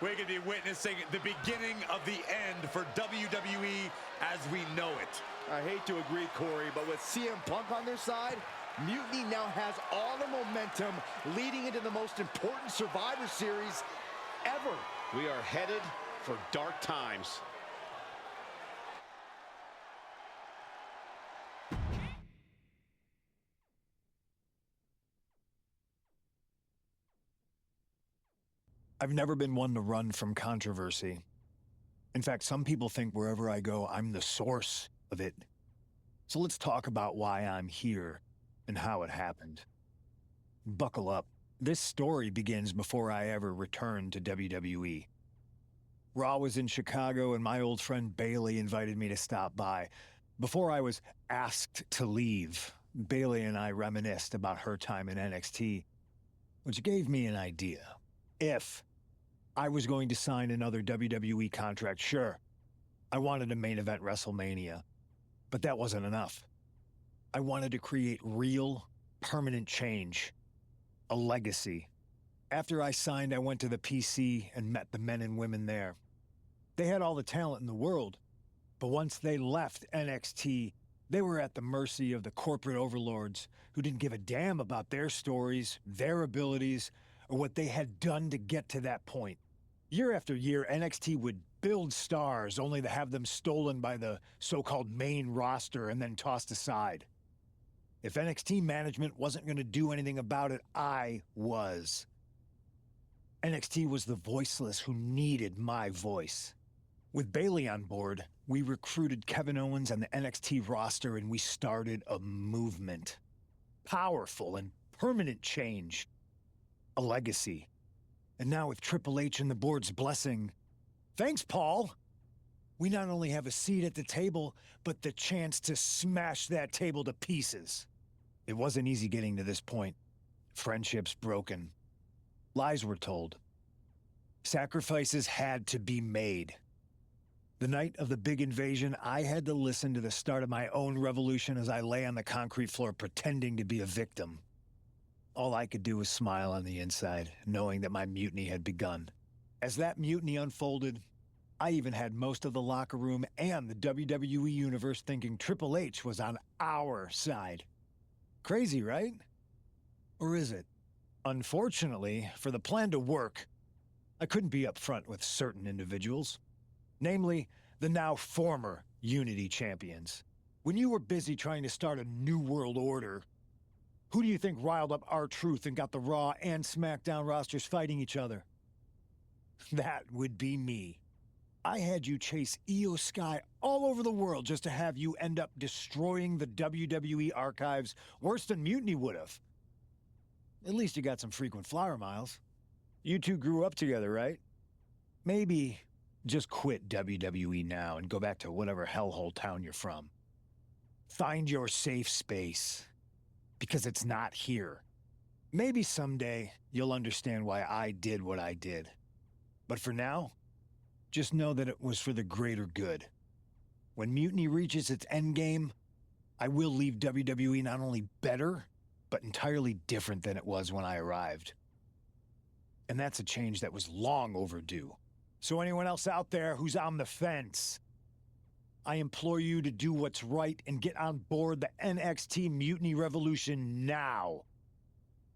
We could be witnessing the beginning of the end for WWE as we know it.
I hate to agree, Corey, but with CM Punk on their side, Mutiny now has all the momentum leading into the most important Survivor Series ever.
We are headed for dark times.
I've never been one to run from controversy. In fact, some people think wherever I go, I'm the source of it. So let's talk about why I'm here and how it happened. Buckle up. This story begins before I ever returned to WWE. Raw was in Chicago and my old friend Bailey invited me to stop by. Before I was asked to leave, Bailey and I reminisced about her time in NXT, which gave me an idea. If I was going to sign another WWE contract, sure. I wanted a main event WrestleMania, but that wasn't enough. I wanted to create real, permanent change. A legacy. After I signed, I went to the PC and met the men and women there. They had all the talent in the world, but once they left NXT, they were at the mercy of the corporate overlords who didn't give a damn about their stories, their abilities, or what they had done to get to that point. Year after year, NXT would build stars only to have them stolen by the so-called main roster and then tossed aside. If NXT management wasn't going to do anything about it, I was. NXT was the voiceless who needed my voice. With Bayley on board, we recruited Kevin Owens and the NXT roster, and we started a movement. Powerful and permanent change. A legacy. And now with Triple H and the board's blessing, thanks, Paul! We not only have a seat at the table, but the chance to smash that table to pieces. It wasn't easy getting to this point. Friendships broken. Lies were told. Sacrifices had to be made. The night of the big invasion, I had to listen to the start of my own revolution as I lay on the concrete floor pretending to be a victim. All I could do was smile on the inside, knowing that my mutiny had begun. As that mutiny unfolded, I even had most of the locker room and the WWE Universe thinking Triple H was on our side. Crazy, right? Or is it? Unfortunately, for the plan to work, I couldn't be upfront with certain individuals. Namely, the now former Unity champions. When you were busy trying to start a new world order, who do you think riled up R-Truth and got the Raw and SmackDown rosters fighting each other? That would be me. I had you chase Io Sky all over the world just to have you end up destroying the WWE archives worse than Mutiny would have. At least you got some frequent flyer miles. You two grew up together, right? Maybe just quit WWE now and go back to whatever hellhole town you're from. Find your safe space, because it's not here. Maybe someday you'll understand why I did what I did. But for now, just know that it was for the greater good. When Mutiny reaches its endgame, I will leave WWE not only better, but entirely different than it was when I arrived. And that's a change that was long overdue. So anyone else out there who's on the fence, I implore you to do what's right and get on board the NXT Mutiny Revolution now.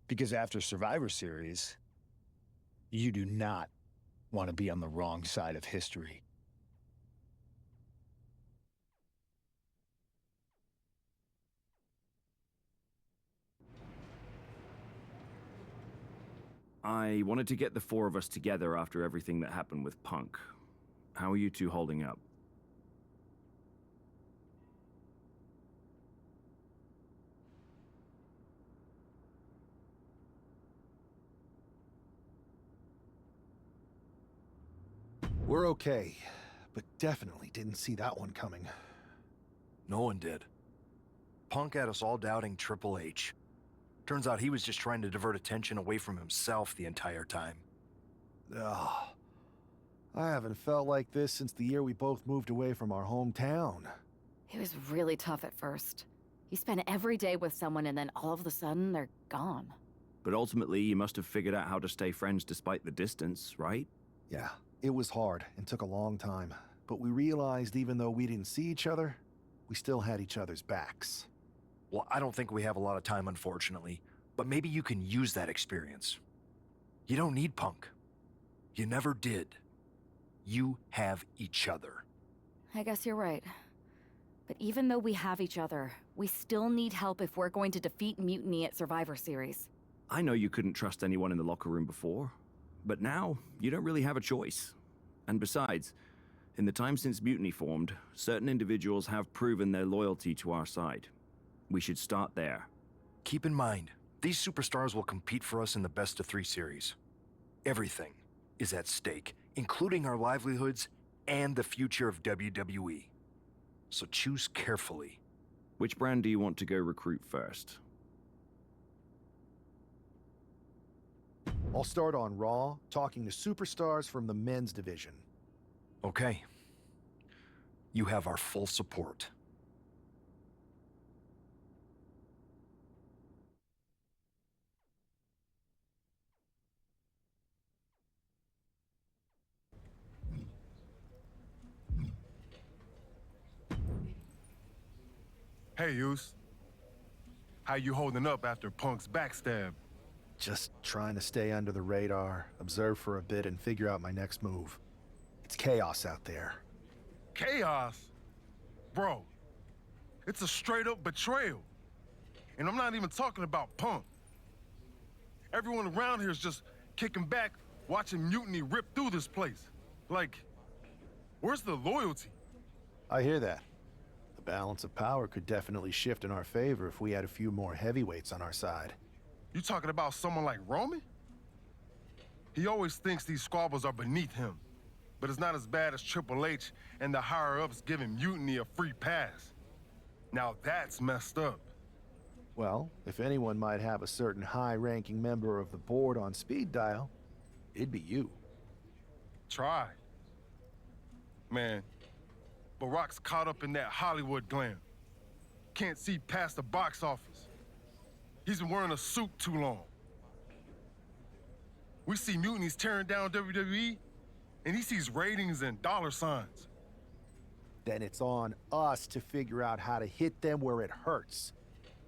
Because after Survivor Series, you do not want to be on the wrong side of history.
I wanted to get the four of us together after everything that happened with Punk. How are you two holding up?
We're okay, but definitely didn't see that one coming.
No one did. Punk had us all doubting Triple H. Turns out he was just trying to divert attention away from himself the entire time.
Ugh. I haven't felt like this since the year we both moved away from our hometown.
It was really tough at first. You spend every day with someone and then all of a sudden they're gone.
But ultimately, you must have figured out how to stay friends despite the distance, right?
Yeah, it was hard and took a long time. But we realized even though we didn't see each other, we still had each other's backs.
Well, I don't think we have a lot of time, unfortunately, but maybe you can use that experience. You don't need Punk. You never did. You have each other.
I guess you're right. But even though we have each other, we still need help if we're going to defeat Mutiny at Survivor Series.
I know you couldn't trust anyone in the locker room before, but now you don't really have a choice. And besides, in the time since Mutiny formed, certain individuals have proven their loyalty to our side. We should start there.
Keep in mind, these superstars will compete for us in the best-of-3 series. Everything is at stake, including our livelihoods and the future of WWE. So choose carefully.
Which brand do you want to go recruit first?
I'll start on Raw, talking to superstars from the men's division.
Okay. You have our full support.
Hey, Yus. How you holding up after Punk's backstab?
Just trying to stay under the radar, observe for a bit, and figure out my next move. It's chaos out there.
Chaos? Bro, it's a straight-up betrayal. And I'm not even talking about Punk. Everyone around here is just kicking back, watching Mutiny rip through this place. Like, where's the loyalty?
I hear that. The balance of power could definitely shift in our favor if we had a few more heavyweights on our side.
You talking about someone like Roman? He always thinks these squabbles are beneath him, but it's not as bad as Triple H and the higher-ups giving Mutiny a free pass. Now that's messed up.
Well, if anyone might have a certain high-ranking member of the board on speed dial, it'd be you.
Try. Man, Barack's caught up in that Hollywood glam. Can't see past the box office. He's been wearing a suit too long. We see Mutiny's tearing down WWE, and he sees ratings and dollar signs.
Then it's on us to figure out how to hit them where it hurts.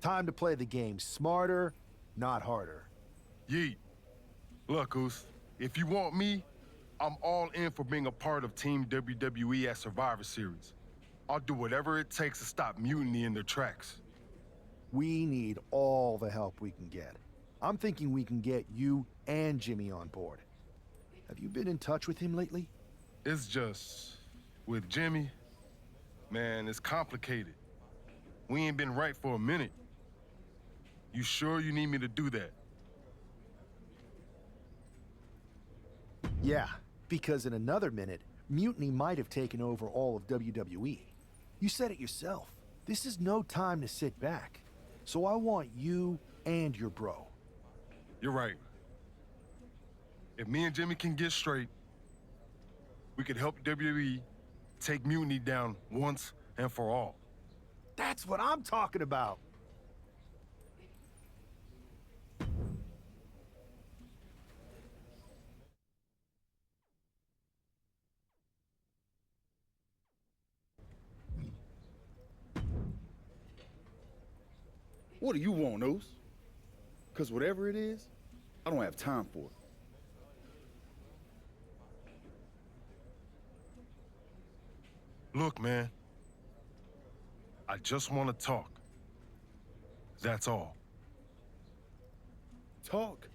Time to play the game smarter, not harder.
Yeet. Look, Oos, if you want me, I'm all in for being a part of Team WWE at Survivor Series. I'll do whatever it takes to stop Mutiny in their tracks.
We need all the help we can get. I'm thinking we can get you and Jimmy on board. Have you been in touch with him lately?
It's just, with Jimmy, man, it's complicated. We ain't been right for a minute. You sure you need me to do that?
Yeah, because in another minute, Mutiny might have taken over all of WWE. You said it yourself. This is no time to sit back. So I want you and your bro.
You're right. If me and Jimmy can get straight, we could help WWE take Mutiny down once and for all.
That's what I'm talking about.
What do you want, Oos? Because whatever it is, I don't have time for it.
Look, man. I just want to talk. That's all.
Talk?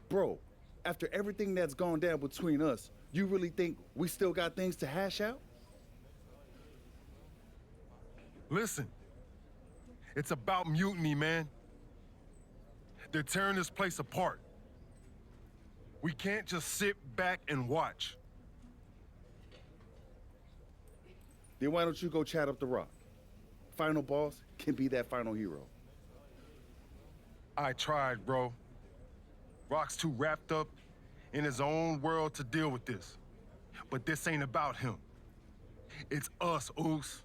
Bro, after everything that's gone down between us, you really think we still got things to hash out?
Listen. It's about Mutiny, man. They're tearing this place apart. We can't just sit back and watch.
Then why don't you go chat up the Rock? Final boss can be that final hero.
I tried, bro. Rock's too wrapped up in his own world to deal with this. But this ain't about him. It's us, Oos.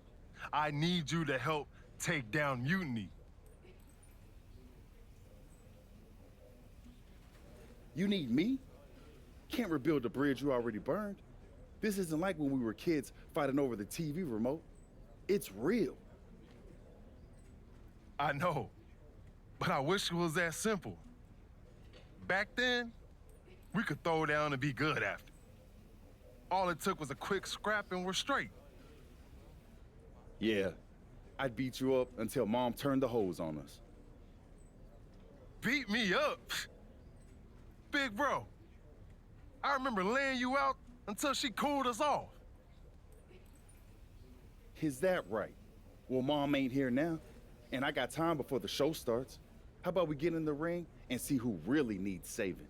I need you to help take down Mutiny.
You need me? Can't rebuild the bridge you already burned. This isn't like when we were kids fighting over the TV remote. It's real.
I know, but I wish it was that simple. Back then, we could throw down and be good after. All it took was a quick scrap and we're straight.
Yeah, I'd beat you up until Mom turned the hose on us.
Beat me up? Big bro, I remember laying you out until she cooled us off.
Is that right? Well, Mom ain't here now, and I got time before the show starts. How about we get in the ring and see who really needs saving?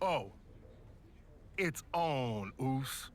Oh, it's on, Oos.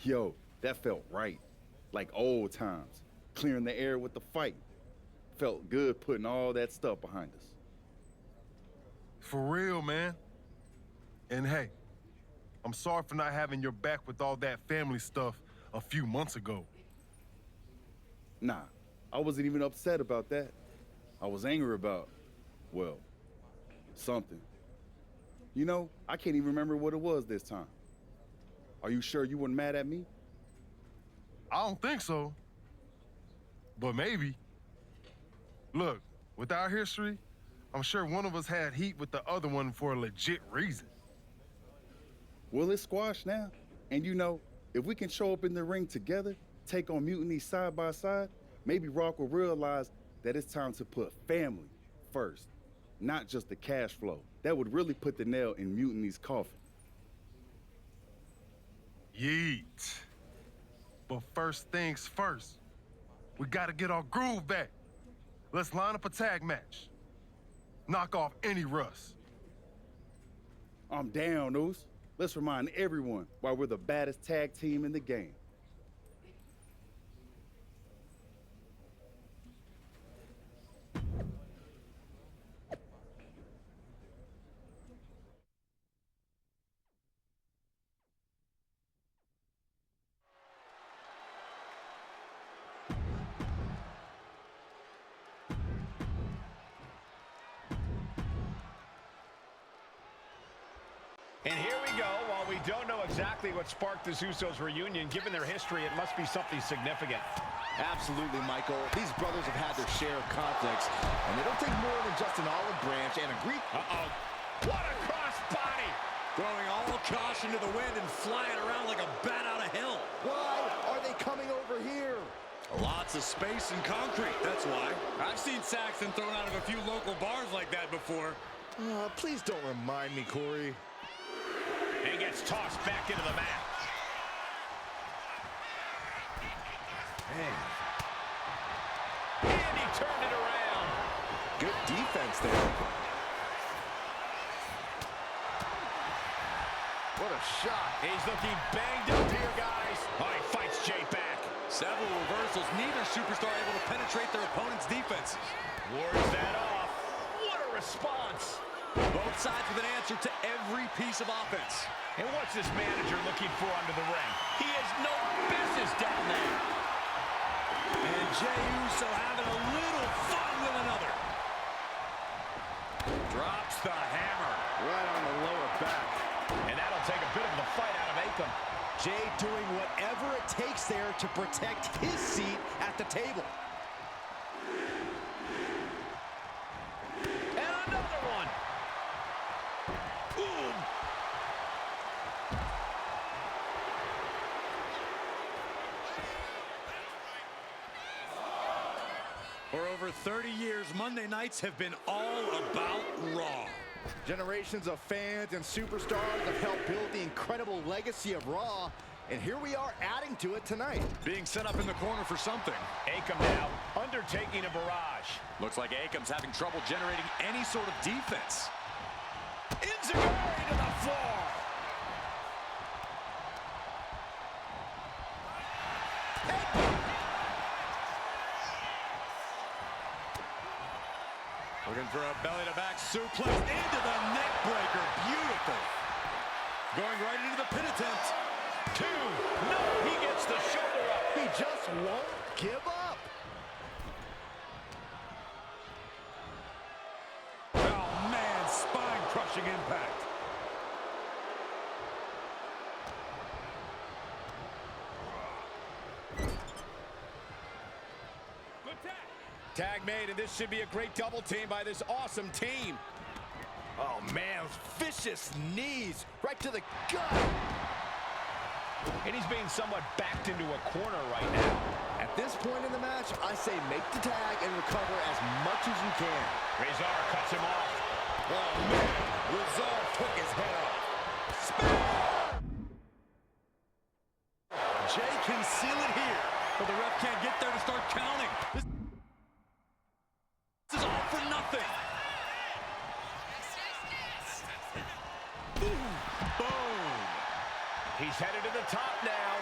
Yo, that felt right. Like old times. Clearing the air with the fight. Felt good putting all that stuff behind us.
For real, man. And hey, I'm sorry for not having your back with all that family stuff a few months ago.
Nah, I wasn't even upset about that. I was angry about, well, something. You know, I can't even remember what it was this time. Are you sure you weren't mad at me?
I don't think so. But maybe. Look, with our history, I'm sure one of us had heat with the other one for a legit reason.
Well, it's squashed now. And you know, if we can show up in the ring together, take on Mutiny side by side, maybe Rock will realize that it's time to put family first, not just the cash flow. That would really put the nail in Mutiny's coffin.
Yeet. But first things first, we gotta get our groove back. Let's line up a tag match. Knock off any rust.
I'm down, Oos. Let's remind everyone why we're the baddest tag team in the game.
And here we go. While we don't know exactly what sparked the Usos reunion, given their history, it must be something significant.
Absolutely, Michael. These brothers have had their share of conflicts, and they don't take more than just an olive branch and a Greek.
Uh-oh. What a crossbody!
Throwing all caution to the wind and flying around like a bat out of hell.
Why are they coming over here?
Lots of space and concrete, that's why. I've seen Saxon thrown out of a few local bars like that before.
Please don't remind me, Corey.
He gets tossed back into the mat.
Man.
And he turned it around.
Good defense there. What a shot.
He's looking banged up here, guys. Oh, he fights Jay back.
Several reversals, neither superstar able to penetrate their opponent's defenses.
Wards that off. What a response.
Both sides with an answer to every piece of offense.
And what's this manager looking for under the ring? He has no business down there.
And Jey Uso having a little fun with another. Drops the hammer.
Right on the lower back.
And that'll take a bit of the fight out of Akam.
Jey doing whatever it takes there to protect his seat at the table.
And another one. Boom.
For over 30 years, Monday nights have been all about Raw.
Generations of fans and superstars have helped build the incredible legacy of Raw, and here we are adding to it tonight.
Being set up in the corner for something.
Akam now undertaking a barrage.
Looks like Akam's having trouble generating any sort of defense.
Enziguri to the floor.
Looking for a belly-to-back suplex into the neck breaker. Beautiful. Going right into the pin attempt.
2. No, he gets the shoulder up.
He just won't give up.
Oh, man, spine-crushing impact.
Tag made, and this should be a great double team by this awesome team.
Oh, man, vicious knees right to the gut.
And he's being somewhat backed into a corner right now.
At this point in the match, I say make the tag and recover as much as you can.
Rezar cuts him off.
Oh, man, Rezar took his head off. Spear!
Jey can seal it here, but the ref can't get there to start counting. This is all for nothing. Boom. Boom.
He's headed to the top now.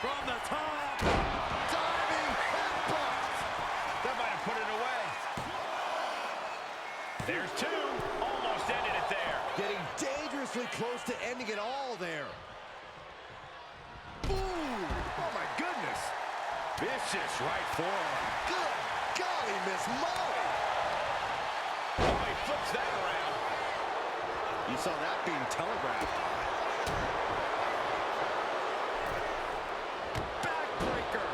From the top.
Diving headbutt.
That might have put it away. There's two. Almost ended it there.
Getting dangerously close to ending it all there. Ooh! Oh, my goodness. Vicious right forearm. Good golly, Miss Molly.
Oh, he flips that around.
You saw that being telegraphed. Backbreaker.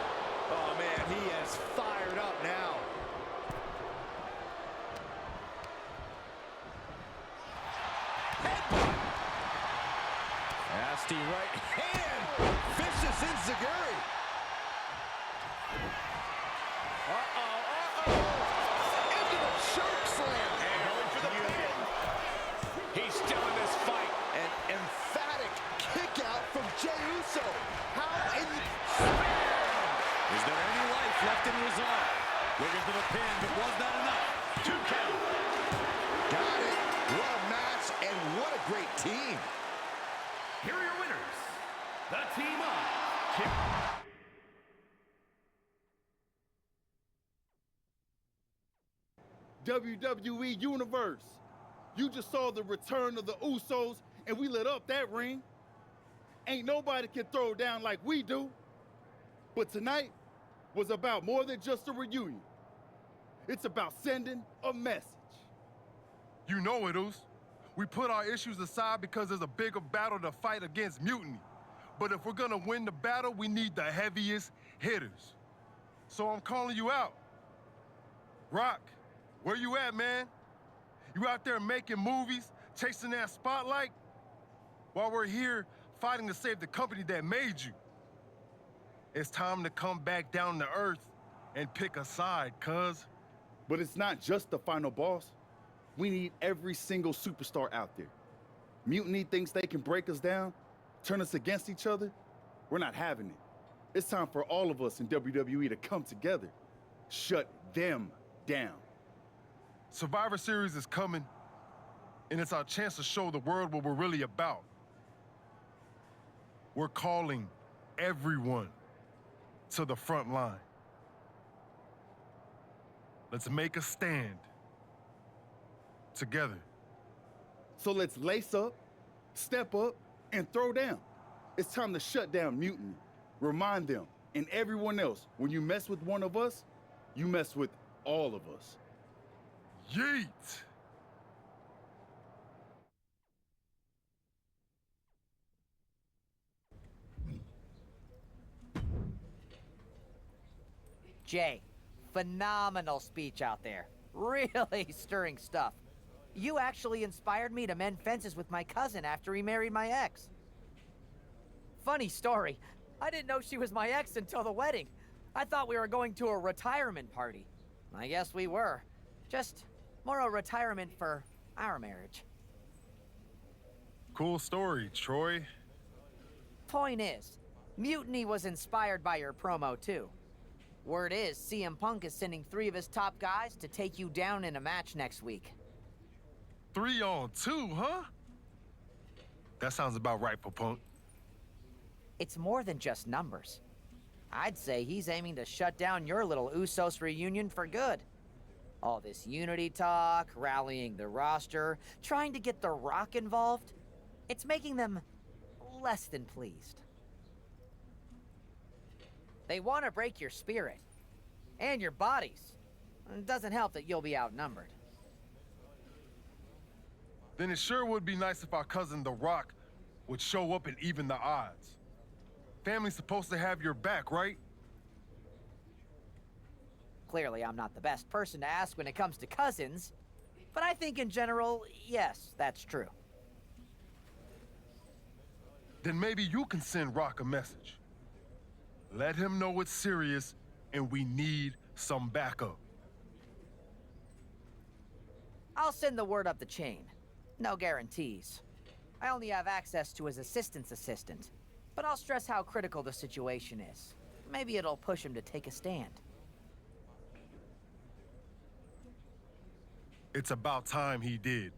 Oh, man, he is fired up now. Headbutt. Nasty right hand. Vicious enziguri. Into the choke slam.
And going for the pin. He's still in this fight.
An emphatic kick out from Jey Uso. How in...
Is there any life left in Resolve? Looking for the pin, but was that enough?
2 count.
Got it. What a match and what a great team.
Here are your winners, the team of Kim.
WWE Universe. You just saw the return of the Usos, and we lit up that ring. Ain't nobody can throw down like we do. But tonight was about more than just a reunion. It's about sending a message.
You know it, Oos. We put our issues aside because there's a bigger battle to fight against mutiny. But if we're gonna win the battle, we need the heaviest hitters. So I'm calling you out. Rock, where you at, man? You out there making movies, chasing that spotlight? While we're here fighting to save the company that made you. It's time to come back down to earth and pick a side, cuz.
But it's not just the final boss. We need every single superstar out there. Mutiny thinks they can break us down, turn us against each other. We're not having it. It's time for all of us in WWE to come together. Shut them down.
Survivor Series is coming, and it's our chance to show the world what we're really about. We're calling everyone to the front line. Let's make a stand together.
So let's lace up, step up, and throw down. It's time to shut down mutiny. Remind them and everyone else, when you mess with one of us, you mess with all of us.
Yeet!
Jay, phenomenal speech out there. Really stirring stuff. You actually inspired me to mend fences with my cousin after he married my ex. Funny story. I didn't know she was my ex until the wedding. I thought we were going to a retirement party. I guess we were. Just more a retirement for our marriage.
Cool story, Troy.
Point is, Mutiny was inspired by your promo too. Word is, CM Punk is sending 3 of his top guys to take you down in a match next week.
3 on 2, huh? That sounds about right for Punk.
It's more than just numbers. I'd say he's aiming to shut down your little Usos reunion for good. All this unity talk, rallying the roster, trying to get The Rock involved, it's making them less than pleased. They want to break your spirit and your bodies. It doesn't help that you'll be outnumbered.
Then it sure would be nice if our cousin The Rock would show up and even the odds. Family's supposed to have your back, right?
Clearly, I'm not the best person to ask when it comes to cousins, but I think in general, yes, that's true.
Then maybe you can send Rock a message. Let him know it's serious and we need some backup.
I'll send the word up the chain. No guarantees. I only have access to his assistant's assistant, but I'll stress how critical the situation is. Maybe it'll push him to take a stand.
It's about time he did.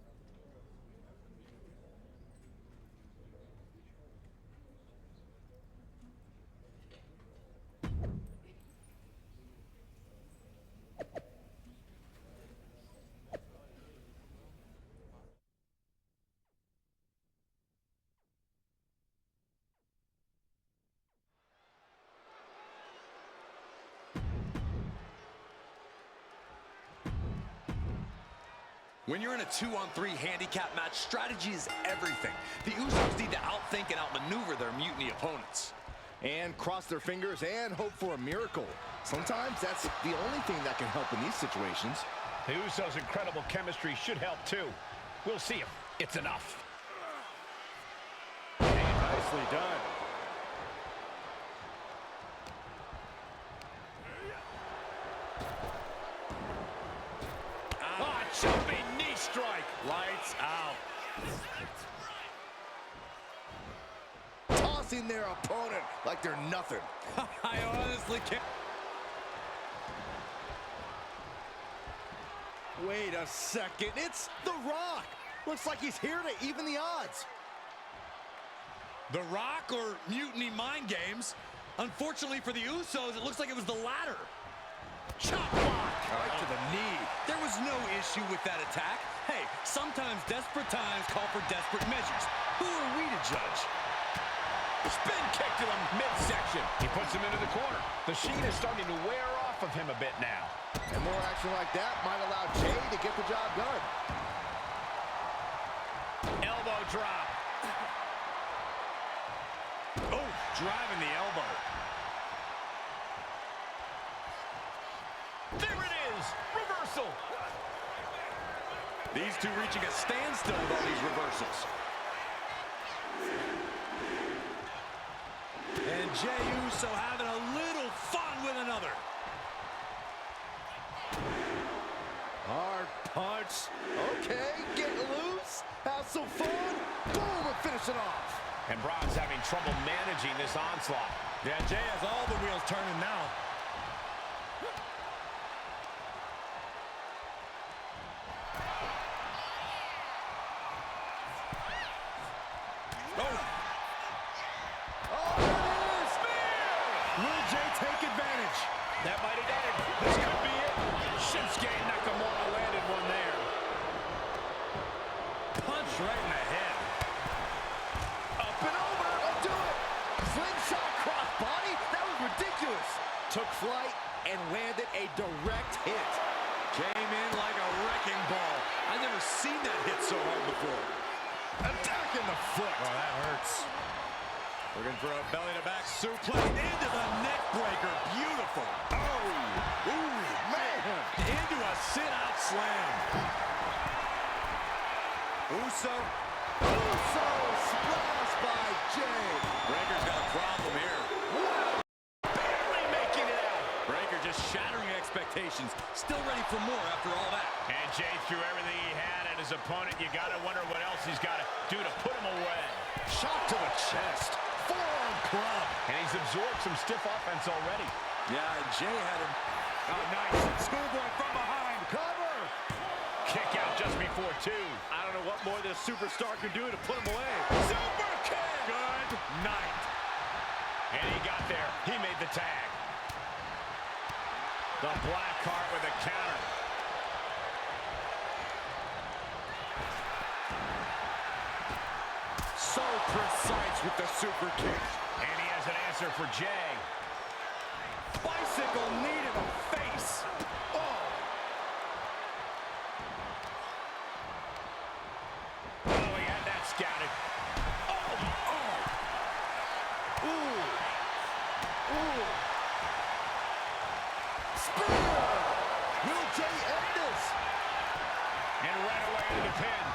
When you're in a 2-on-3 handicap match, strategy is everything. The Usos need to outthink and outmaneuver their Mutiny opponents.
And cross their fingers and hope for a miracle. Sometimes that's the only thing that can help in these situations.
The Usos' incredible chemistry should help too. We'll see if it's enough.
And nicely done.
Ah, jumping knee strike.
Lights out.
Tossing their opponent like they're nothing.
I honestly can't.
Wait a second, it's The Rock. Looks like he's here to even the odds.
The Rock or Mutiny mind games? Unfortunately for the Usos, it looks like it was the latter. Chop block! Right to the knee. There was no issue with that attack. Hey, sometimes desperate times call for desperate measures. Who are we to judge?
Spin kick to the midsection. He puts him into the corner. The sheen is starting to wear off of him a bit now.
And more action like that might allow Jay to get the job done.
Elbow drop.
Oh, driving the elbow.
There it is. Reversal.
These two reaching a standstill with all these reversals. And Jey Uso having a little fun with another.
Hard punch. Okay, get loose. Have some fun. Boom, and finish it off.
And Braun's having trouble managing this onslaught.
Yeah, Jey has all the wheels turning now.
Will Jey take advantage?
That might have done it. This could be it. Shinsuke Nakamura landed one there.
Punch right in the head.
Up and over. Do it. Slingshot crossbody. That was ridiculous. Took flight and landed a direct hit.
Came in like a wrecking ball. I've never seen that hit so hard before.
Attacking the foot.
Oh, that hurts. Looking for a belly-to-back suplex into the neck breaker. Beautiful. Oh, ooh, man. Into a sit-out slam. Uso.
Splash by Jey.
Breaker's got a problem here.
Wow. Barely making it out.
Breaker just shattering expectations. Still ready for more after all that.
And Jey threw everything he had at his opponent. You got to wonder what else he's got to do to put him away.
Shot to the chest. Forearm club.
And he's absorbed some stiff offense already.
Yeah, and Jey had him. Oh, nice. Schoolboy from behind.
Cover.
Kick out just before two.
I don't know what more this superstar could do to put him away.
Super kick. Good night. And he got there. He made the tag. The black card with a counter.
So precise with the super kick.
And he has an answer for Jey.
Bicycle knee to the face. Oh.
Oh, he had that scouted.
Oh. Ooh. Ooh. Spear. Will Jey end this?
And right away into the pin.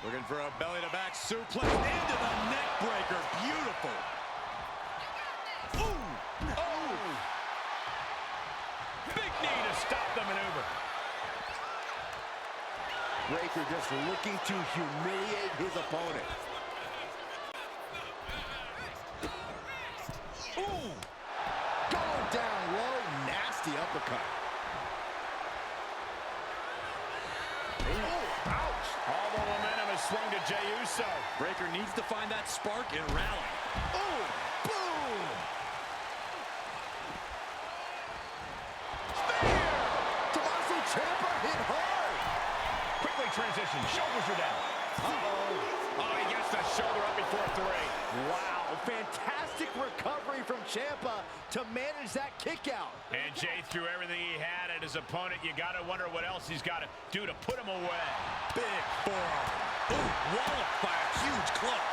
Looking for a belly-to-back suplex into the neck breaker. Beautiful. Ooh. Oh.
Big knee to stop the maneuver.
Breaker just looking to humiliate his opponent. Ooh. Going down low. Nasty uppercut. Oh, ouch.
All the momentum is swung to Jey Uso.
Breaker needs to find that spark and rally.
Oh, boom. Spear. Tommaso Ciampa hit hard.
Quickly transition. Shoulders are down.
Uh-oh.
Oh, he gets the shoulder up before three.
Wow. Oh, fantastic recovery from Ciampa to manage that kick out.
And Jay threw everything he had at his opponent. You got to wonder what else he's got to do to put him away.
Big forearm. Ooh, walloped by a huge club.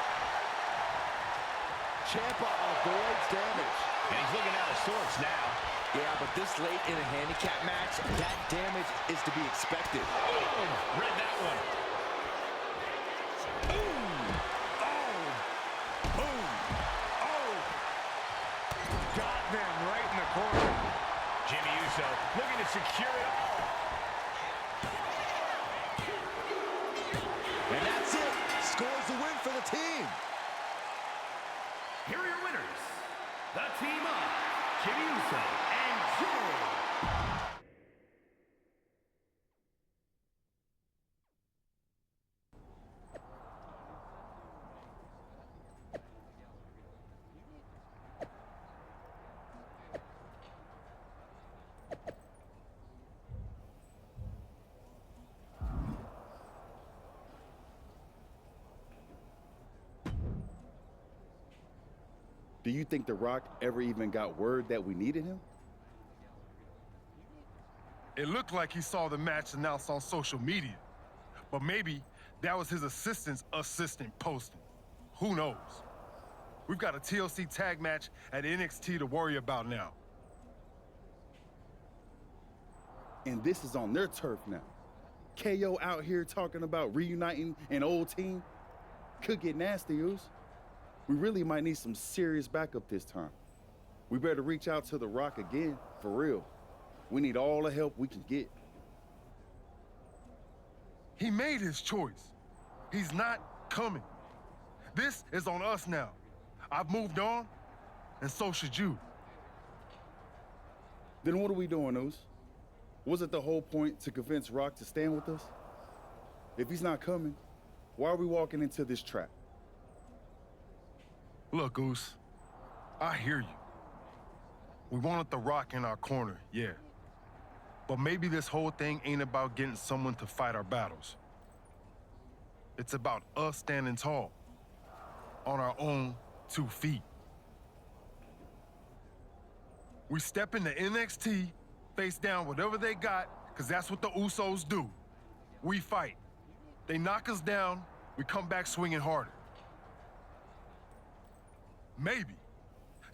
Ciampa avoids damage.
And he's looking out of sorts now.
Yeah, but this late in a handicap match, that damage is to be expected.
Boom! Read that one.
Boom! Oh! Boom! Oh! Got them right in the corner.
Jimmy Uso looking to secure it all.
And that's it. Scores the win for the team.
Here are your winners. The team of Jimmy Uso and Joe.
Do you think The Rock ever even got word that we needed him?
It looked like he saw the match announced on social media, but maybe that was his assistant's assistant posting. Who knows? We've got a TLC tag match at NXT to worry about now.
And this is on their turf now. KO out here talking about reuniting an old team. Could get nasty, Oos. We really might need some serious backup this time. We better reach out to The Rock again, for real. We need all the help we can get.
He made his choice. He's not coming. This is on us now. I've moved on, and so should you.
Then what are we doing, Oos? Was it the whole point to convince Rock to stand with us? If he's not coming, why are we walking into this trap?
Look, Oos, I hear you. We wanted The Rock in our corner, yeah. But maybe this whole thing ain't about getting someone to fight our battles. It's about us standing tall, on our own 2 feet. We step into NXT, face down whatever they got, because that's what the Usos do. We fight. They knock us down, we come back swinging harder. Maybe,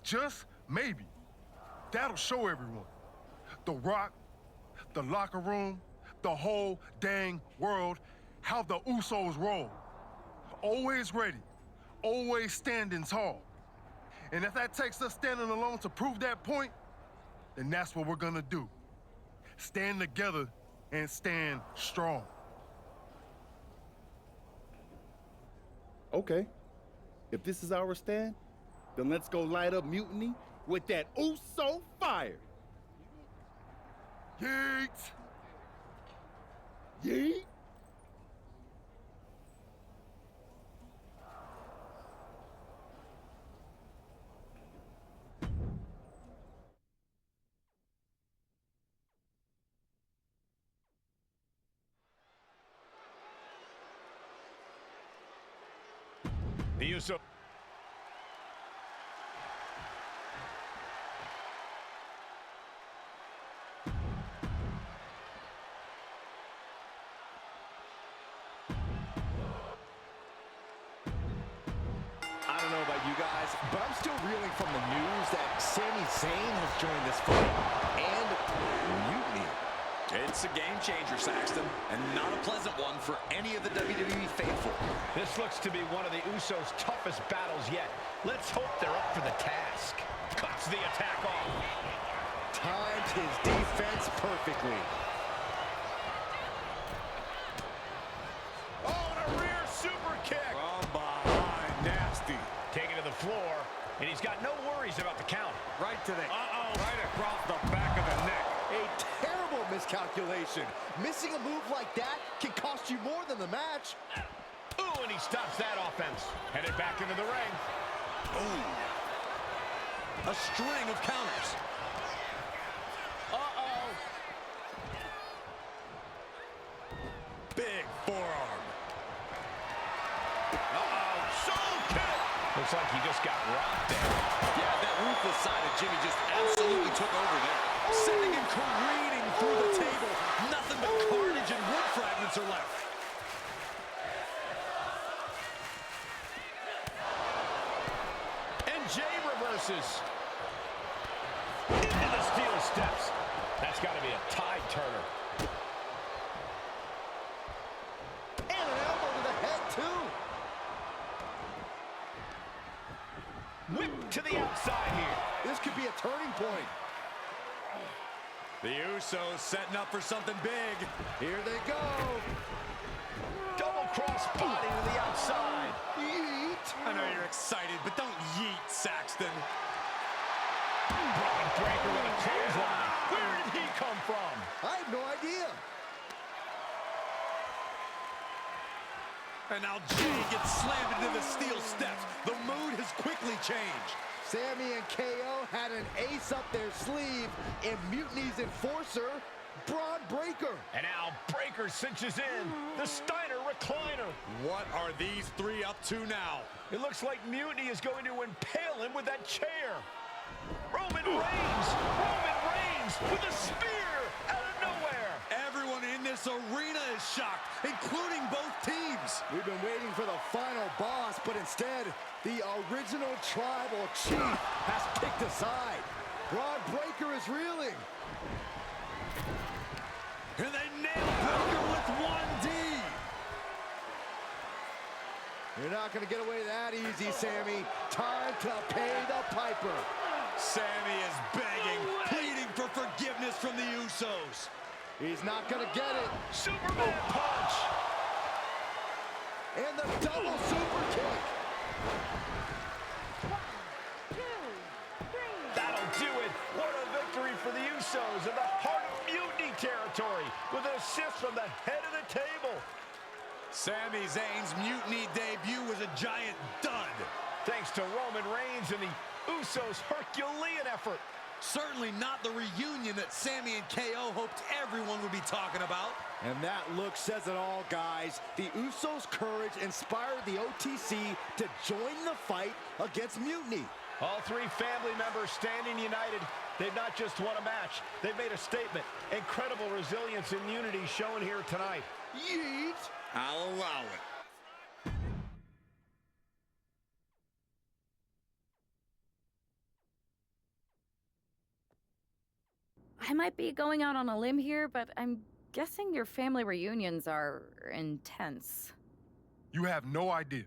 just maybe, that'll show everyone. The Rock, the locker room, the whole dang world, how the Usos roll. Always ready, always standing tall. And if that takes us standing alone to prove that point, then that's what we're gonna do. Stand together and stand strong.
Okay, if this is our stand, then let's go light up Mutiny with that Uso fire.
Yeet!
Yeet!
The Uso.
I don't know about you guys, but I'm still reeling from the news that Sami Zayn has joined this fight. And Mutiny.
It's a game changer, Saxton, and not a pleasant one for any of the WWE faithful.
This looks to be one of the Usos' toughest battles yet. Let's hope they're up for the task. Cuts the attack off.
Timed his defense perfectly.
Oh, and a rear super kick.
From behind, nasty.
Taken to the floor, and he's got no worries about the count.
Right to the, right across the back of the neck.
A terrible miscalculation. Missing a move like that can cost you more than the match.
Ooh, and he stops that offense. Headed back into the ring.
Ooh. A string of counters.
Uh-oh.
Big forearm.
Uh-oh. Shoulder kick. Looks like he just got rocked there.
Yeah, that ruthless side of Jimmy just absolutely took over there. Sending him careening through the table. Nothing but carnage and wood fragments are left.
And Jay reverses. Into the steel steps. That's got to be a tide turner.
And an elbow to the head, too.
Whip to the outside here.
This could be a turning point.
The Usos setting up for something big.
Here they go.
Double cross body to the outside.
Yeet.
I know you're excited, but don't yeet, Saxton.
Braun Breaker with a clothesline. Where did he come from?
I have no idea.
And now Jay gets slammed into the steel steps. The mood has quickly changed.
Sammy and KO had an ace up their sleeve in Mutiny's enforcer, Braun Breaker.
And now Breaker cinches in. The Steiner recliner.
What are these three up to now?
It looks like Mutiny is going to impale him with that chair. Roman Reigns with a spear out of nowhere.
Everyone in this arena is shocked, including both teams.
We've been waiting for the final boss, but instead, the original tribal chief has picked a side. Braun Breaker is reeling.
And they nail Breaker with 1D.
You're not going to get away that easy, Sammy. Time to pay the piper.
Sammy is begging, pleading for forgiveness from the Usos.
He's not going to get it.
Superman punch.
And the double super kick.
1, 2, 3.
That'll do it. What a victory for the Usos in the heart of Mutiny territory with an assist from the head of the table.
Sami Zayn's Mutiny debut was a giant dud.
Thanks to Roman Reigns and the Usos' Herculean effort.
Certainly not the reunion that Sammy and KO hoped everyone would be talking about.
And that look says it all, guys. The Usos' courage inspired the OTC to join the fight against Mutiny.
All three family members standing united. They've not just won a match, they've made a statement. Incredible resilience and unity shown here tonight.
Yeet!
I'll allow it.
I might be going out on a limb here, but I'm guessing your family reunions are intense.
You have no idea.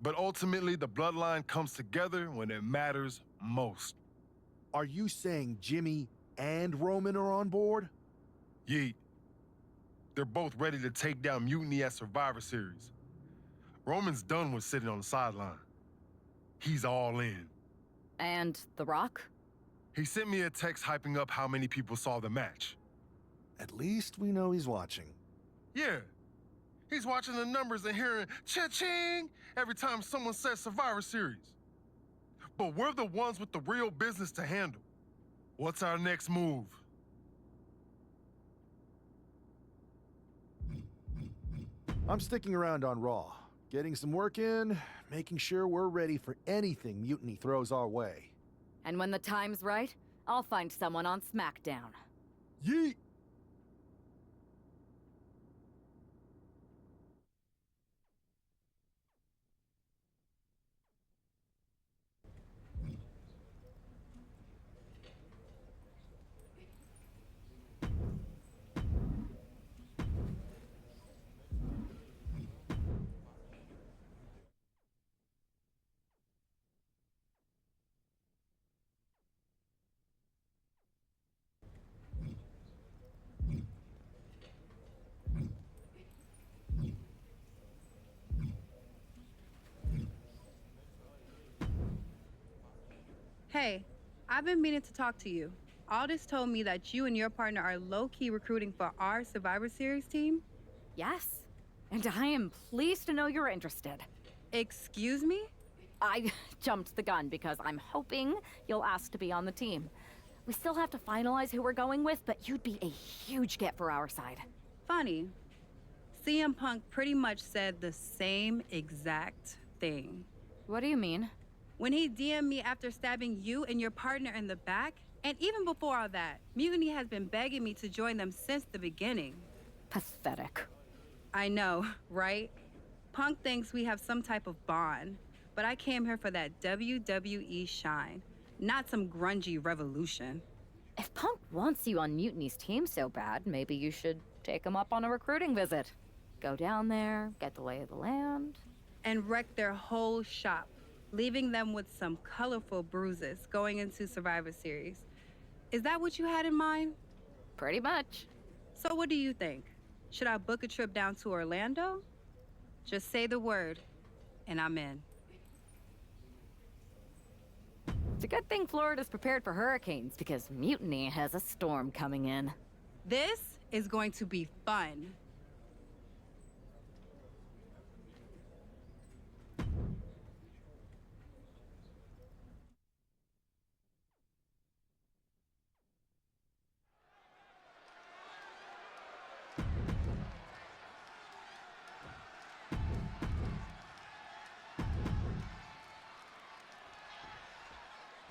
But ultimately, the bloodline comes together when it matters most.
Are you saying Jimmy and Roman are on board?
Yeet. They're both ready to take down Mutiny at Survivor Series. Roman's done with sitting on the sideline. He's all in.
And The Rock?
He sent me a text hyping up how many people saw the match.
At least we know he's watching.
Yeah. He's watching the numbers and hearing cha-ching every time someone says Survivor Series. But we're the ones with the real business to handle. What's our next move?
I'm sticking around on Raw, getting some work in, making sure we're ready for anything Mutiny throws our way.
And when the time's right, I'll find someone on SmackDown.
Yeet!
Hey, I've been meaning to talk to you. Aldous told me that you and your partner are low-key recruiting for our Survivor Series team.
Yes, and I am pleased to know you're interested.
Excuse me?
I jumped the gun because I'm hoping you'll ask to be on the team. We still have to finalize who we're going with, but you'd be a huge get for our side.
Funny. CM Punk pretty much said the same exact thing.
What do you mean?
When he DM'd me after stabbing you and your partner in the back, and even before all that, Mutiny has been begging me to join them since the beginning.
Pathetic.
I know, right? Punk thinks we have some type of bond, but I came here for that WWE shine, not some grungy revolution.
If Punk wants you on Mutiny's team so bad, maybe you should take him up on a recruiting visit. Go down there, get the lay of the land.
And wreck their whole shop, leaving them with some colorful bruises going into Survivor Series. Is that what you had in mind?
Pretty much.
So what do you think? Should I book a trip down to Orlando? Just say the word, and I'm in.
It's a good thing Florida's prepared for hurricanes, because Mutiny has a storm coming in.
This is going to be fun.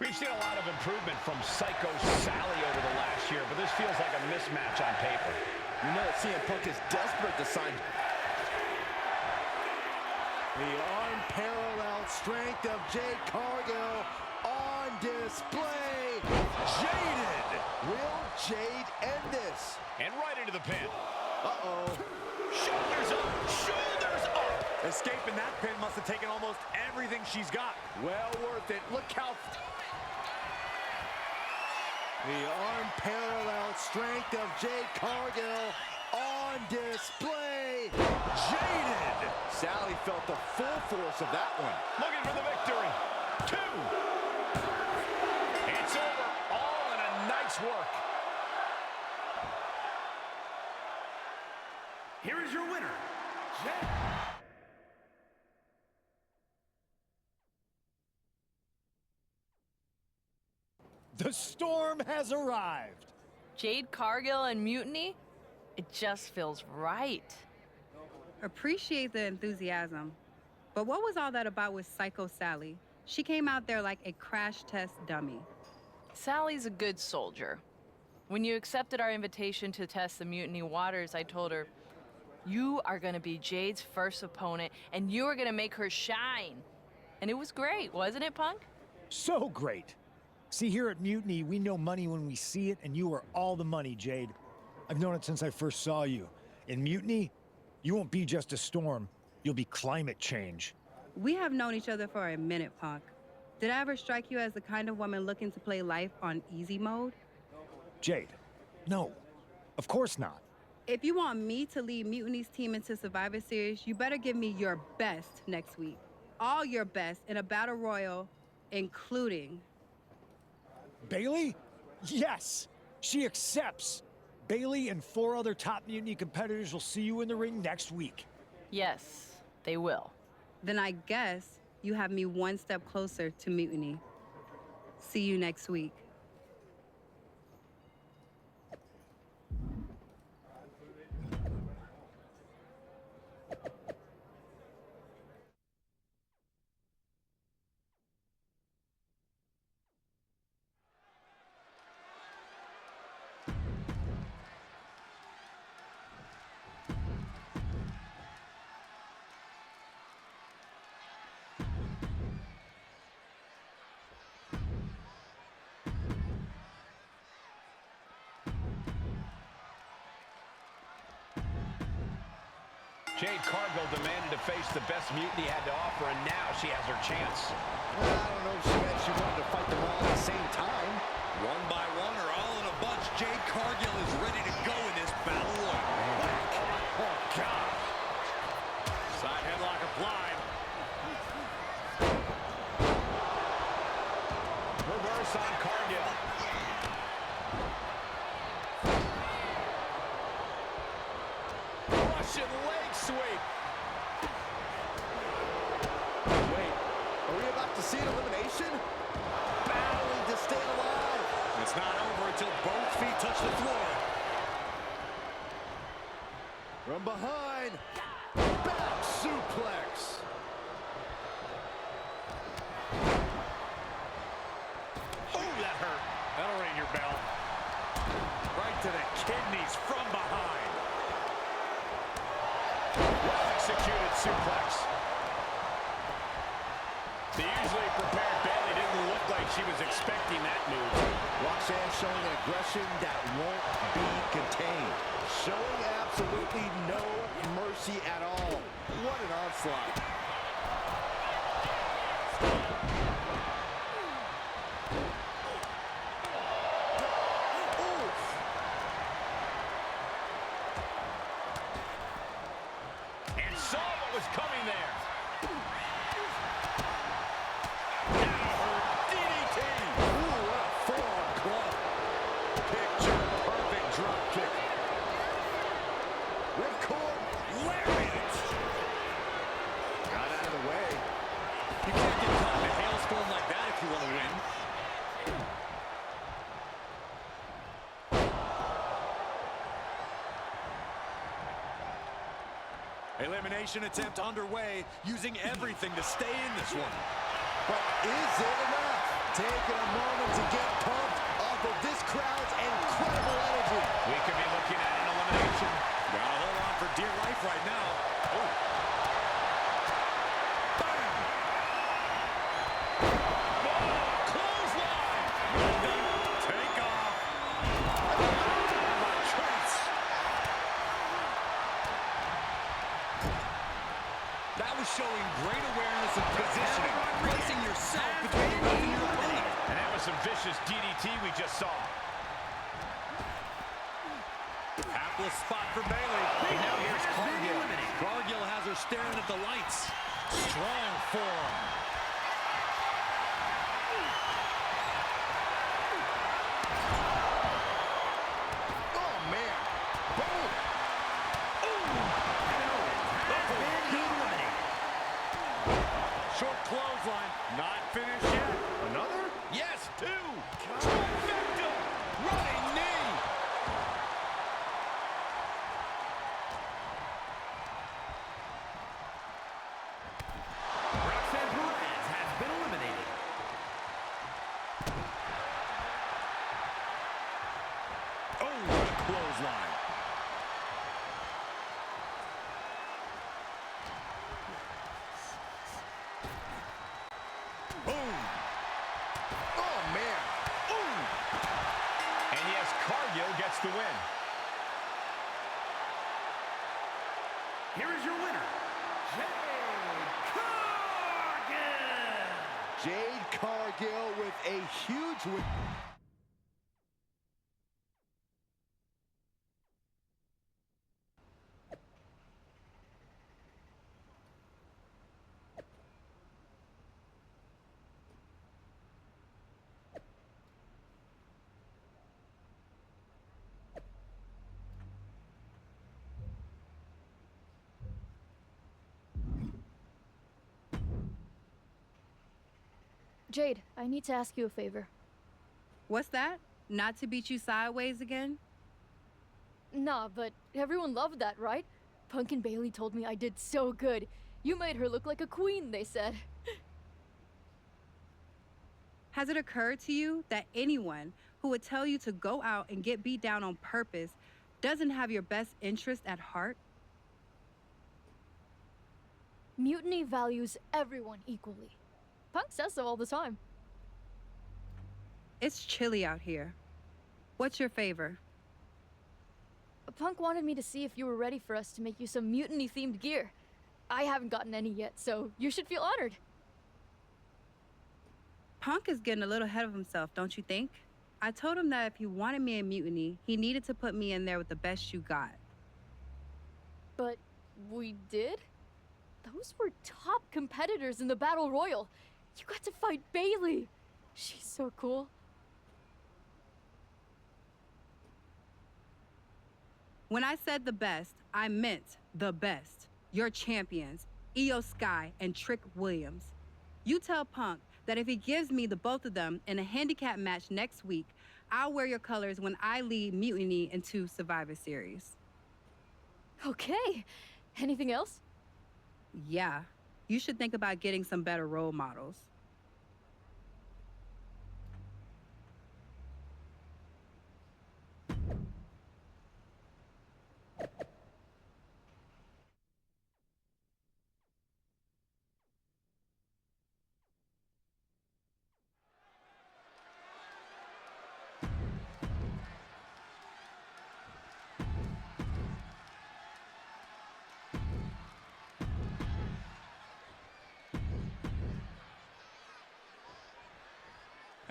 We've seen a lot of improvement from Psycho Sally over the last year, but this feels like a mismatch on paper.
You know that CM Punk is desperate to sign. The unparalleled strength of Jade Cargill on display. Jaded! Will Jade end this?
And right into the pin.
Uh-oh.
Shoulders up! Shoulders up! Escaping that pin must have taken almost everything she's got.
Well worth it. Look how... The unparalleled strength of Jade Cargill on display. Jaded! Sally felt the full force of that one.
Looking for the victory. 2. It's over. All in a nice work.
Here is your winner, Jade.
The storm has arrived.
Jade Cargill and Mutiny? It just feels right.
Appreciate the enthusiasm. But what was all that about with Psycho Sally? She came out there like a crash test dummy.
Sally's a good soldier. When you accepted our invitation to test the Mutiny waters, I told her, you are gonna be Jade's first opponent, and you are gonna make her shine. And it was great, wasn't it, Punk?
So great. See, here at Mutiny, we know money when we see it, and you are all the money, Jade. I've known it since I first saw you. In Mutiny, you won't be just a storm. You'll be climate change.
We have known each other for a minute, Punk. Did I ever strike you as the kind of woman looking to play life on easy mode?
Jade, no. Of course not.
If you want me to lead Mutiny's team into Survivor Series, you better give me your best next week. All your best in a battle royal, including...
Bailey? Yes! She accepts! Bailey and 4 other top Mutiny competitors will see you in the ring next week.
Yes, they will.
Then I guess you have me one step closer to Mutiny. See you next week.
Jade Cargill demanded to face the best Mutiny had to offer, and now she has her chance.
Well, I don't know if she meant she wanted to fight them all at the same time.
One by one or all in a bunch, Jade Cargill is ready to go in this battle royal. Oh, God. Side headlock applied.
Reverse on Cargill.
Russian leg sweep. Wait, are we about to see an elimination? Battling to stay alive.
It's not over until both feet touch the floor.
From behind, back suplex.
hurt. That'll ring your bell. Right to the kidneys from behind.
Well-executed suplex. The usually prepared Bayley didn't look like she was expecting that move.
Roxanne showing an aggression that won't be contained. Showing absolutely no mercy at all. What an onslaught.
And saw what was coming there.
Elimination attempt underway, using everything to stay in this one.
But is it enough? Taking a moment to get pumped off of this crowd's incredible energy.
We could be looking at an elimination.
Gotta hold on for dear life right now. Oh. Bam! Oh, clothesline! Take off. Trace. That was showing great awareness and positioning, placing yourself between the ref and your opponent.
And that was some vicious DDT we just saw.
Hapless spot for Bayley. And now here's Cargill. Cargill has her staring at the lights. Strong forearm.
Oh, man. Boom.
Short clothesline. Not finished yet. Another? Yes, two. Trifecta. Running knee.
Roxanne Perez has been eliminated.
Oh, what a clothesline. Boom.
Oh, man.
Ooh.
And yes, Cargill gets the win.
Here is your winner,
Jade Cargill with a huge win.
Jade, I need to ask you a favor.
What's that? Not to beat you sideways again?
Nah, but everyone loved that, right? Punk and Bayley told me I did so good. You made her look like a queen, they said.
Has it occurred to you that anyone who would tell you to go out and get beat down on purpose doesn't have your best interest at heart?
Mutiny values everyone equally. Punk says so all the time.
It's chilly out here. What's your favor?
Punk wanted me to see if you were ready for us to make you some mutiny-themed gear. I haven't gotten any yet, so you should feel honored.
Punk is getting a little ahead of himself, don't you think? I told him that if he wanted me in Mutiny, he needed to put me in there with the best you got.
But we did? Those were top competitors in the Battle Royal. You got to fight Bayley. She's so cool.
When I said the best, I meant the best. Your champions, Io Sky and Trick Williams. You tell Punk that if he gives me the both of them in a handicap match next week, I'll wear your colors when I lead Mutiny into Survivor Series.
Okay. Anything else?
Yeah. You should think about getting some better role models.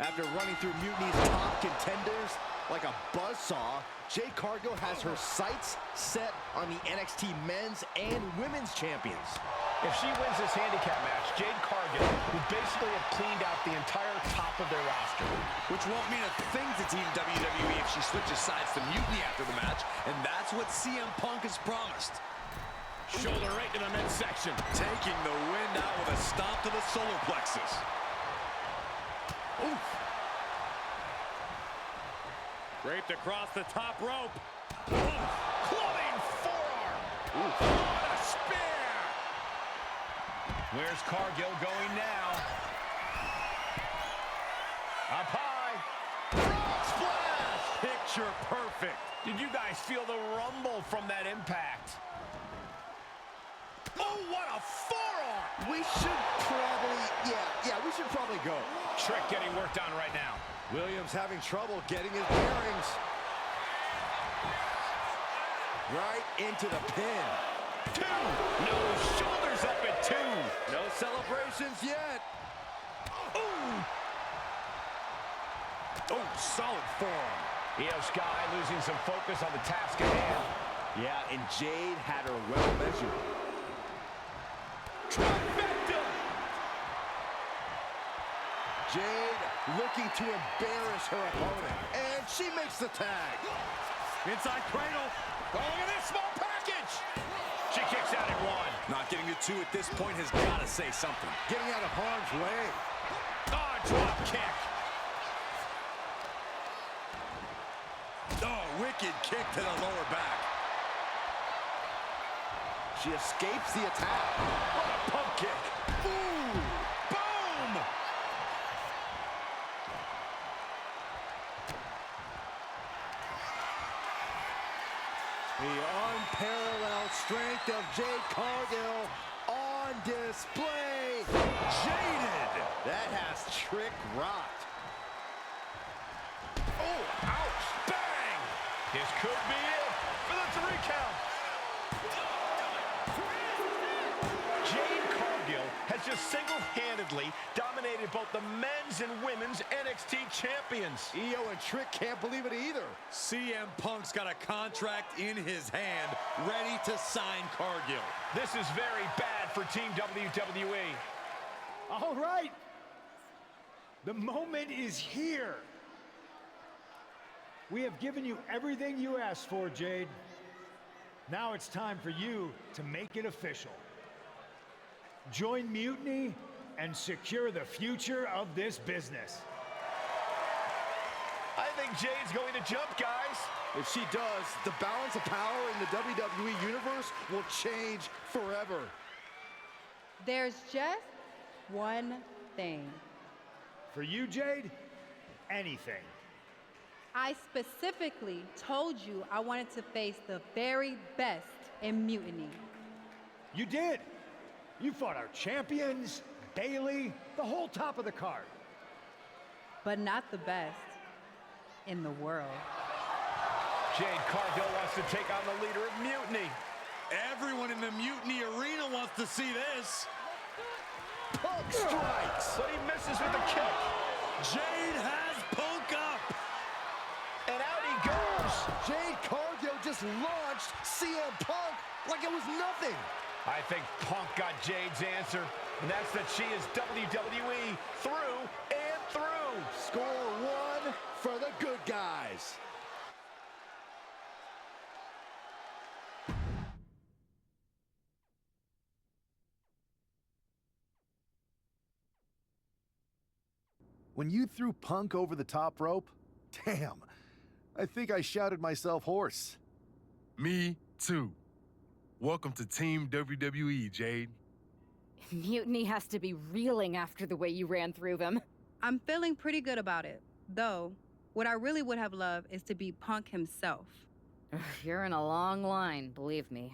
After running through Mutiny's top contenders like a buzzsaw, Jade Cargill has her sights set on the NXT men's and women's champions.
If she wins this handicap match, Jade Cargill will basically have cleaned out the entire top of their roster.
Which won't mean a thing to Team WWE if she switches sides to Mutiny after the match, and that's what CM Punk has promised.
Shoulder right to the midsection.
Taking the wind out with a stomp to the solar plexus.
Oof. Draped across the top rope. Oof. Clubbing forearm. Oof. Oh, and a spear. Where's Cargill going now? Up high. Frog splash. Picture perfect. Did you guys feel the rumble from that impact? Oh, what a forearm!
We should probably, we should probably go.
Trick getting worked on right now.
Williams having trouble getting his bearings. Right into the pin.
2. No, shoulders up at 2.
No celebrations yet.
Ooh. Oh, solid form. Io Sky losing some focus on the task at hand.
Yeah, and Jade had her well measured.
Trifecta!
Jade looking to embarrass her opponent. And she makes the tag.
Inside cradle.
Going in this small package. She kicks out at 1.
Not getting a 2 at this point has got to say something.
Getting out of harm's way.
Oh, drop kick.
Oh, wicked kick to the lower back.
She escapes the attack.
What a pump kick.
Ooh!
Boom!
The unparalleled strength of Jade Cargill on display. Jaded. That has Trick rocked.
Oh, ouch! Bang! This could be it for the 3 count. Jade Cargill has just single-handedly dominated both the men's and women's NXT champions.
Io and Trick can't believe it either.
CM Punk's got a contract in his hand, ready to sign Cargill.
This is very bad for Team WWE.
All right. The moment is here. We have given you everything you asked for, Jade. Now it's time for you to make it official. Join Mutiny and secure the future of this business.
I think Jade's going to jump, guys.
If she does, the balance of power in the WWE Universe will change forever.
There's just one thing.
For you, Jade, anything.
I specifically told you I wanted to face the very best in Mutiny.
You did. You fought our champions, Bailey, the whole top of the card.
But not the best in the world.
Jade Cargill wants to take on the leader of Mutiny.
Everyone in the Mutiny arena wants to see this.
Punk strikes.
But he misses with the kick.
Jade has Punk up.
And out he goes.
Jade Cargill just launched CM Punk like it was nothing.
I think Punk got Jade's answer, and that's that she is WWE through and through.
Score 1 for the good guys.
When you threw Punk over the top rope, damn, I think I shouted myself hoarse.
Me too. Welcome to Team WWE, Jade.
Mutiny has to be reeling after the way you ran through them.
I'm feeling pretty good about it. Though, what I really would have loved is to be Punk himself.
You're in a long line, believe me.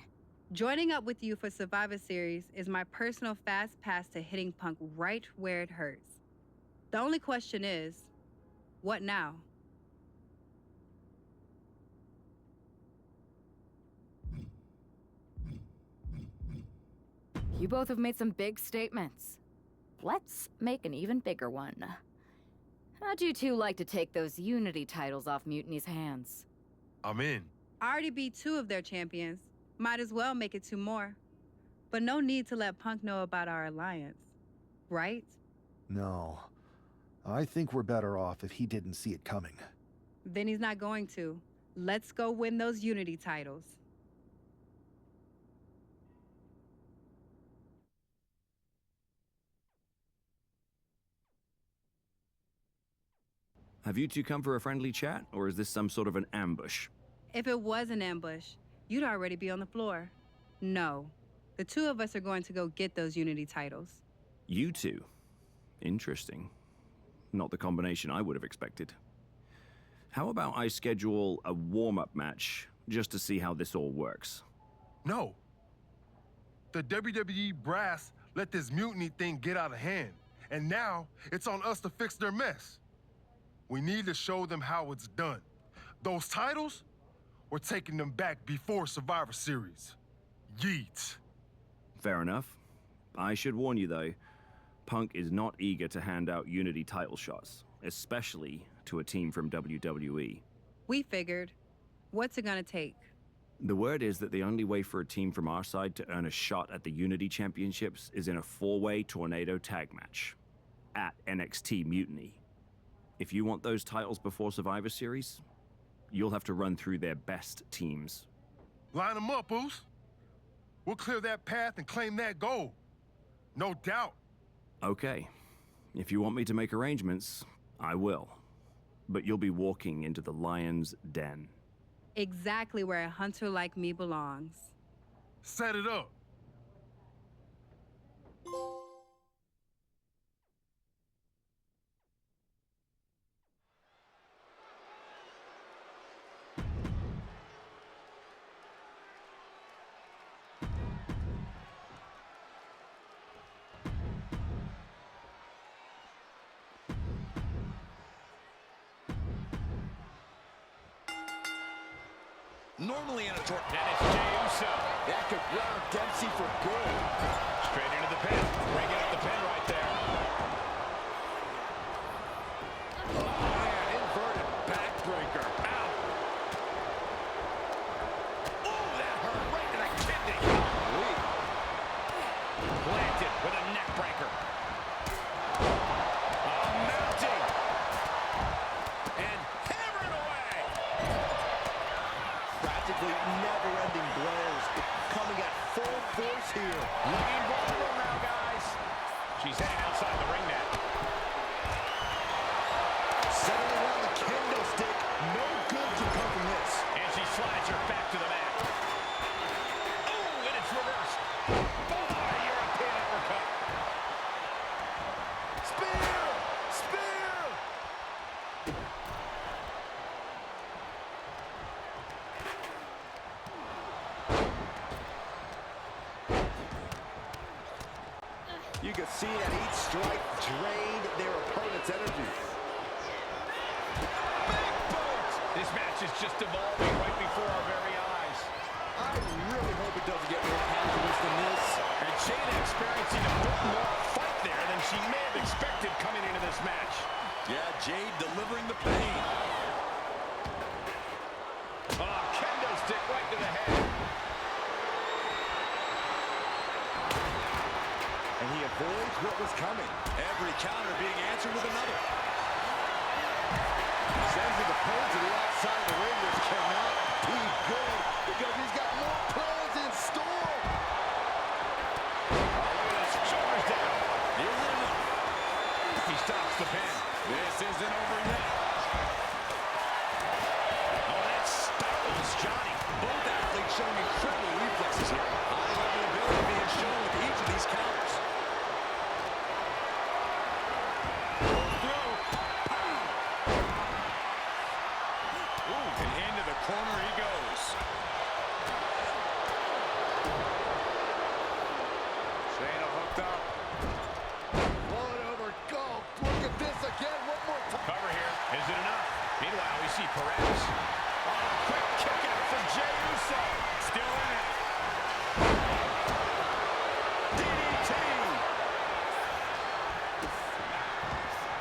Joining up with you for Survivor Series is my personal fast pass to hitting Punk right where it hurts. The only question is, what now?
You both have made some big statements. Let's make an even bigger one. How'd you two like to take those Unity titles off Mutiny's hands?
I'm in.
I already beat 2 of their champions. Might as well make it 2 more. But no need to let Punk know about our alliance. Right?
No. I think we're better off if he didn't see it coming.
Then he's not going to. Let's go win those Unity titles.
Have you two come for a friendly chat, or is this some sort of an ambush?
If it was an ambush, you'd already be on the floor. No. The 2 of us are going to go get those Unity titles.
You two? Interesting. Not the combination I would have expected. How about I schedule a warm-up match just to see how this all works?
No. The WWE brass let this mutiny thing get out of hand, and now it's on us to fix their mess. We need to show them how it's done. Those titles, we're taking them back before Survivor Series. Yeet.
Fair enough. I should warn you, though, Punk is not eager to hand out Unity title shots, especially to a team from WWE.
We figured. What's it gonna take?
The word is that the only way for a team from our side to earn a shot at the Unity Championships is in a 4-way tornado tag match at NXT Mutiny. If you want those titles before Survivor Series, you'll have to run through their best teams.
Line them up, Oos. We'll clear that path and claim that gold. No doubt.
Okay. If you want me to make arrangements, I will. But you'll be walking into the lion's den.
Exactly where a hunter like me belongs.
Set it up.
Normally in a tornado.
And it's Jey Uso.
That could ground Dempsey for good.
Straight into the pin. Breaking up the pin right there.
Oh, man, inverted backbreaker.
Ow. Oh, that hurt right to the kidney. Planted with a neck breaker. Mounting. And hammering away.
Practically never-ending blows coming at full force here.
Looking vulnerable now, guys. She's heading outside the ring net.
Settling around the kendo stick. No good can come from this.
And she slides her back to the mat. Oh, and it's reversed. Oh, European uppercut.
Spear! Spear! You can see that each strike drained their opponent's energy.
Big boot! This match is just evolving right before our very eyes.
I really hope it doesn't get more hazardous than this.
And Shayna experiencing a bit more fight there than she may have expected coming into this match.
Yeah, Jade delivering the pain.
Oh, kendo stick right to the head.
And he avoids what was coming.
Every counter being answered with another.
Sends his opponent to the outside of the ring, which cannot be good because he's got more plans in store.
Oh, look at this. Shoulders down.
Is it enough?
He stops the pin.
This isn't over yet.
Oh, that startles Johnny.
Both athletes showing incredible reflexes here. High-level ability being shown with each of these counters.
And into the corner he goes.
Shayna hooked up. Roll it over. Go. Look at this again. One more time.
Cover here. Is it enough? Meanwhile, we see Perez. Oh, quick kick out from Jey Uso. Still in it. DDT.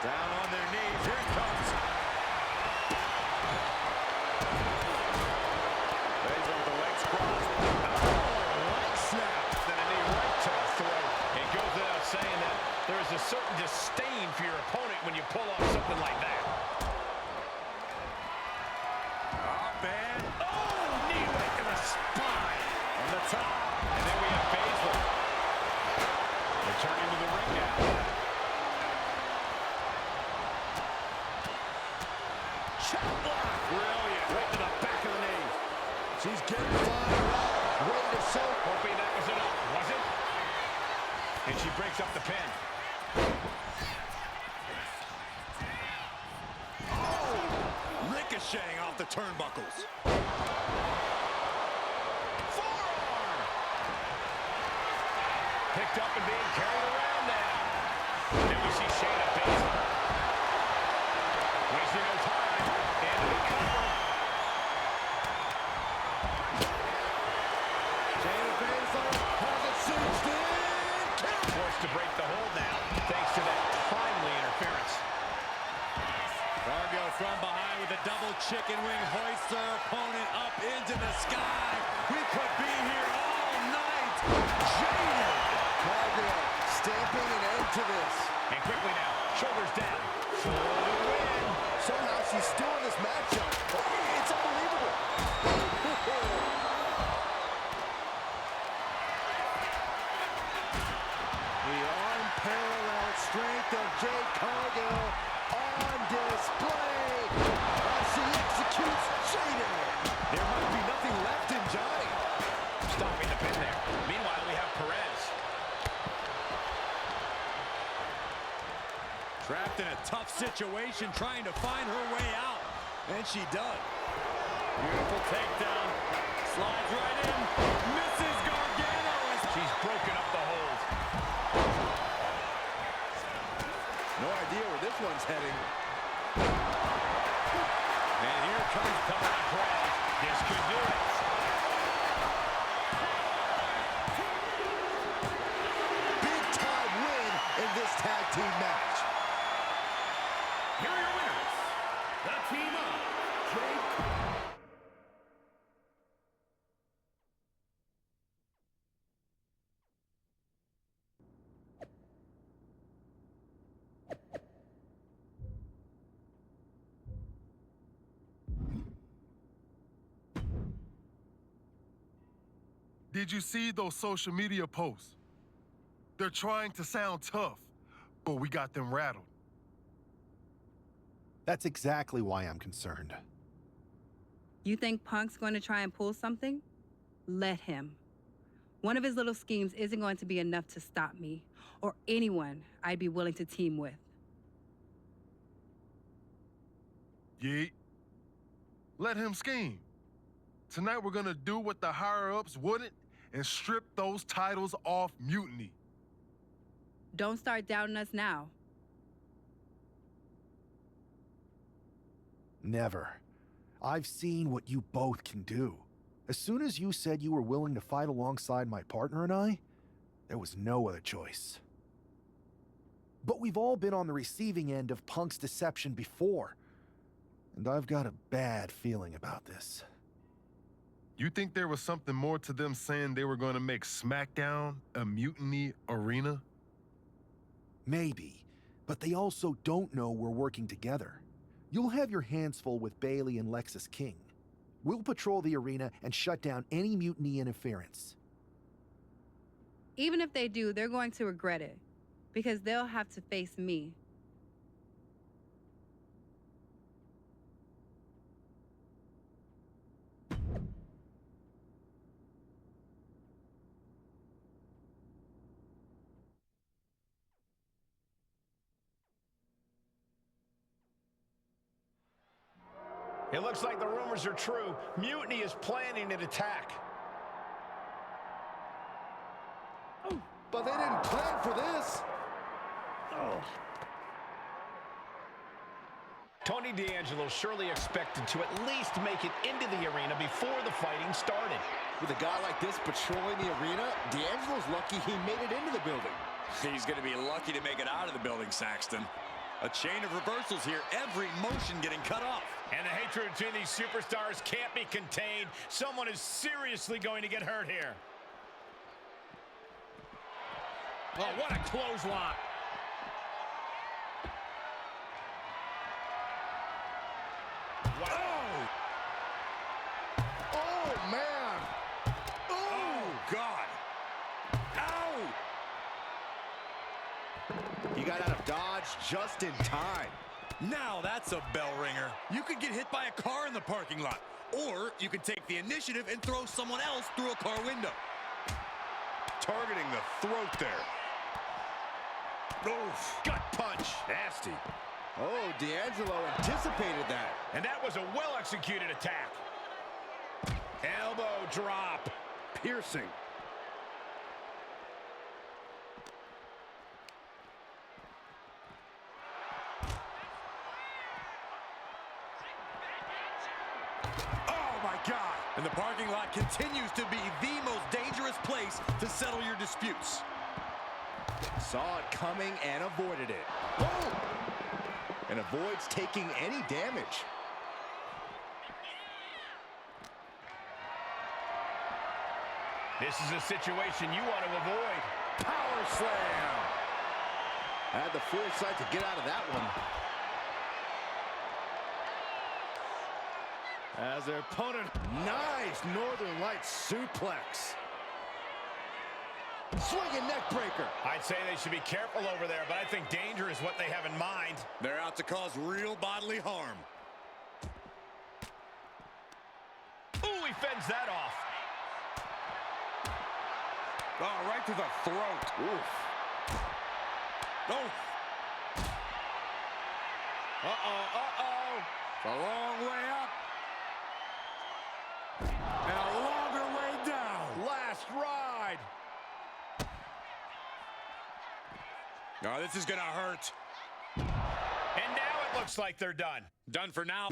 Down on their knees. Here's top.
And then we have Baszler. Returning to the ring now.
Chop block.
Brilliant. Right to the back of the knee.
She's getting fired up. Ready to show.
Hoping that was enough. Was it? And she breaks up the pin.
Oh! Ricocheting off the turnbuckles.
Forearm! Picked up and being carried around now. Then we see Shayna Baszler. Wasting no time. Into the cover.
Shayna Baszler has it cinched in.
Forced to break the hold now, thanks to that timely interference.
Cargill from behind with a double chicken wing, hoists her opponent up into the sky. We could be here all night. Jaded.
Cargill stamping an end to this.
And quickly now, shoulders down for the win.
Somehow she's still in this matchup. It's unbelievable. The unparalleled strength of Jade Cargill on display as she executes Jada.
There might be nothing left in Johnny. Stopping the pin there. Meanwhile, we have Perez.
Trapped in a tough situation, trying to find her way out. And she does. Beautiful takedown. Slides right in. Misses Gargano as
she's broken up the hold.
No idea where this one's heading.
And here comes coming Perez. This could do it.
Big time win in this tag team match.
Here are your winners, the team of Jade.
Did you see those social media posts? They're trying to sound tough, but we got them rattled.
That's exactly why I'm concerned.
You think Punk's going to try and pull something? Let him. One of his little schemes isn't going to be enough to stop me or anyone I'd be willing to team with.
Yeet. Let him scheme. Tonight we're gonna do what the higher-ups wouldn't and strip those titles off Mutiny.
Don't start doubting us now.
Never. I've seen what you both can do. As soon as you said you were willing to fight alongside my partner and I, there was no other choice. But we've all been on the receiving end of Punk's deception before, and I've got a bad feeling about this.
You think there was something more to them saying they were gonna make SmackDown a Mutiny arena?
Maybe, but they also don't know we're working together. You'll have your hands full with Bayley and Lexis King. We'll patrol the arena and shut down any Mutiny interference.
Even if they do, they're going to regret it, because they'll have to face me.
It looks like the rumors are true. Mutiny is planning an attack.
But they didn't plan for this.
Tony D'Angelo surely expected to at least make it into the arena before the fighting started.
With a guy like this patrolling the arena, D'Angelo's lucky he made it into the building.
He's going to be lucky to make it out of the building, Saxton. A chain of reversals here, every motion getting cut off.
And the hatred between these superstars can't be contained. Someone is seriously going to get hurt here. Oh, what a clothesline.
Wow. Oh, man. Oh. dodge just in time.
Now that's a bell ringer. You could get hit by a car in the parking lot, or you could take the initiative and throw someone else through a car window.
Targeting the throat there.
Oof, gut punch.
Nasty. Oh, D'Angelo anticipated that.
And that was a well-executed attack. Elbow drop.
Piercing.
Oh, my God. And the parking lot continues to be the most dangerous place to settle your disputes.
Saw it coming and avoided it. Oh! And avoids taking any damage.
This is a situation you want to avoid.
Power slam. Had the foresight to get out of that one. As their opponent, nice Northern Lights suplex. Swinging neck breaker.
I'd say they should be careful over there, but I think danger is what they have in mind.
They're out to cause real bodily harm.
Ooh, he fends that off.
Oh, right to the throat.
Oof.
Oh. Uh-oh. It's a long way up. And a longer way down.
Last ride.
Oh, this is gonna hurt.
And now it looks like they're done.
Done for now.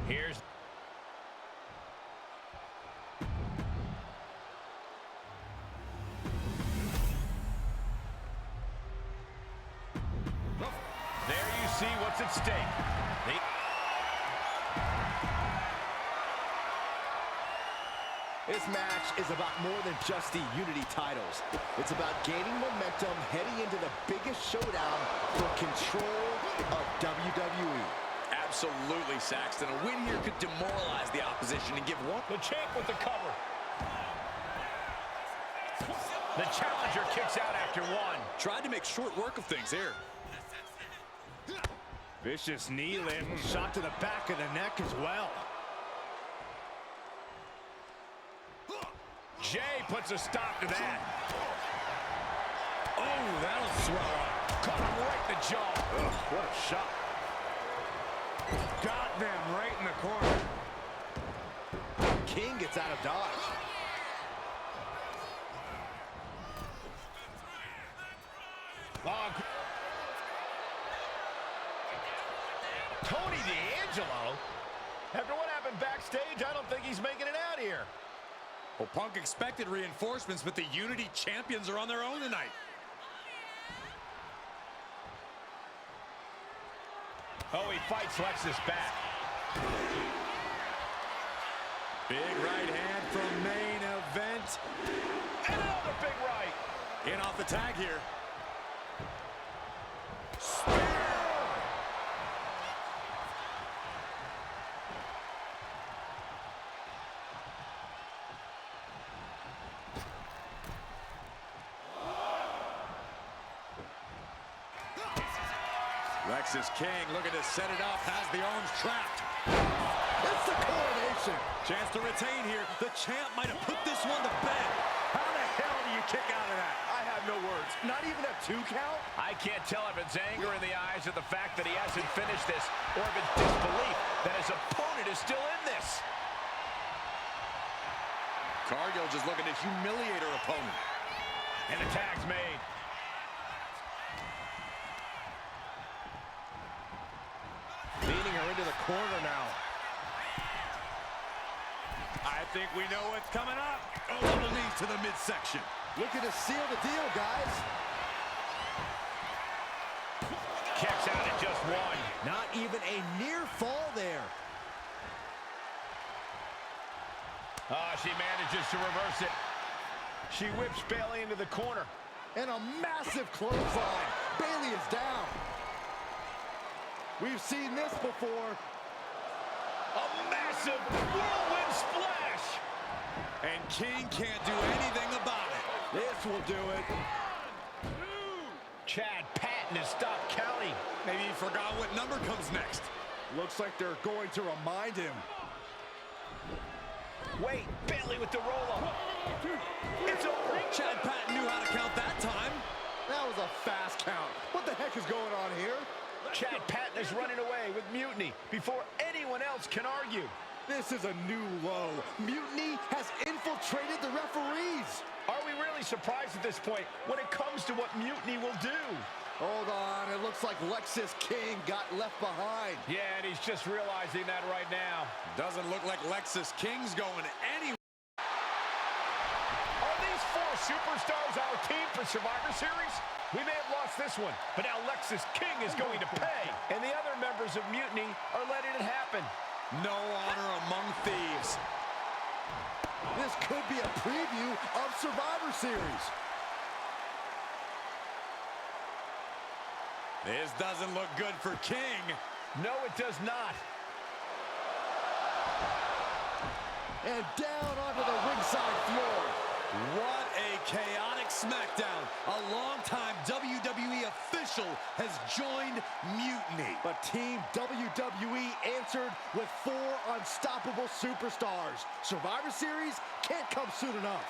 Here's... There you see what's at stake.
This match is about more than just the Unity titles. It's about gaining momentum heading into the biggest showdown for control of WWE.
Absolutely, Saxton. A win here could demoralize the opposition and give one.
The champ with the cover. The challenger kicks out after one.
Tried to make short work of things here.
Vicious knee lift, shot to the back of the neck as well.
Jay puts a stop to that.
Oh, that'll swell up.
Caught him right in the jaw.
Ugh, what a shot.
Got them right in the corner.
King gets out of dodge.
Long. Tony D'Angelo? After what happened backstage, I don't think he's making it out here.
Well, Punk expected reinforcements, but the Unity champions are on their own tonight.
Oh, he fights Lexus back.
Big right hand from main event.
And another big right.
In off the tag here. Lexus King looking to set it up, has the arms trapped.
It's the coronation.
Chance to retain here. The champ might have put this one to bed.
How the hell do you kick out of that? I have no words. Not even a 2 count?
I can't tell if it's anger in the eyes of the fact that he hasn't finished this, or if it's disbelief that his opponent is still in this.
Cargill just looking to humiliate her opponent.
And the tag's made.
Leading her into the corner now.
I think we know what's coming up. A little knee to the midsection.
Looking to seal the deal, guys.
Kicks out at just one.
Not even a near fall there.
She manages to reverse it. She whips Bayley into the corner.
And a massive clothesline. Bayley is down. We've seen this before.
A massive whirlwind splash. And King can't do anything about it.
This will do it.
Chad Patton has stopped counting.
Maybe he forgot what number comes next.
Looks like they're going to remind him.
Wait, Bayley with the roll-up. It's over.
Chad Patton knew how to count that time.
That was a fast count. What the heck is going on here?
Chad Patton is running away with Mutiny before anyone else can argue.
This is a new low. Mutiny has infiltrated the referees.
Are we really surprised at this point when it comes to what Mutiny will do?
Hold on, it looks like Lexis King got left behind.
Yeah, and he's just realizing that right now.
Doesn't look like Lexis King's going anywhere.
Are these four superstars our team for Survivor Series? We may have lost this one, but now Lexis King is going to pay. And the other members of Mutiny are letting it happen.
No honor among thieves.
This could be a preview of Survivor Series.
This doesn't look good for King.
No, it does not.
And down onto the ringside floor.
What a chaotic SmackDown. A longtime WWE official has joined Mutiny.
But Team WWE answered with 4 unstoppable superstars. Survivor Series can't come soon enough.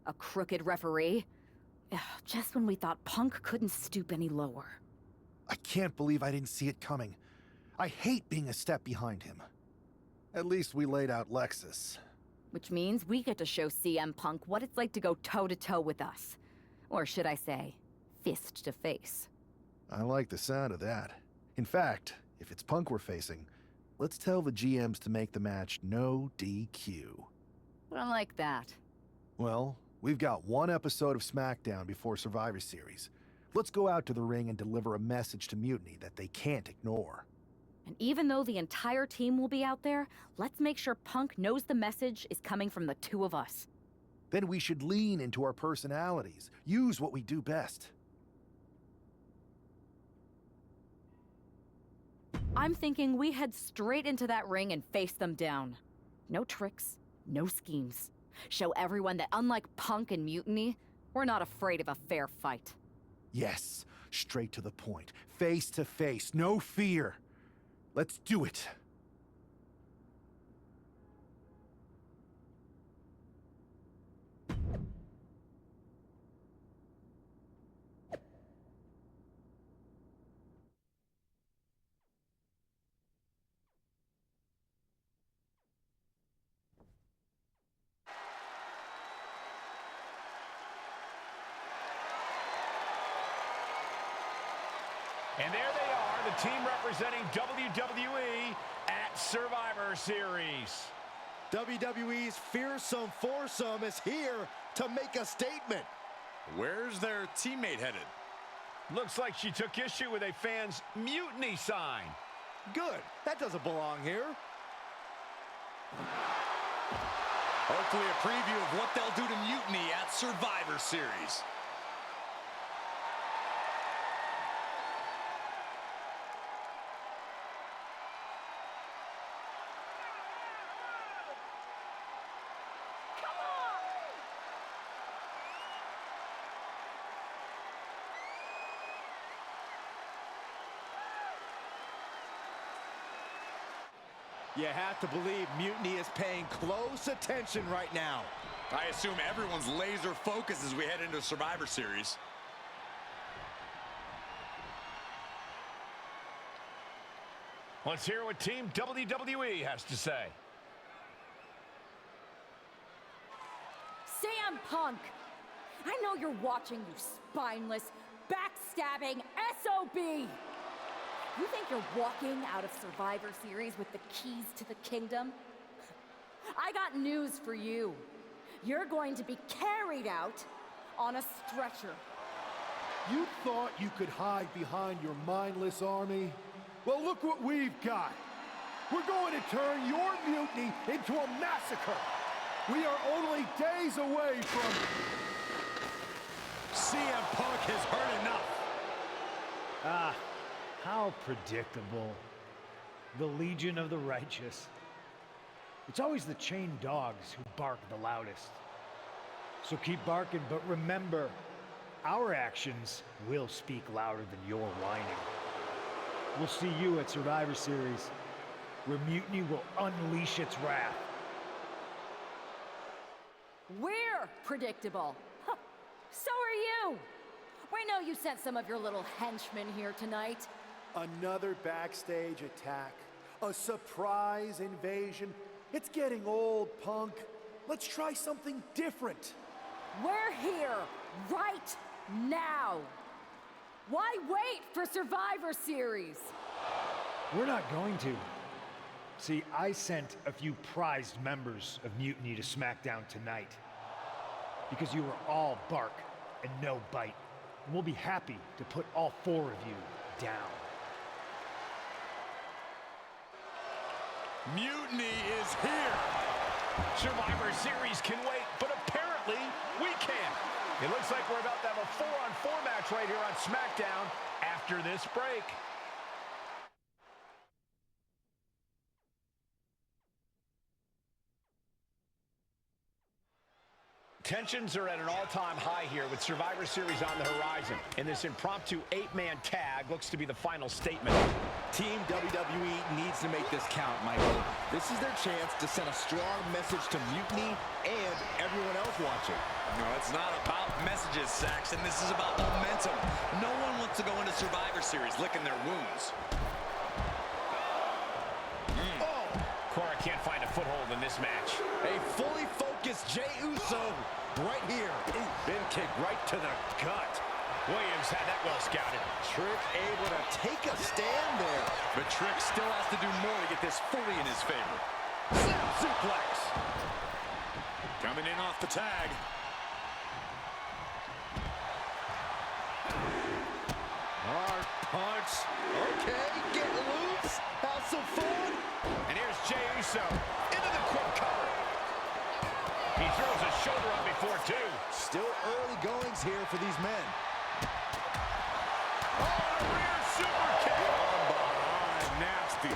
A crooked referee? Ugh, just when we thought Punk couldn't stoop any lower.
I can't believe I didn't see it coming. I hate being a step behind him. At least we laid out Lexus.
Which means we get to show CM Punk what it's like to go toe-to-toe with us. Or should I say, fist to face.
I like the sound of that. In fact, if it's Punk we're facing, let's tell the GMs to make the match no DQ.
I like that.
Well, we've got one episode of SmackDown before Survivor Series. Let's go out to the ring and deliver a message to Mutiny that they can't ignore.
And even though the entire team will be out there, let's make sure Punk knows the message is coming from the two of us.
Then we should lean into our personalities, use what we do best.
I'm thinking we head straight into that ring and face them down. No tricks, no schemes. Show everyone that unlike Punk and Mutiny, we're not afraid of a fair fight.
Yes, straight to the point, face to face, no fear. Let's do it.
And there they are, the team representing WWE at Survivor Series.
WWE's fearsome foursome is here to make a statement.
Where's their teammate headed?
Looks like she took issue with a fan's mutiny sign.
Good. That doesn't belong here.
Hopefully a preview of what they'll do to Mutiny at Survivor Series.
You have to believe Mutiny is paying close attention right now.
I assume everyone's laser focused as we head into Survivor Series.
Let's hear what Team WWE has to say.
CM Punk! I know you're watching, you spineless, backstabbing SOB! You think you're walking out of Survivor Series with the keys to the kingdom? I got news for you. You're going to be carried out on a stretcher.
You thought you could hide behind your mindless army? Well, look what we've got. We're going to turn your mutiny into a massacre. We are only days away from...
CM Punk has heard enough.
Ah, how predictable. The Legion of the Righteous. It's always the chained dogs who bark the loudest. So keep barking, but remember, our actions will speak louder than your whining. We'll see you at Survivor Series, where Mutiny will unleash its wrath.
We're predictable. Huh. So are you. We know you sent some of your little henchmen here tonight.
Another backstage attack. A surprise invasion. It's getting old, Punk. Let's try something different.
We're here right now. Why wait for Survivor Series?
We're not going to. See, I sent a few prized members of Mutiny to SmackDown tonight. Because you were all bark and no bite. And we'll be happy to put all 4 of you down.
Mutiny is here.
Survivor Series can wait, but apparently we can't. It looks like we're about to have a 4-on-4 match right here on SmackDown after this break. Tensions are at an all-time high here with Survivor Series on the horizon. And this impromptu 8-man tag looks to be the final statement.
Team WWE needs to make this count, Michael. This is their chance to send a strong message to Mutiny and everyone else watching.
No, it's not about messages, Saxon. This is about momentum. No one wants to go into Survivor Series licking their wounds.
Oh! Cora can't find a foothold in this match.
A fully focused Jey Uso right here. Ooh, big kick right to the gut.
Williams had that well scouted.
Trick able to take a stand there.
But Trick still has to do more to get this fully in his favor.
Snap suplex.
Coming in off the tag.
Hard punch. Okay, get loose. Have some fun.
And here's Jey Uso into the quick cover. He throws his shoulder up before 2.
Still early goings here for these men.
Oh, a rear super kick.
From behind, nasty.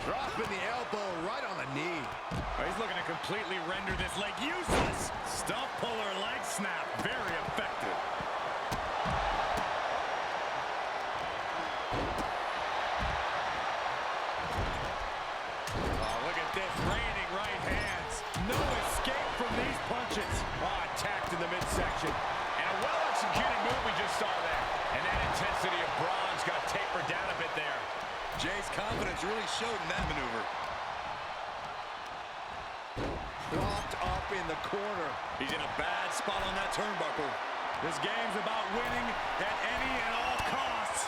Dropping the elbow right on the knee.
Oh, he's looking to completely render this leg useless. Stump puller leg snap. Very effective. Oh, look at this. Raining right hands. No escape from these punches.
Oh, attacked in the midsection. And a well-executed move we just saw there. And that intensity of bronze got tapered down a bit there.
Jay's confidence really showed in that maneuver.
Propped up in the corner.
He's in a bad spot on that turnbuckle. This game's about winning at any and all costs.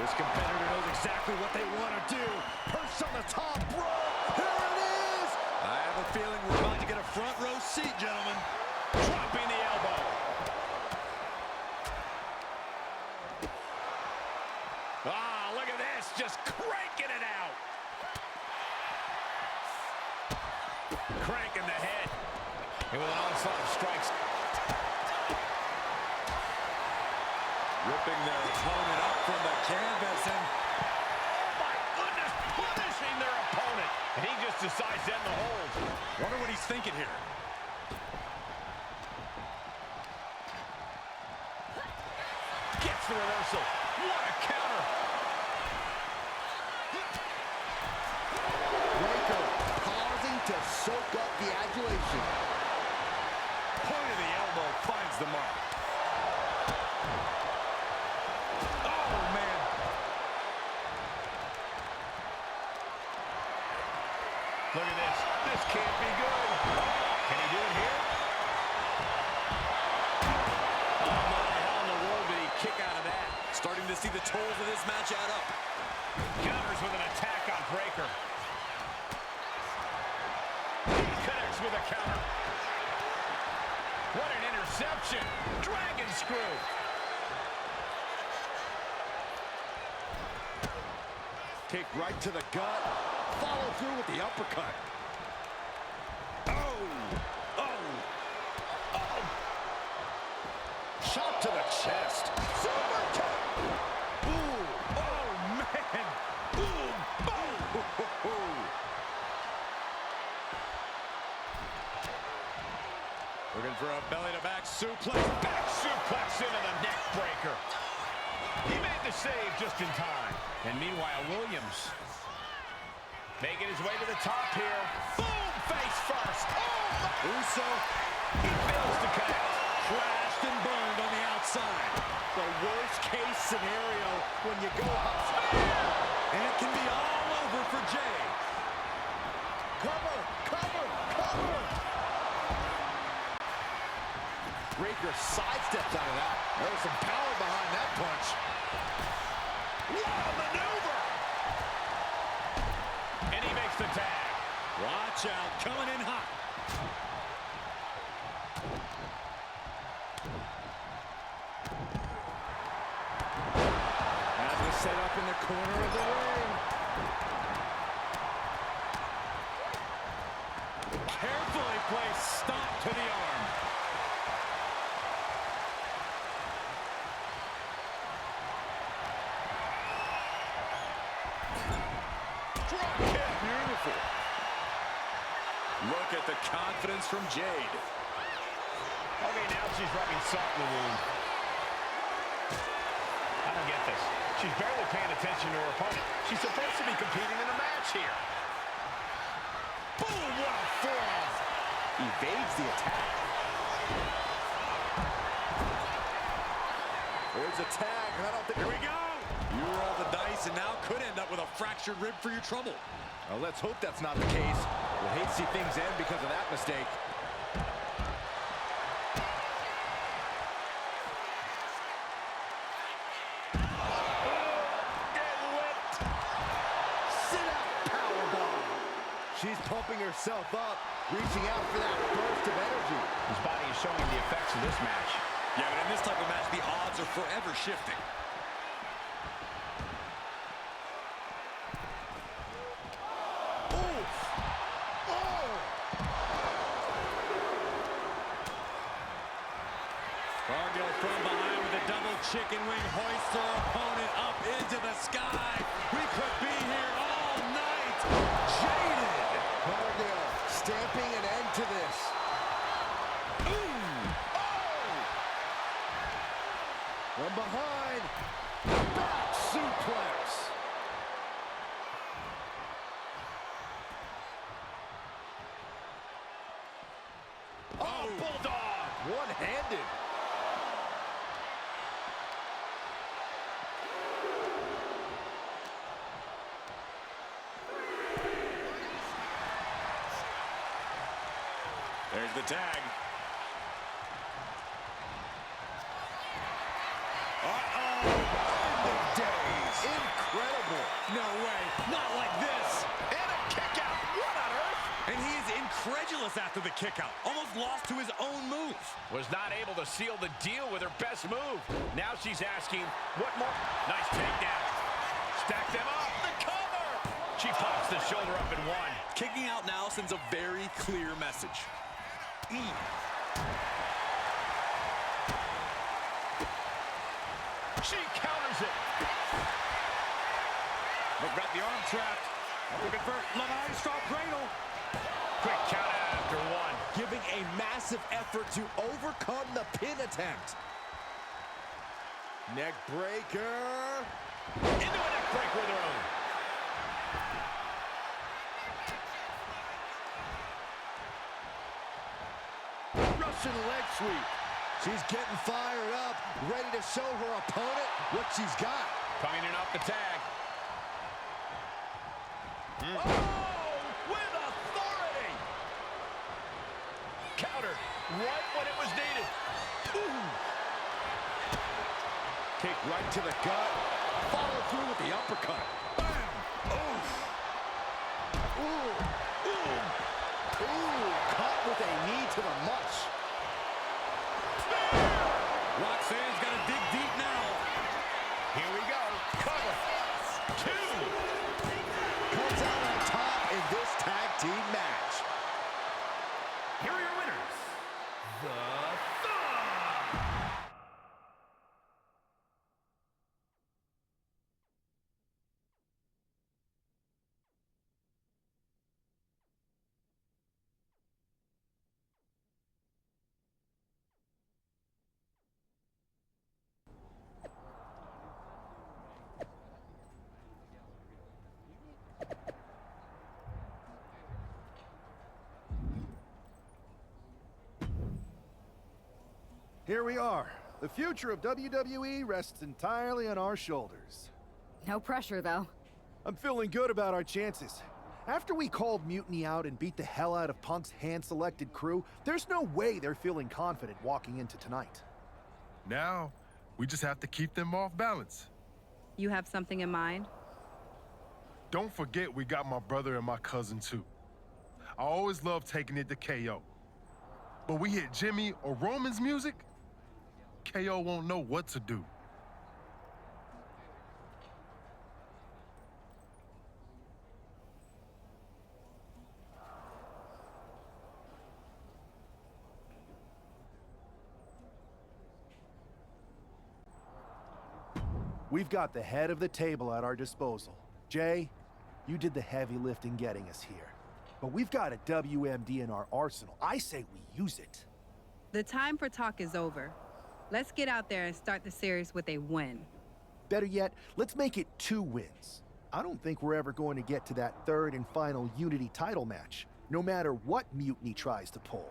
This competitor knows exactly what they want to do. Perched on the top rope. Here it is.
I have a feeling we're about to get a front row seat, gentlemen.
Dropping the elbow. Ah, look at this. Just cranking it out. Cranking the head. And with an onslaught of strikes.
Ripping their opponent up from the canvas and...
Oh, my goodness. Punishing their opponent. And he just decides to end the hold.
Wonder what he's thinking here.
Gets the reversal. What a counter.
Breaker pausing to soak up the adulation.
Point of the elbow finds the mark. Oh, man.
Look at this. This can't be good. Can he do it here? Oh, my. How in the world did he kick out of that?
Starting to see the tolls of this match add up.
Counters with an attack on Breaker. He connects with a counter. What an interception. Dragon screw.
Kick right to the gut. Follow through with the uppercut. Shot to the chest. Super kick. Ooh. Oh, man. Boom. Boom.
Looking for a belly-to-back suplex.
Back suplex into the neck breaker. He made the save just in time. And meanwhile, Williams making his way to the top here. Boom! Face first. Oh!
Uso.
He fails to connect.
Crashed and burned on the outside.
The worst case scenario when you go up.
And it can be all over for Jay.
Cover, cover, cover. Breaker sidesteps out of that. There was some power behind that punch.
Wow, maneuver. And he makes the tag.
Watch out, coming in hot.
Set up in the corner of the ring.
Carefully placed stomp to the arm.
Drop kick. Beautiful.
Look at the confidence from Jade.
Okay, now she's rubbing salt in the wound. I don't get this. She's barely paying attention to her opponent. She's supposed to be competing in a match here.
Boom! What a forearm! Evades the attack. There's a tag. I don't think.
Here we go! You roll the dice and now could end up with a fractured rib for your trouble.
Well, let's hope that's not the case. We'll hate to see things end because of that mistake. She's pumping herself up, reaching out for that burst of energy.
His body is showing the effects of this match.
Yeah, but in this type of match, the odds are forever shifting.
Oof! Oh!
Cargill from behind with a double chicken wing hoists her opponent up into the sky. We could be here all night. Jaded!
Cargill stamping an end to this. Ooh! Oh! From behind, back suplex. Oh, bulldog! One-handed.
There's the tag.
Uh-oh! The days. Incredible.
No way. Not like this.
And a kick out. What on earth?
And he is incredulous after the kick out. Almost lost to his own move.
Was not able to seal the deal with her best move. Now she's asking, what more? Nice takedown. Stack them up. The cover. She pops the shoulder up and one.
Kicking out now sends a very clear message.
She counters it.
Look, got the arm trapped. Looking for La Maestro cradle.
Quick count out after one.
Giving a massive effort to overcome the pin attempt. Neck breaker.
Into a neck breaker of their own.
Russian leg sweep. She's getting fired up, ready to show her opponent what she's got.
Coming in off the tag.
Oh, with authority.
Counter right when it was needed.
Ooh. kick right to the gut. Follow through with the uppercut. Bam! Oof! Ooh! Ooh! Ooh! Caught with a knee to the mush.
Roxanne's got to dig deep now.
Here we go. Cover. 2.
Comes out on top in this tag team match.
Here are your winners, the Thug.
Here we are. The future of WWE rests entirely on our shoulders.
No pressure, though.
I'm feeling good about our chances. After we called Mutiny out and beat the hell out of Punk's hand-selected crew, there's no way they're feeling confident walking into tonight.
Now, we just have to keep them off balance.
You have something in mind?
Don't forget we got my brother and my cousin, too. I always love taking it to KO. But we hit Jimmy or Roman's music, KO won't know what to do.
We've got the head of the table at our disposal. Jay, you did the heavy lifting getting us here. But we've got a WMD in our arsenal. I say we use it.
The time for talk is over. Let's get out there and start the series with a win.
Better yet, let's make it 2 wins. I don't think we're ever going to get to that 3rd and final Unity title match, no matter what Mutiny tries to pull.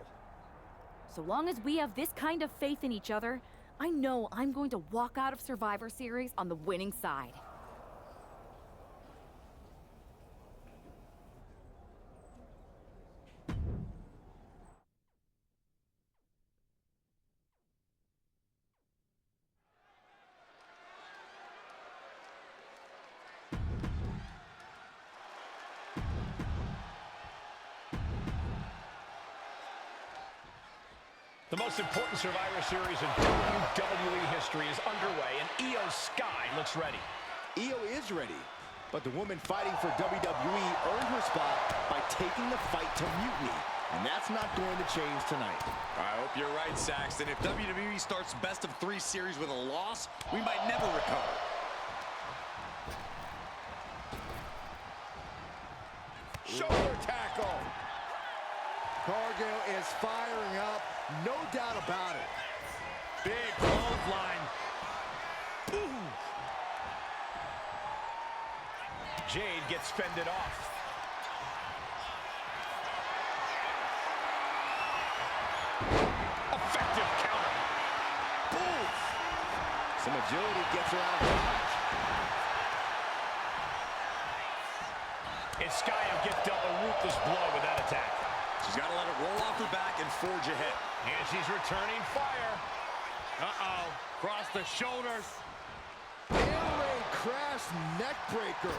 So long as we have this kind of faith in each other, I know I'm going to walk out of Survivor Series on the winning side.
The most important Survivor Series in WWE history is underway, and Io Sky looks ready.
Io is ready, but the woman fighting for WWE earned her spot by taking the fight to Mutiny, and that's not going to change tonight.
I hope you're right, Saxton. If WWE starts best of 3 series with a loss, we might never recover.
Shoulder tackle. Cargill is firing up, no doubt about it.
Big clothesline.
Boom. Jade gets fended off. Effective counter.
Boom. Some agility gets her out of dodge.
And Sky gets dealt a ruthless blow with that attack.
She's got to let it roll off her back and forge ahead.
And she's returning fire.
Uh-oh, cross the shoulders.
Air raid crash neck breaker.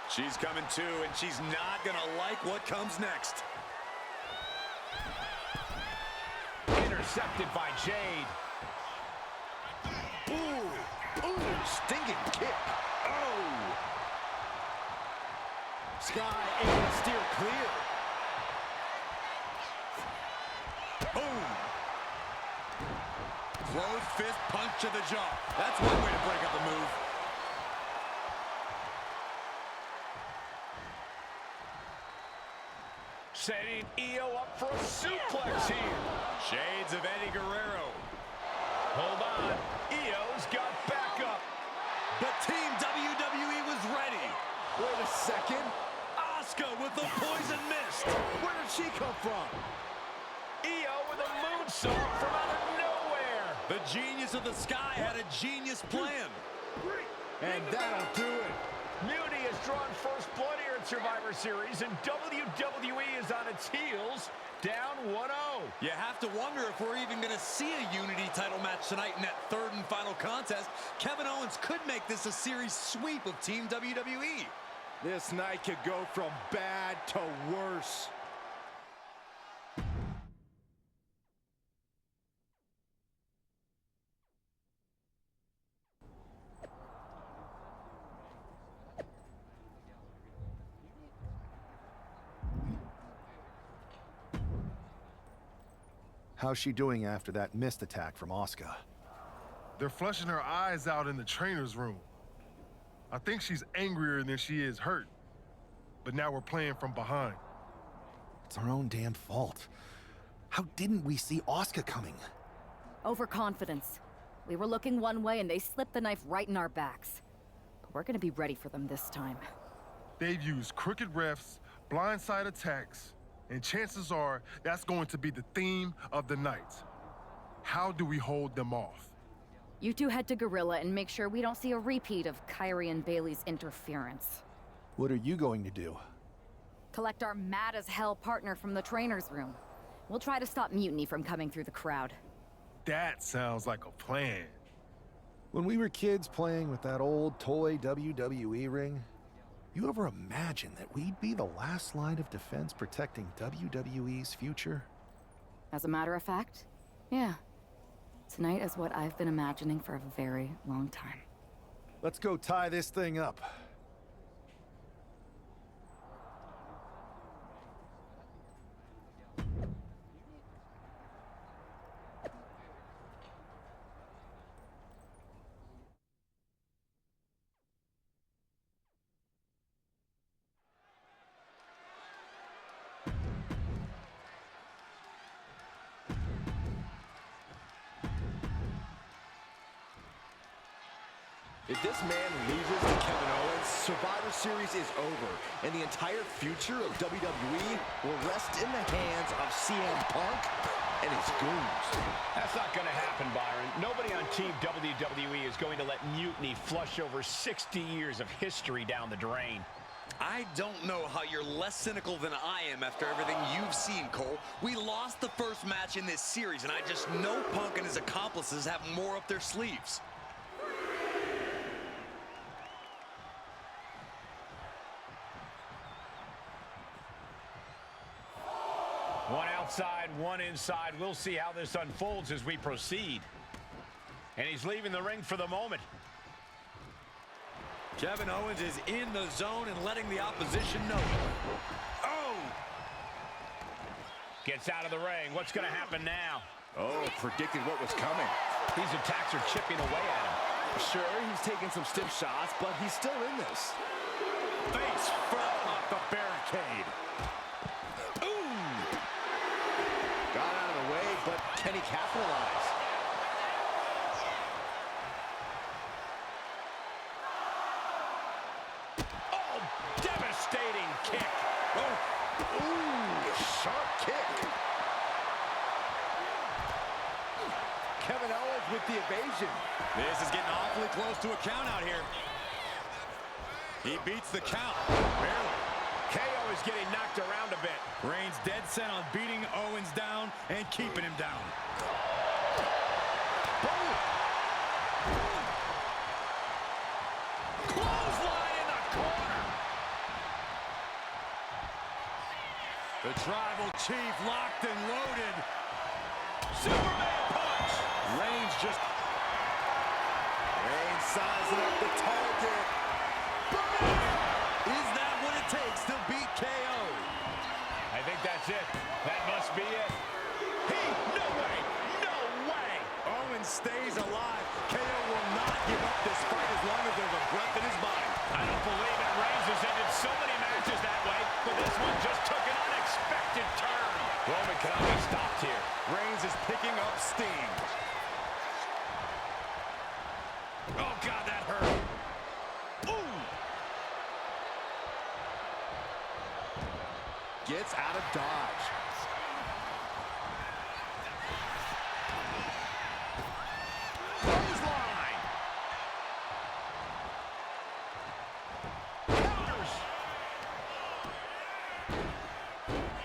She's coming too, and she's not going to like what comes next.
Intercepted by Jade.
Ooh, ooh, stinging kick. Oh. Sky able to steer clear.
Boom. Closed fist punch to the jaw. That's one way to break up a move.
Setting Io up for a suplex here.
Shades of Eddie Guerrero.
Hold on. Io's got backup.
But Team WWE was ready.
Wait a second.
Asuka with the poison mist.
Where did she come from?
Io with a moonsault from out of nowhere.
The genius of the Sky had a genius plan.
And that'll do it.
Mutiny has drawn first blood here at Survivor Series, and WWE is on its heels Down 1-0.
You have to wonder if we're even going to see a Unity title match tonight in that third and final contest. Kevin Owens could make this a series sweep of Team WWE.
This night could go from bad to worse.
How's she doing after that missed attack from Asuka?
They're flushing her eyes out in the trainer's room. I think she's angrier than she is hurt. But now we're playing from behind.
It's our own damn fault. How didn't we see Asuka coming?
Overconfidence. We were looking one way and they slipped the knife right in our backs. But we're gonna be ready for them this time.
They've used crooked refs, blindside attacks, and chances are that's going to be the theme of the night. How do we hold them off?
You two head to Gorilla and make sure we don't see a repeat of Kyrie and Bailey's interference.
What are you going to do?
Collect our mad-as-hell partner from the trainer's room. We'll try to stop Mutiny from coming through the crowd.
That sounds like a plan.
When we were kids playing with that old toy WWE ring, you ever imagine that we'd be the last line of defense protecting WWE's future?
As a matter of fact, yeah. Tonight is what I've been imagining for a very long time.
Let's go tie this thing up.
If this man loses to Kevin Owens, Survivor Series is over, and the entire future of WWE will rest in the hands of CM Punk and his goons.
That's not going to happen, Byron. Nobody on Team WWE is going to let Mutiny flush over 60 years of history down the drain.
I don't know how you're less cynical than I am after everything you've seen, Cole. We lost the first match in this series, and I just know Punk and his accomplices have more up their sleeves.
One outside, one inside. We'll see how this unfolds as we proceed. And he's leaving the ring for the moment.
Kevin Owens is in the zone and letting the opposition know. Oh!
Gets out of the ring. What's going to happen now?
Oh, predicted what was coming.
These attacks are chipping away at him.
Sure, he's taking some stiff shots, but he's still in this.
Face front off the barricade.
Got out of the way, but can he capitalize?
Oh, devastating kick.
Oh, ooh, sharp kick. Kevin Owens with the evasion.
This is getting awfully close to a count out here. He beats the count. Barely.
KO is getting knocked around a bit.
Reigns dead set on beating Owens down and keeping him down.
Boom.
Clothesline in the corner.
The Tribal Chief locked and loaded. Superman punch. Reigns sizing up the target. Is that what it takes to beat KO?
I think that's it. That must be it.
No way! No way! Owens stays alive. KO will not give up this fight as long as there's a breath in his body.
I don't believe it. Reigns has ended so many matches that way, but this one just took an unexpected turn. Roman cannot be stopped here.
Reigns is picking up steam. Oh, God, that hurt. Ooh!
Gets out of dodge.
Clothesline. Counters.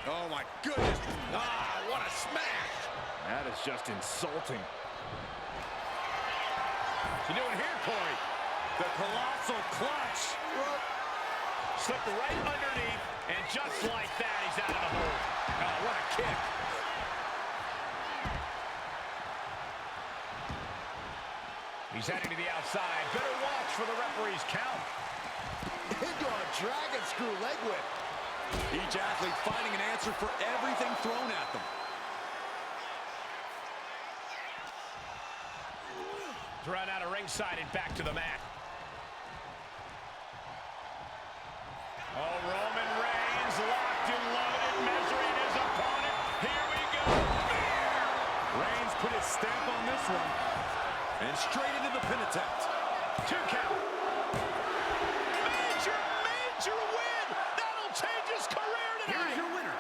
Oh, my goodness. Ah,
is just insulting.
What's he doing here, Corey?
The colossal clutch.
Slipped right underneath, and just like that, he's out of the hole. Oh, what a kick. He's heading to the outside. Better watch for the referee's count.
Into a dragon screw leg whip.
Each athlete finding an answer for everything thrown at them.
Thrown out of ringside and back to the mat. Oh, Roman Reigns locked and loaded, measuring his opponent. Here we go.
Reigns put his stamp on this one. And straight into the pin attempt.
2 count. Major win! That'll change his career tonight!
Here's your winner.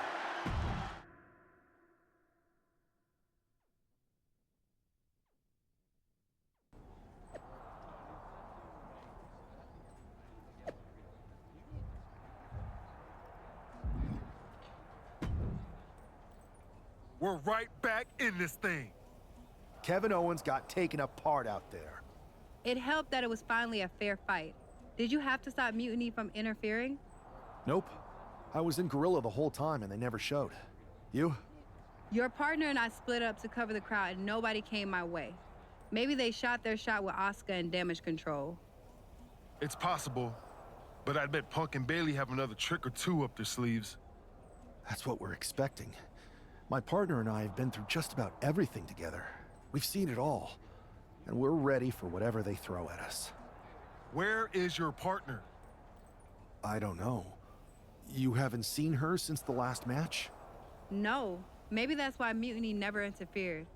We're right back in this thing.
Kevin Owens got taken apart out there.
It helped that it was finally a fair fight. Did you have to stop Mutiny from interfering?
Nope. I was in Gorilla the whole time and they never showed. You?
Your partner and I split up to cover the crowd and nobody came my way. Maybe they shot their shot with Asuka and Damage Control.
It's possible, but I bet Punk and Bailey have another trick or two up their sleeves.
That's what we're expecting. My partner and I have been through just about everything together. We've seen it all, and we're ready for whatever they throw at us.
Where is your partner?
I don't know. You haven't seen her since the last match?
No. Maybe that's why Mutiny never interfered.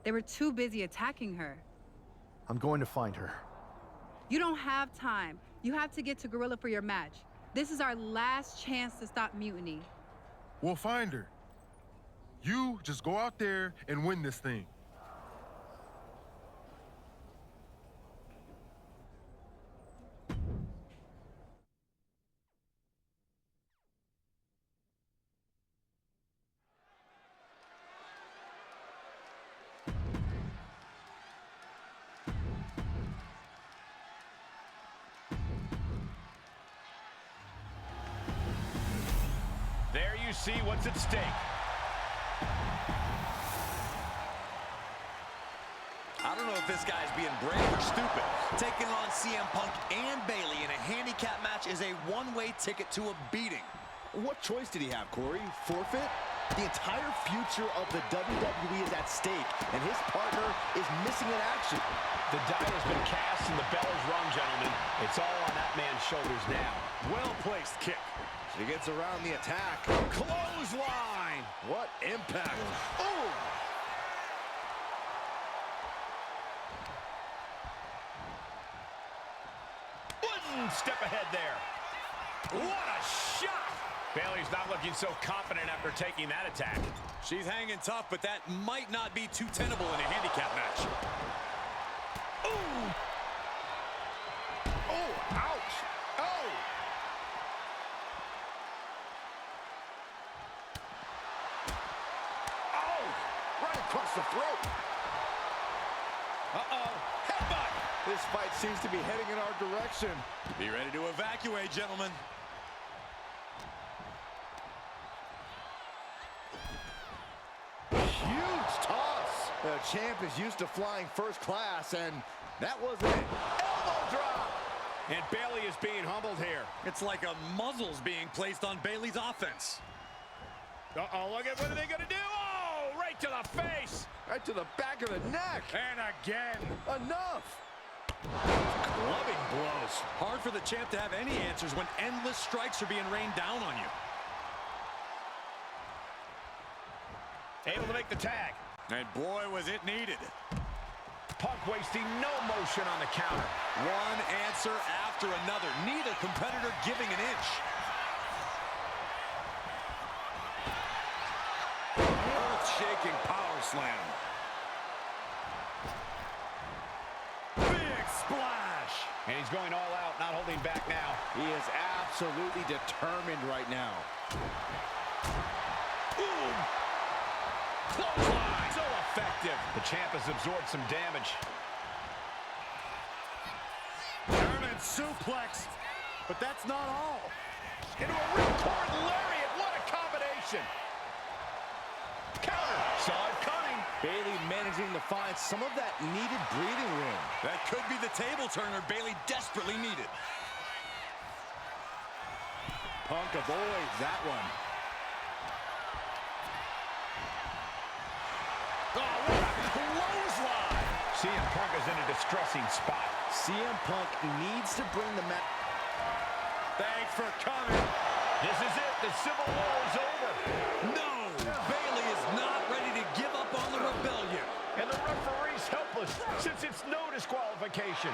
They were too busy attacking her.
I'm going to find her.
You don't have time. You have to get to Gorilla for your match. This is our last chance to stop Mutiny.
We'll find her. You just go out there and win this thing.
There you see what's at stake.
I don't know if this guy's being brave or stupid. Taking on CM Punk and Bailey in a handicap match is a one-way ticket to a beating.
What choice did he have, Corey? Forfeit? The entire future of the WWE is at stake, and his partner is missing in action.
The die has been cast and the bell is rung, gentlemen. It's all on that man's shoulders now.
Well-placed kick. He gets around the attack.
Clothesline!
What impact. Oh!
One step ahead there. What a shot! Bailey's not looking so confident after taking that attack.
She's hanging tough, but that might not be too tenable in a handicap match.
Ooh! Oh, ouch! Oh! Oh! Right across the throat.
Uh-oh. Headbutt!
This fight seems to be heading in our direction.
Be ready to evacuate, gentlemen.
Huge toss. The champ is used to flying first class, and that wasn't it. Elbow drop.
And Bailey is being humbled here.
It's like a muzzle's being placed on Bailey's offense.
Uh-oh, look at what are they going to do? Oh, right to the face.
Right to the back of the neck.
And again.
Enough.
Clubbing blows. Hard for the champ to have any answers when endless strikes are being rained down on you.
Able to make the tag.
And boy, was it needed.
Punk wasting no motion on the counter.
One answer after another. Neither competitor giving an inch. Earth-shaking power slam. Big splash.
And he's going all out, not holding back now.
He is absolutely determined right now.
Ooh. Clothesline. So effective. The champ has absorbed some damage.
German suplex, but that's not all.
Into a ripcord lariat. What a combination. Counter. Saw it coming.
Bayley managing to find some of that needed breathing room.
That could be the table turner Bayley desperately needed.
Punk avoids that one.
Oh, what a clothesline. CM Punk is in a distressing spot.
CM Punk needs to bring the match.
Thanks for coming.
This is it. The Civil War is over.
No! Bayley is not ready to give up on the rebellion.
And the referee's helpless since it's no disqualification.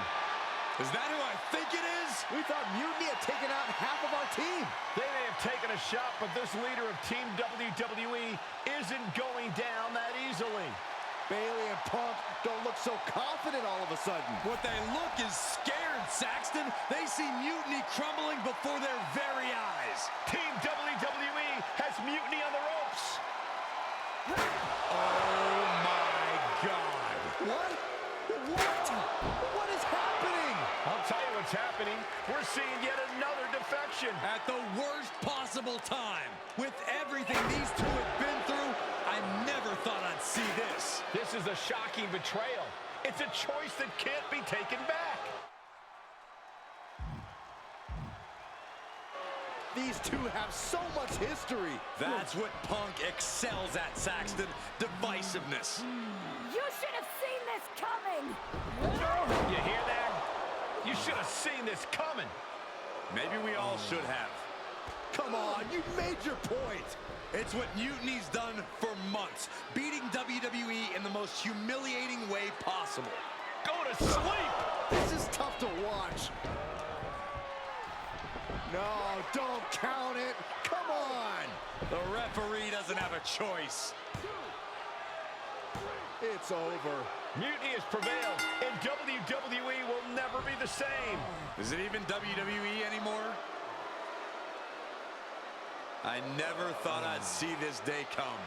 Is that who I think it is?
We thought Mutiny had taken out half of our team.
They may have taken a shot, but this leader of Team WWE isn't going down that easily.
Bayley and Punk don't look so confident all of a sudden.
What they look is scared, Saxton. They see Mutiny crumbling before their very eyes.
Team WWE has Mutiny on the ropes.
Oh, my God.
What? What? What is happening?
I'll tell you what's happening. We're seeing yet another defection.
At the worst possible time. With everything these two have been through, I never thought I'd see this.
This is a shocking betrayal. It's a choice that can't be taken back.
These two have so much history.
That's what Punk excels at, Saxton. Divisiveness.
You should have seen this coming!
You hear that? You should have seen this coming.
Maybe we all should have.
Come on, you made your point.
It's what Mutiny's done for months, beating WWE in the most humiliating way possible.
Go to sleep!
This is tough to watch. No, don't count it. Come on.
The referee doesn't have a choice.
It's over.
Mutiny has prevailed, and WWE will never be the same.
Is it even WWE anymore? I never thought I'd see this day come.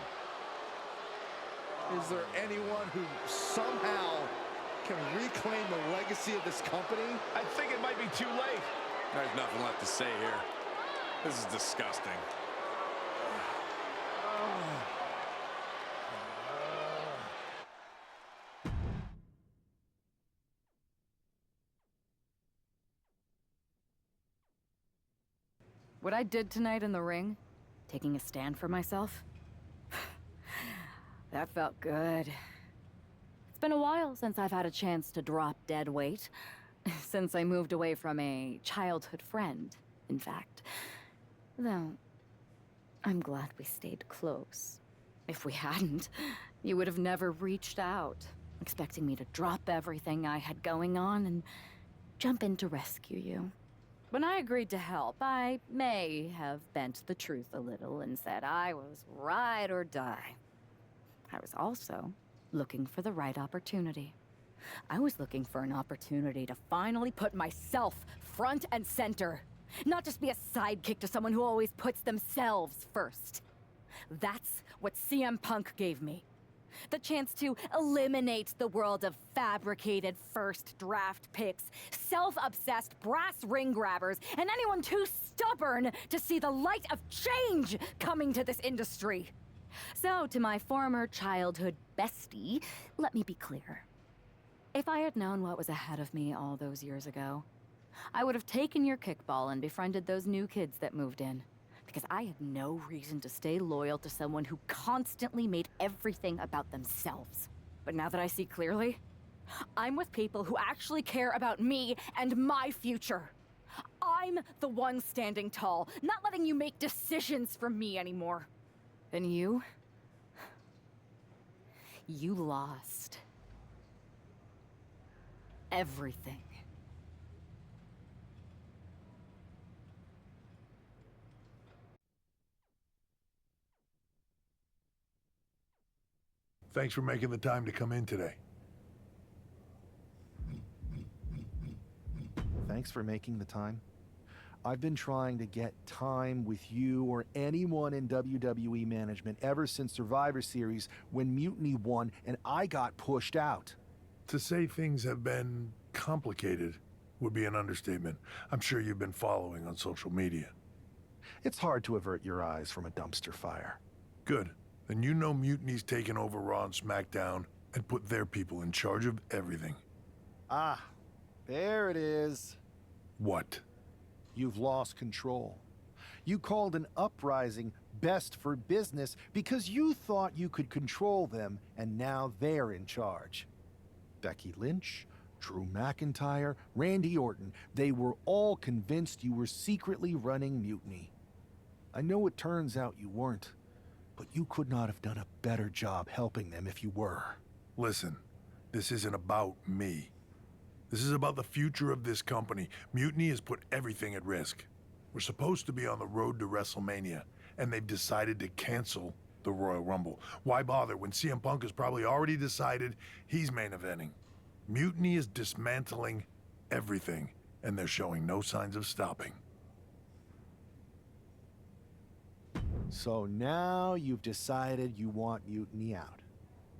Is there anyone who somehow can reclaim the legacy of this company?
I think it might be too late.
There's nothing left to say here. This is disgusting.
What I did tonight in the ring, taking a stand for myself, that felt good. It's been a while since I've had a chance to drop dead weight. Since I moved away from a childhood friend, in fact. Though, I'm glad we stayed close. If we hadn't, you would have never reached out, expecting me to drop everything I had going on and jump in to rescue you. When I agreed to help, I may have bent the truth a little and said I was ride or die. I was also looking for the right opportunity. I was looking for an opportunity to finally put myself front and center. Not just be a sidekick to someone who always puts themselves first. That's what CM Punk gave me. The chance to eliminate the world of fabricated first draft picks, self-obsessed brass ring grabbers, and anyone too stubborn to see the light of change coming to this industry. So, to my former childhood bestie, let me be clear. If I had known what was ahead of me all those years ago, I would have taken your kickball and befriended those new kids that moved in. Because I had no reason to stay loyal to someone who constantly made everything about themselves. But now that I see clearly, I'm with people who actually care about me and my future. I'm the one standing tall, not letting you make decisions for me anymore. And you lost. Everything.
Thanks for making the time to come in today.
Thanks for making the time. I've been trying to get time with you or anyone in WWE management ever since Survivor Series when Mutiny won and I got pushed out.
To say things have been complicated would be an understatement. I'm sure you've been following on social media.
It's hard to avert your eyes from a dumpster fire.
Good. Then you know Mutiny's taken over Raw and SmackDown and put their people in charge of everything.
Ah, there it is.
What?
You've lost control. You called an uprising best for business because you thought you could control them, and now they're in charge. Becky Lynch, Drew McIntyre, Randy Orton, they were all convinced you were secretly running Mutiny. I know it turns out you weren't, but you could not have done a better job helping them if you were.
Listen, this isn't about me. This is about the future of this company. Mutiny has put everything at risk. We're supposed to be on the road to WrestleMania, and they've decided to cancel the Royal Rumble. Why bother when CM Punk has probably already decided he's main eventing? Mutiny is dismantling everything, and they're showing no signs of stopping.
So now you've decided you want Mutiny out.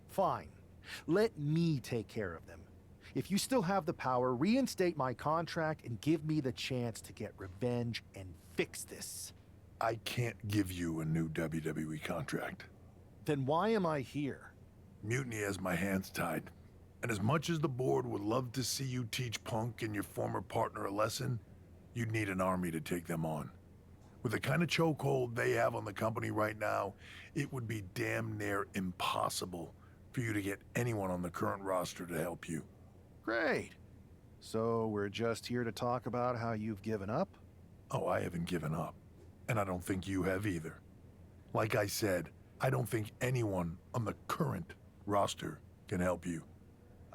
Fine. Let me take care of them. If you still have the power, reinstate my contract and give me the chance to get revenge and fix this.
I can't give you a new WWE contract.
Then why am I here?
Mutiny has my hands tied. And as much as the board would love to see you teach Punk and your former partner a lesson, you'd need an army to take them on. With the kind of chokehold they have on the company right now, it would be damn near impossible for you to get anyone on the current roster to help you.
Great. So we're just here to talk about how you've given up?
Oh, I haven't given up. And I don't think you have either. Like I said, I don't think anyone on the current roster can help you.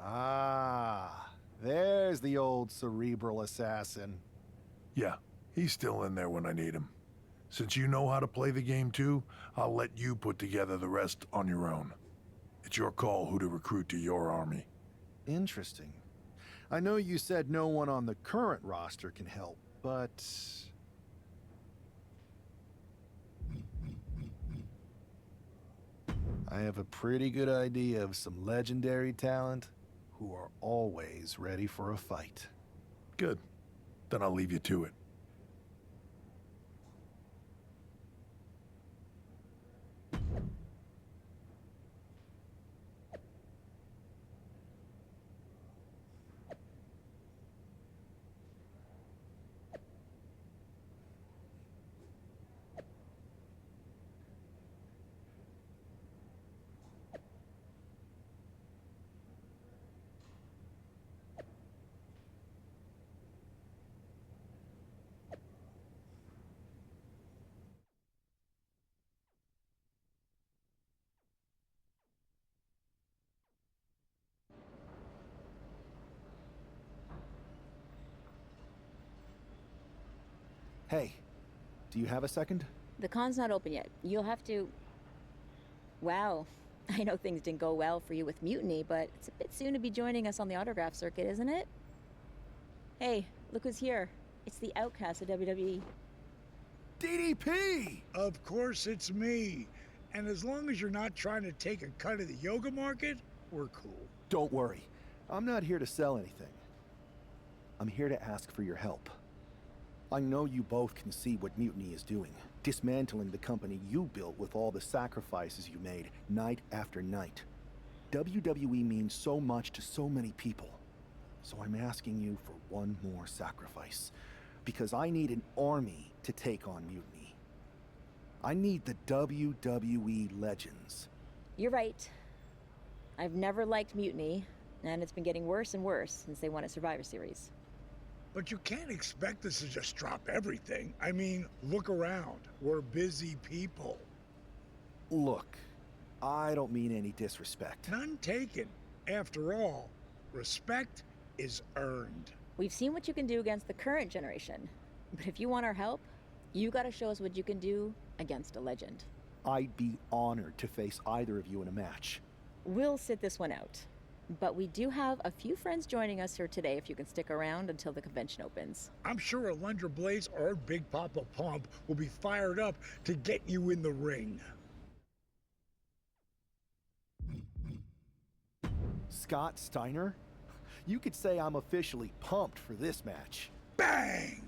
Ah, there's the old cerebral assassin.
Yeah, he's still in there when I need him. Since you know how to play the game too, I'll let you put together the rest on your own. It's your call who to recruit to your army.
Interesting. I know you said no one on the current roster can help, but... I have a pretty good idea of some legendary talent who are always ready for a fight.
Good. Then I'll leave you to it.
Hey, do you have a second?
The con's not open yet. You'll have to... Wow. I know things didn't go well for you with Mutiny, but it's a bit soon to be joining us on the autograph circuit, isn't it? Hey, look who's here. It's the outcast of WWE.
DDP!
Of course it's me. And as long as you're not trying to take a cut of the yoga market, we're cool.
Don't worry. I'm not here to sell anything. I'm here to ask for your help. I know you both can see what Mutiny is doing, dismantling the company you built with all the sacrifices you made, night after night. WWE means so much to so many people. So I'm asking you for one more sacrifice, because I need an army to take on Mutiny. I need the WWE legends.
You're right. I've never liked Mutiny, and it's been getting worse and worse since they won a Survivor Series.
But you can't expect us to just drop everything. I mean, look around. We're busy people.
Look, I don't mean any disrespect.
None taken. After all, respect is earned.
We've seen what you can do against the current generation. But if you want our help, you gotta show us what you can do against a legend.
I'd be honored to face either of you in a match.
We'll sit this one out. But we do have a few friends joining us here today if you can stick around until the convention opens.
I'm sure Alundra Blaze or Big Papa Pump will be fired up to get you in the ring.
Scott Steiner? You could say I'm officially pumped for this match.
Bang!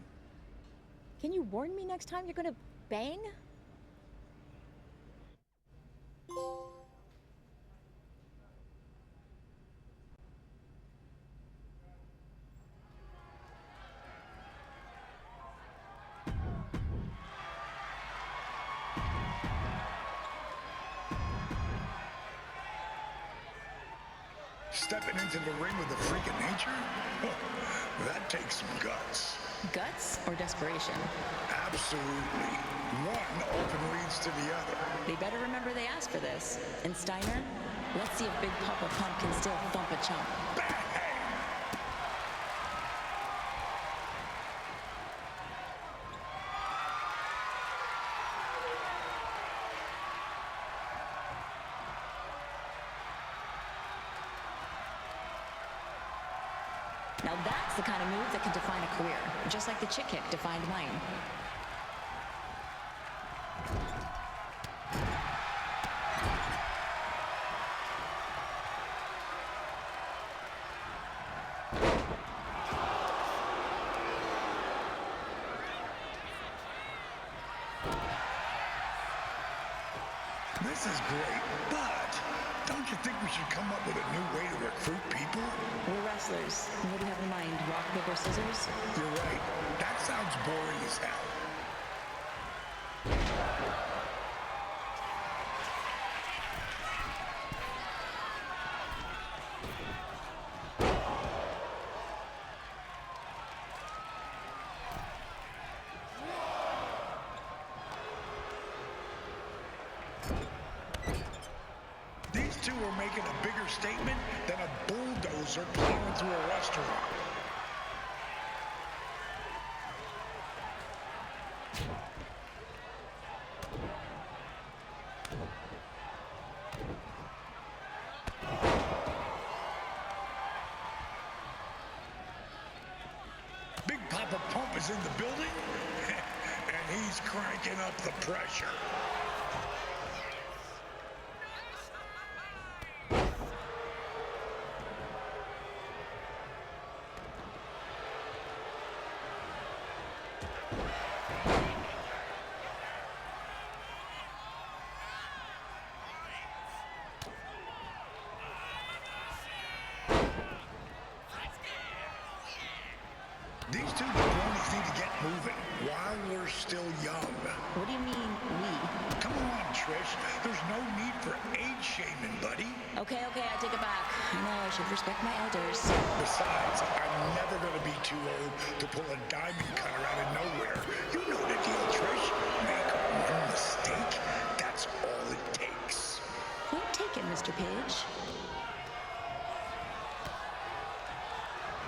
Can you warn me next time you're gonna bang?
Stepping into the ring with a freak of nature? That takes some guts.
Guts or desperation?
Absolutely. One often leads to the other.
They better remember they asked for this. And Steiner, let's see if Big Papa Pump can still thump a chump. Now that's the kind of move that can define a career, just like the chick kick defined mine.
This is great, but don't you think we should come up with a new way to recruit people?
We're wrestlers. What do you have in mind? Rock, paper, scissors?
You're right. That sounds boring as hell. These two are making a bigger statement than a bulldozer plowing through a restaurant. Big Papa Pump is in the building, and he's cranking up the pressure. These two jabronis need to get moving while we're still young.
What do you mean, we?
Come on, Trish. There's no need for age shaming, buddy.
Okay, I take it back. I know, I should respect my elders.
Besides, I'm never going to be too old to pull a diamond cutter out of nowhere. You know the deal, Trish. Make one mistake. That's all it takes.
Point taken, Mr. Page.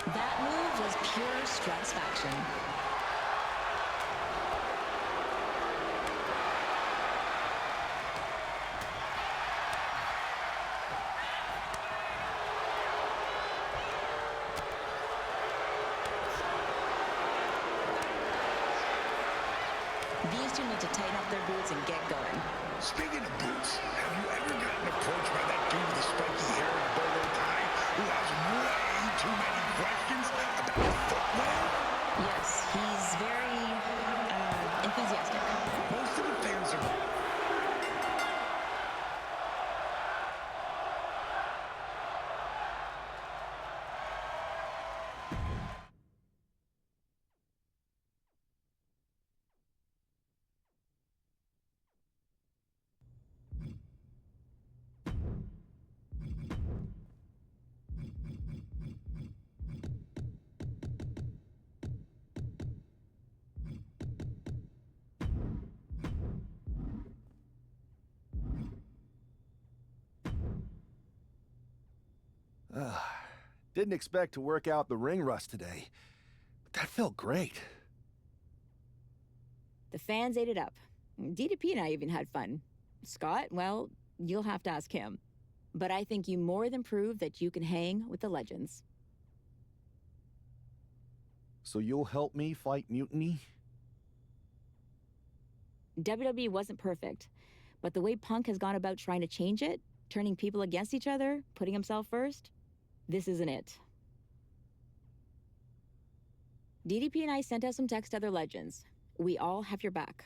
That move was pure stratisfaction. These two need to tighten up their boots and get going.
Speaking of boots, have you ever gotten approached by that dude with the spiky hair and bolo tie who has way too many questions about footwear?
Yes, he's very enthusiastic.
Most of the fans are...
Didn't expect to work out the ring rust today, but that felt great.
The fans ate it up. DDP and I even had fun. Scott, well, you'll have to ask him. But I think you more than proved that you can hang with the legends.
So you'll help me fight Mutiny?
WWE wasn't perfect, but the way Punk has gone about trying to change it, turning people against each other, putting himself first, this isn't it. DDP and I sent out some text to other legends. We all have your back.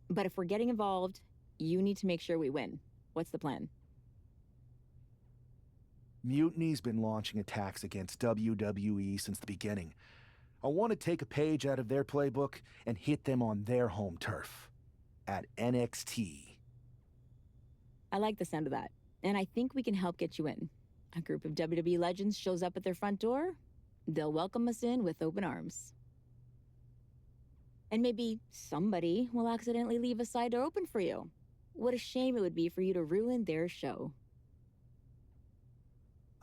But if we're getting involved, you need to make sure we win. What's the plan?
Mutiny's been launching attacks against WWE since the beginning. I want to take a page out of their playbook and hit them on their home turf. At NXT.
I like the sound of that, and I think we can help get you in. A group of WWE legends shows up at their front door, they'll welcome us in with open arms. And maybe somebody will accidentally leave a side door open for you. What a shame it would be for you to ruin their show.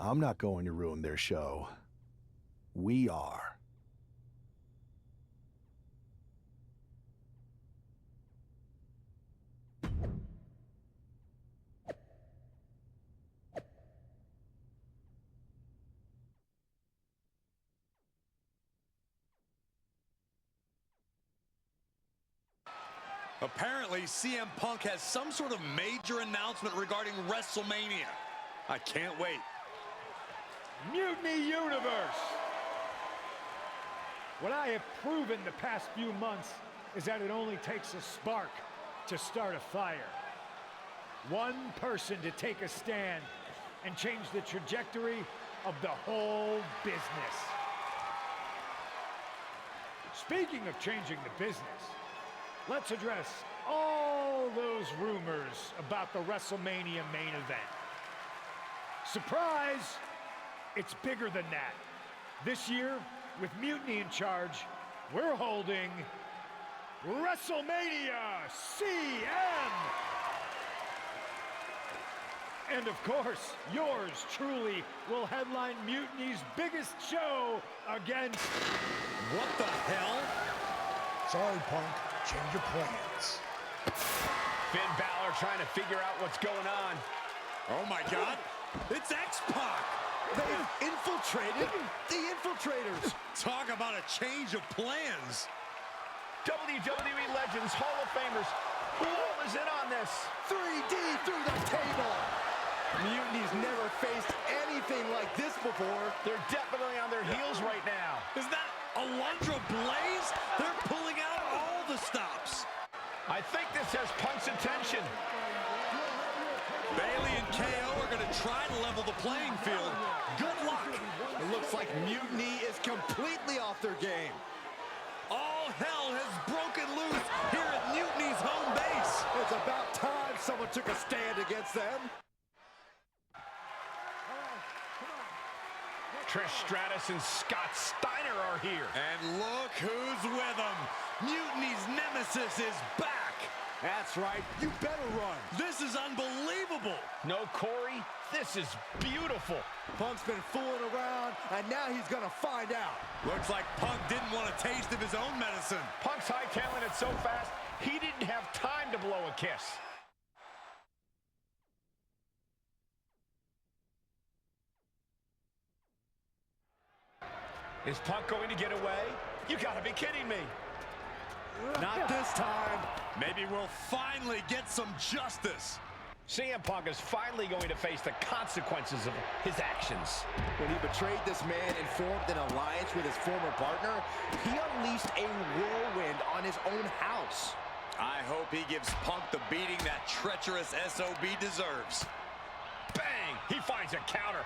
I'm not going to ruin their show. We are.
Apparently, CM Punk has some sort of major announcement regarding WrestleMania. I can't wait.
Mutiny Universe! What I have proven the past few months is that it only takes a spark to start a fire. One person to take a stand and change the trajectory of the whole business. Speaking of changing the business, let's address all those rumors about the WrestleMania main event. Surprise! It's bigger than that. This year, with Mutiny in charge, we're holding WrestleMania CM! And of course, yours truly will headline Mutiny's biggest show against...
What the hell?
Sorry, Punk. Change your plans.
Finn Balor trying to figure out what's going on.
Oh my God, it's X-Pac!
They've infiltrated the infiltrators.
Talk about a change of plans.
WWE Legends, Hall of Famers, who all is in on this?
3D through the table. Mutiny's never faced anything like this before.
They're definitely on their heels right now.
Is that Alundra Blaze? They're pulling out all the stops.
I think this has Punk's attention.
Bailey and KO are going to try to level the playing field. Good luck.
It looks like Mutiny is completely off their game.
All hell has broken loose here at Mutiny's home base.
It's about time someone took a stand against them.
Trish Stratus and Scott Steiner are here.
And look who's with them. Mutiny's nemesis is back.
That's right. You better run.
This is unbelievable.
No, Corey, this is beautiful.
Punk's been fooling around, and now he's going to find out.
Looks like Punk didn't want a taste of his own medicine.
Punk's hightailing it so fast, he didn't have time to blow a kiss. Is Punk going to get away? You gotta be kidding me.
Not this time.
Maybe we'll finally get some justice.
CM Punk is finally going to face the consequences of his actions.
When he betrayed this man and formed an alliance with his former partner, he unleashed a whirlwind on his own house.
I hope he gives Punk the beating that treacherous SOB deserves.
Bang! He finds a counter.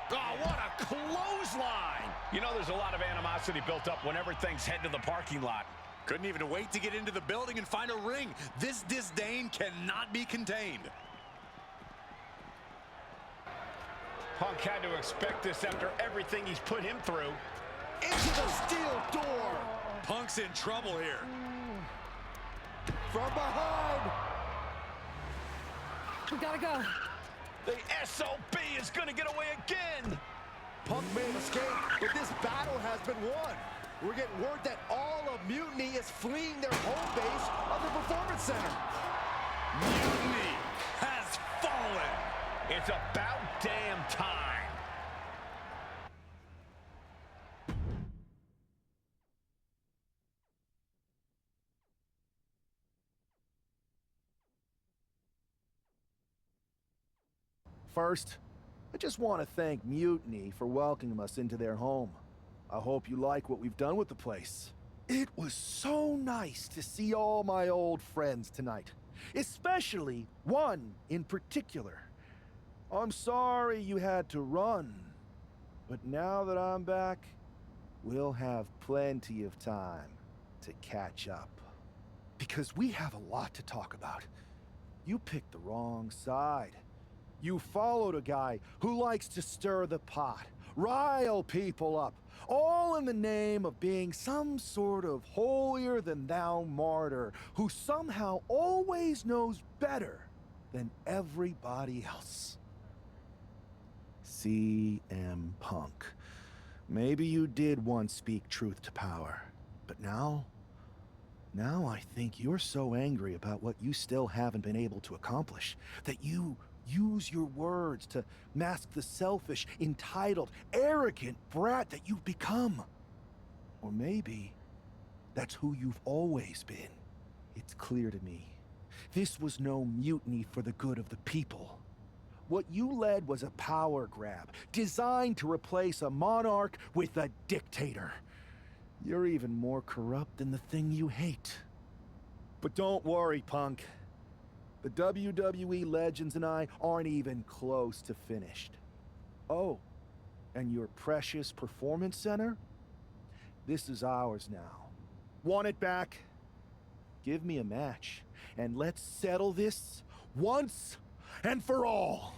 Oh, what a clothesline! You know there's a lot of animosity built up whenever things head to the parking lot.
Couldn't even wait to get into the building and find a ring. This disdain cannot be contained.
Punk had to expect this after everything he's put him through.
Into the steel door!
Punk's in trouble here.
From behind!
We gotta go.
The SOB is gonna get away again!
Punk may have escaped, but this battle has been won. We're getting word that all of Mutiny is fleeing their home base of the Performance Center.
Mutiny
It's about damn time.
First, I just want to thank Mutiny for welcoming us into their home. I hope you like what we've done with the place. It was so nice to see all my old friends tonight, especially one in particular. I'm sorry you had to run, but now that I'm back, we'll have plenty of time to catch up. Because we have a lot to talk about. You picked the wrong side. You followed a guy who likes to stir the pot, rile people up, all in the name of being some sort of holier-than-thou martyr who somehow always knows better than everybody else. CM Punk. Maybe you did once speak truth to power, but now I think you're so angry about what you still haven't been able to accomplish that you use your words to mask the selfish, entitled, arrogant brat that you've become. Or maybe that's who you've always been. It's clear to me. This was no mutiny for the good of the people. What you led was a power grab, designed to replace a monarch with a dictator. You're even more corrupt than the thing you hate. But don't worry, Punk. The WWE legends and I aren't even close to finished. Oh, and your precious performance center? This is ours now. Want it back? Give me a match, and let's settle this once and for all.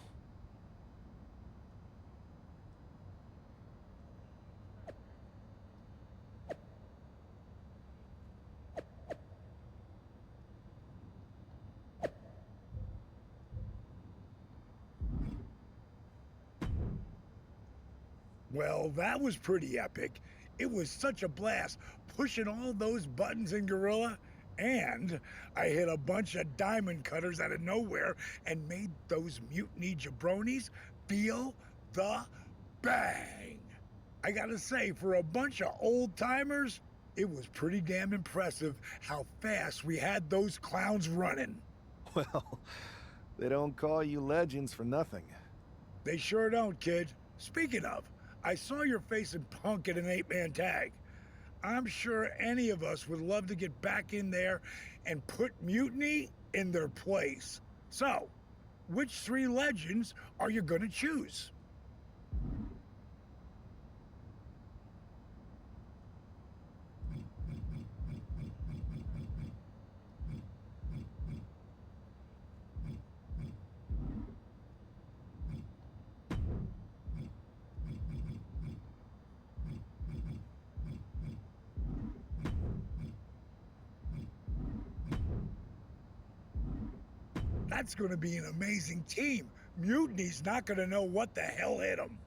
Well, that was pretty epic. It was such a blast pushing all those buttons in Gorilla, and I hit a bunch of diamond cutters out of nowhere and made those mutiny jabronis feel the bang. I gotta say, for a bunch of old timers, it was pretty damn impressive how fast we had those clowns running.
Well, they don't call you legends for nothing.
They sure don't, kid. Speaking of, I saw your face in Punk at an 8-man tag. I'm sure any of us would love to get back in there and put Mutiny in their place. So, which 3 legends are you gonna choose? That's gonna be an amazing team. Mutiny's not gonna know what the hell hit them.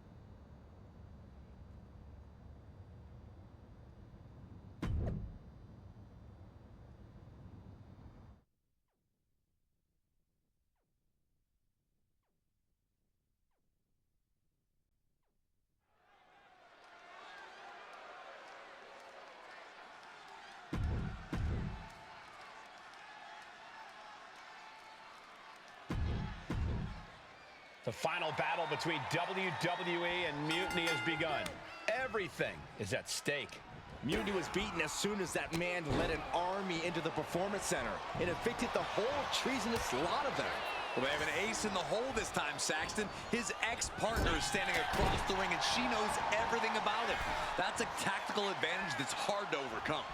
The final battle between WWE and Mutiny has begun. Everything is at stake.
Mutiny was beaten as soon as that man led an army into the Performance Center and evicted the whole treasonous lot of them.
Well, they have an ace in the hole this time, Saxton. His ex-partner is standing across the ring, and she knows everything about him. That's a tactical advantage that's hard to overcome.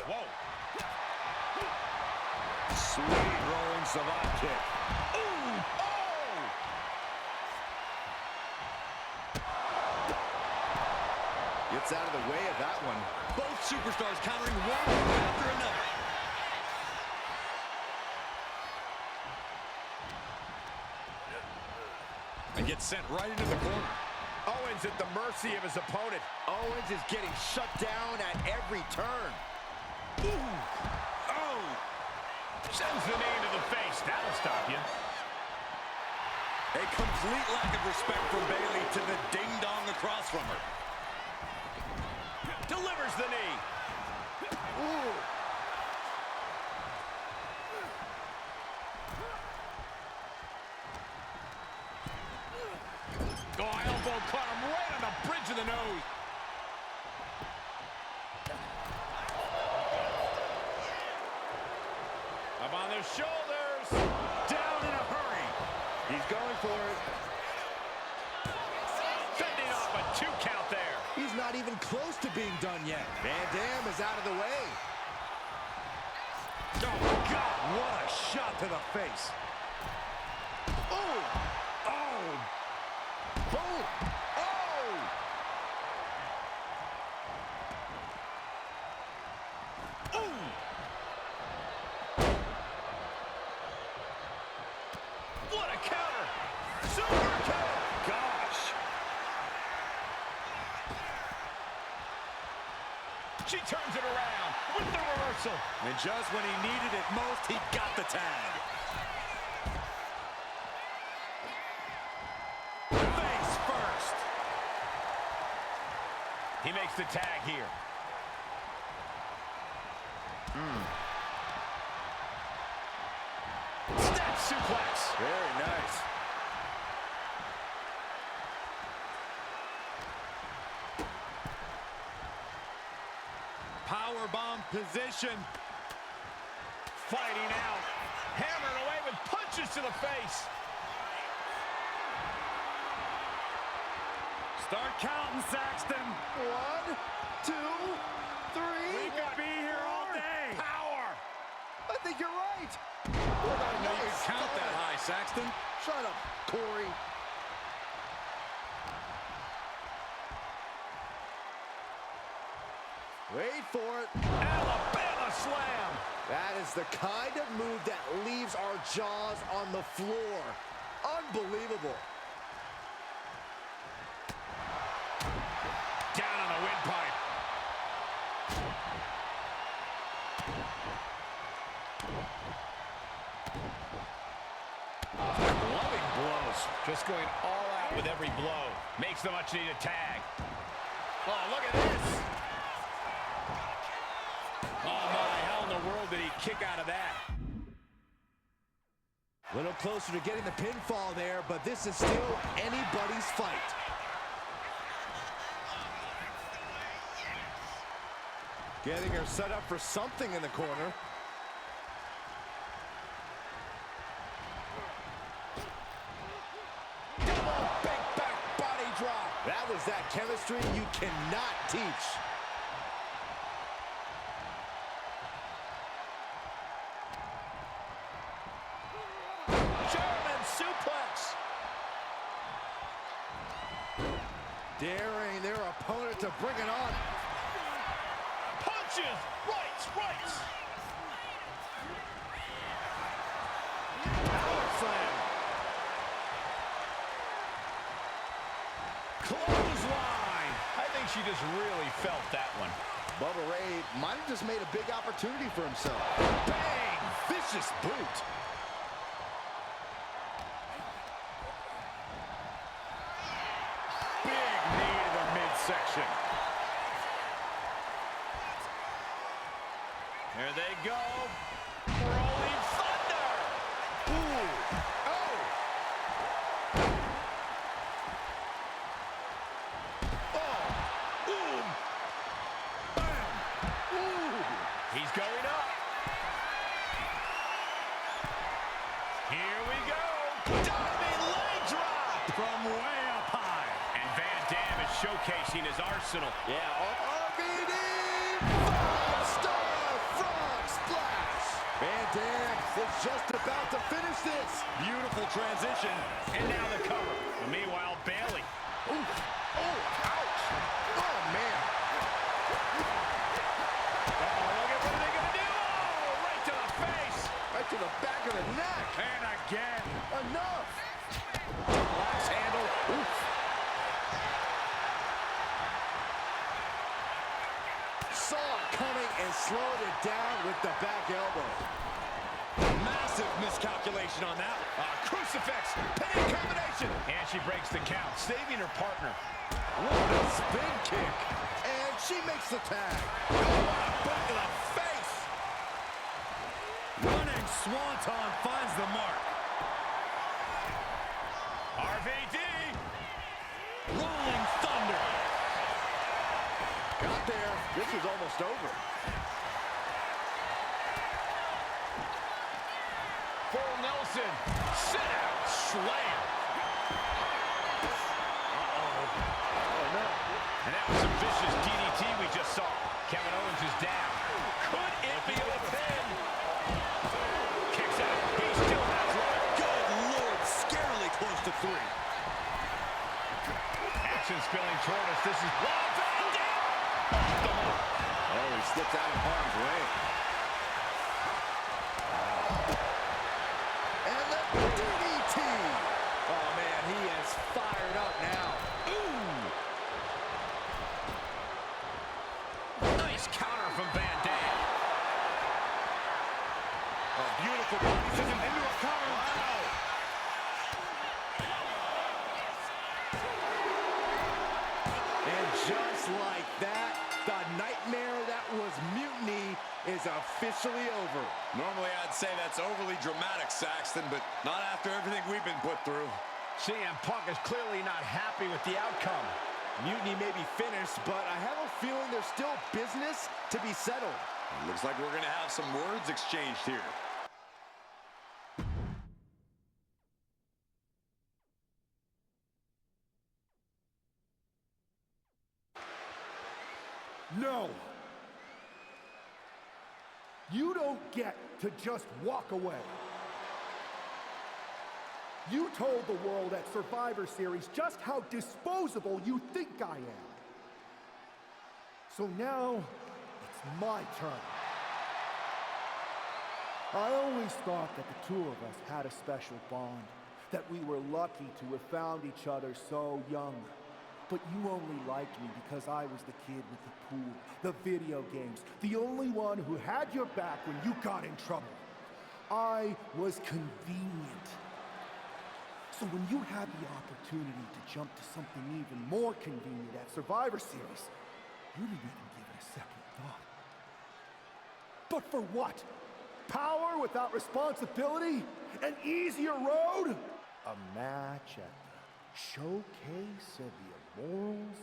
Whoa.
Sweet rolling savant kick.
Ooh! Oh!
Gets out of the way of that one.
Both superstars countering one after another. And gets sent right into the corner.
Owens at the mercy of his opponent.
Owens is getting shut down at every turn.
Ooh! Oh! Sends the knee into the face. That'll stop you.
A complete lack of respect from Bayley to the ding-dong across from her.
Delivers the knee.
Ooh.
Oh, elbow caught him right on the bridge of the nose. Up on their shoulders. Down in a hurry.
He's going for it.
Fending off a 2 count there.
He's not even close to being done yet. Van Dam is out of the way.
Oh, God. What a shot to the face.
Oh! Oh! Boom! Oh! Ooh!
What a counter. Super counter. Gosh. She turns it around with the reversal.
And just when he needed it most, he got the tag.
Face first. He makes the tag here. Snap suplex.
Very nice.
Powerbomb position.
Fighting out. Hammering away with punches to the face.
Start counting, Saxton.
1, 2, 3.
We could be here all day.
Power.
I think you're right.
I didn't know you could count that high, Saxton.
Shut up, Corey. Wait for it.
Alabama slam.
That is the kind of move that leaves our jaws on the floor. Unbelievable.
Down on the windpipe. Loving blows. Just going all out with every blow. Makes the much-needed tag. Oh, look at this. Oh, my. How in the world did he kick out of that?
A little closer to getting the pinfall there, but this is still anybody's fight. Getting her set up for something in the corner. Double big back body drop. That was that chemistry you cannot teach.
German suplex.
Daring their opponent to bring it on.
Punches. Rights.
Power slam.
Clothesline. I think she just really felt that one.
Bubba Ray might have just made a big opportunity for himself.
Bang. Vicious boot. Big knee to the midsection. There they go. Rolling thunder.
Ooh. Oh. Oh. Ooh. Bam. Ooh.
He's going up. Here we go. Diving leg drop from way up high. And Van Dam is showcasing his arsenal.
Yeah. RVD. 5-star frog splash. Van Dam is just about to finish this.
Beautiful transition.
And now the cover. Meanwhile, Bayley.
Ooh. Oh, ouch. Oh, man.
Look at what are they going to do? Oh, right to the face.
Right to the back of the neck.
And again.
Enough.
Last handle.
Oof. Saw it coming and slowed it down with the back elbow.
miscalculation on that.
Crucifix, pinning combination. And she breaks the count, saving her partner.
What a spin kick. And she makes the tag.
Oh, what a boot to the face. Running Swanton finds the mark.
RVD.
Rolling Thunder.
Got there. This is almost over.
Full Nelson. Sit out. Slam. And that was a vicious DDT we just saw. Kevin Owens is down. Could it be a pin? Kicks out. He still has life.
Good Lord, scarily close to 3.
Action spilling toward us. This is Rob Van Dam.
Oh, he slips out of harm's way. And the DDT. Oh, man, he is fired up now.
Nice counter from Van Dam.
A beautiful body system into a cover. Wow. And just like that, the nightmare that was Mutiny is officially over.
Normally I'd say that's overly dramatic, Saxton, but not after everything we've been put through.
CM Punk is clearly not happy with the outcome.
Mutiny may be finished, but I have a feeling there's still business to be settled.
Looks like we're going to have some words exchanged here.
No! You don't get to just walk away. You told the world at Survivor Series just how disposable you think I am. So now, it's my turn. I always thought that the two of us had a special bond, that we were lucky to have found each other so young. But you only liked me because I was the kid with the pool, the video games, the only one who had your back when you got in trouble. I was convenient. So when you had the opportunity to jump to something even more convenient at Survivor Series, you didn't even give it a second thought. But for what? Power without responsibility? An easier road? A match at the Showcase of the Immortals?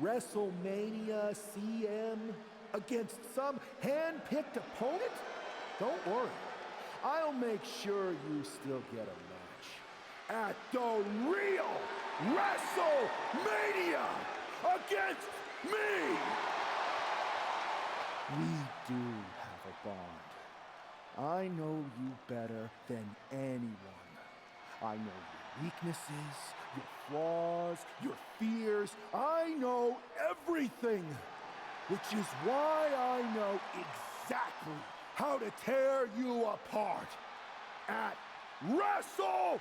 WrestleMania CM against some hand-picked opponent? Don't worry. I'll make sure you still get a match at the real WrestleMania against me! We do have a bond. I know you better than anyone. I know your weaknesses, your flaws, your fears. I know everything, which is why I know exactly how to tear you apart at WrestleMania!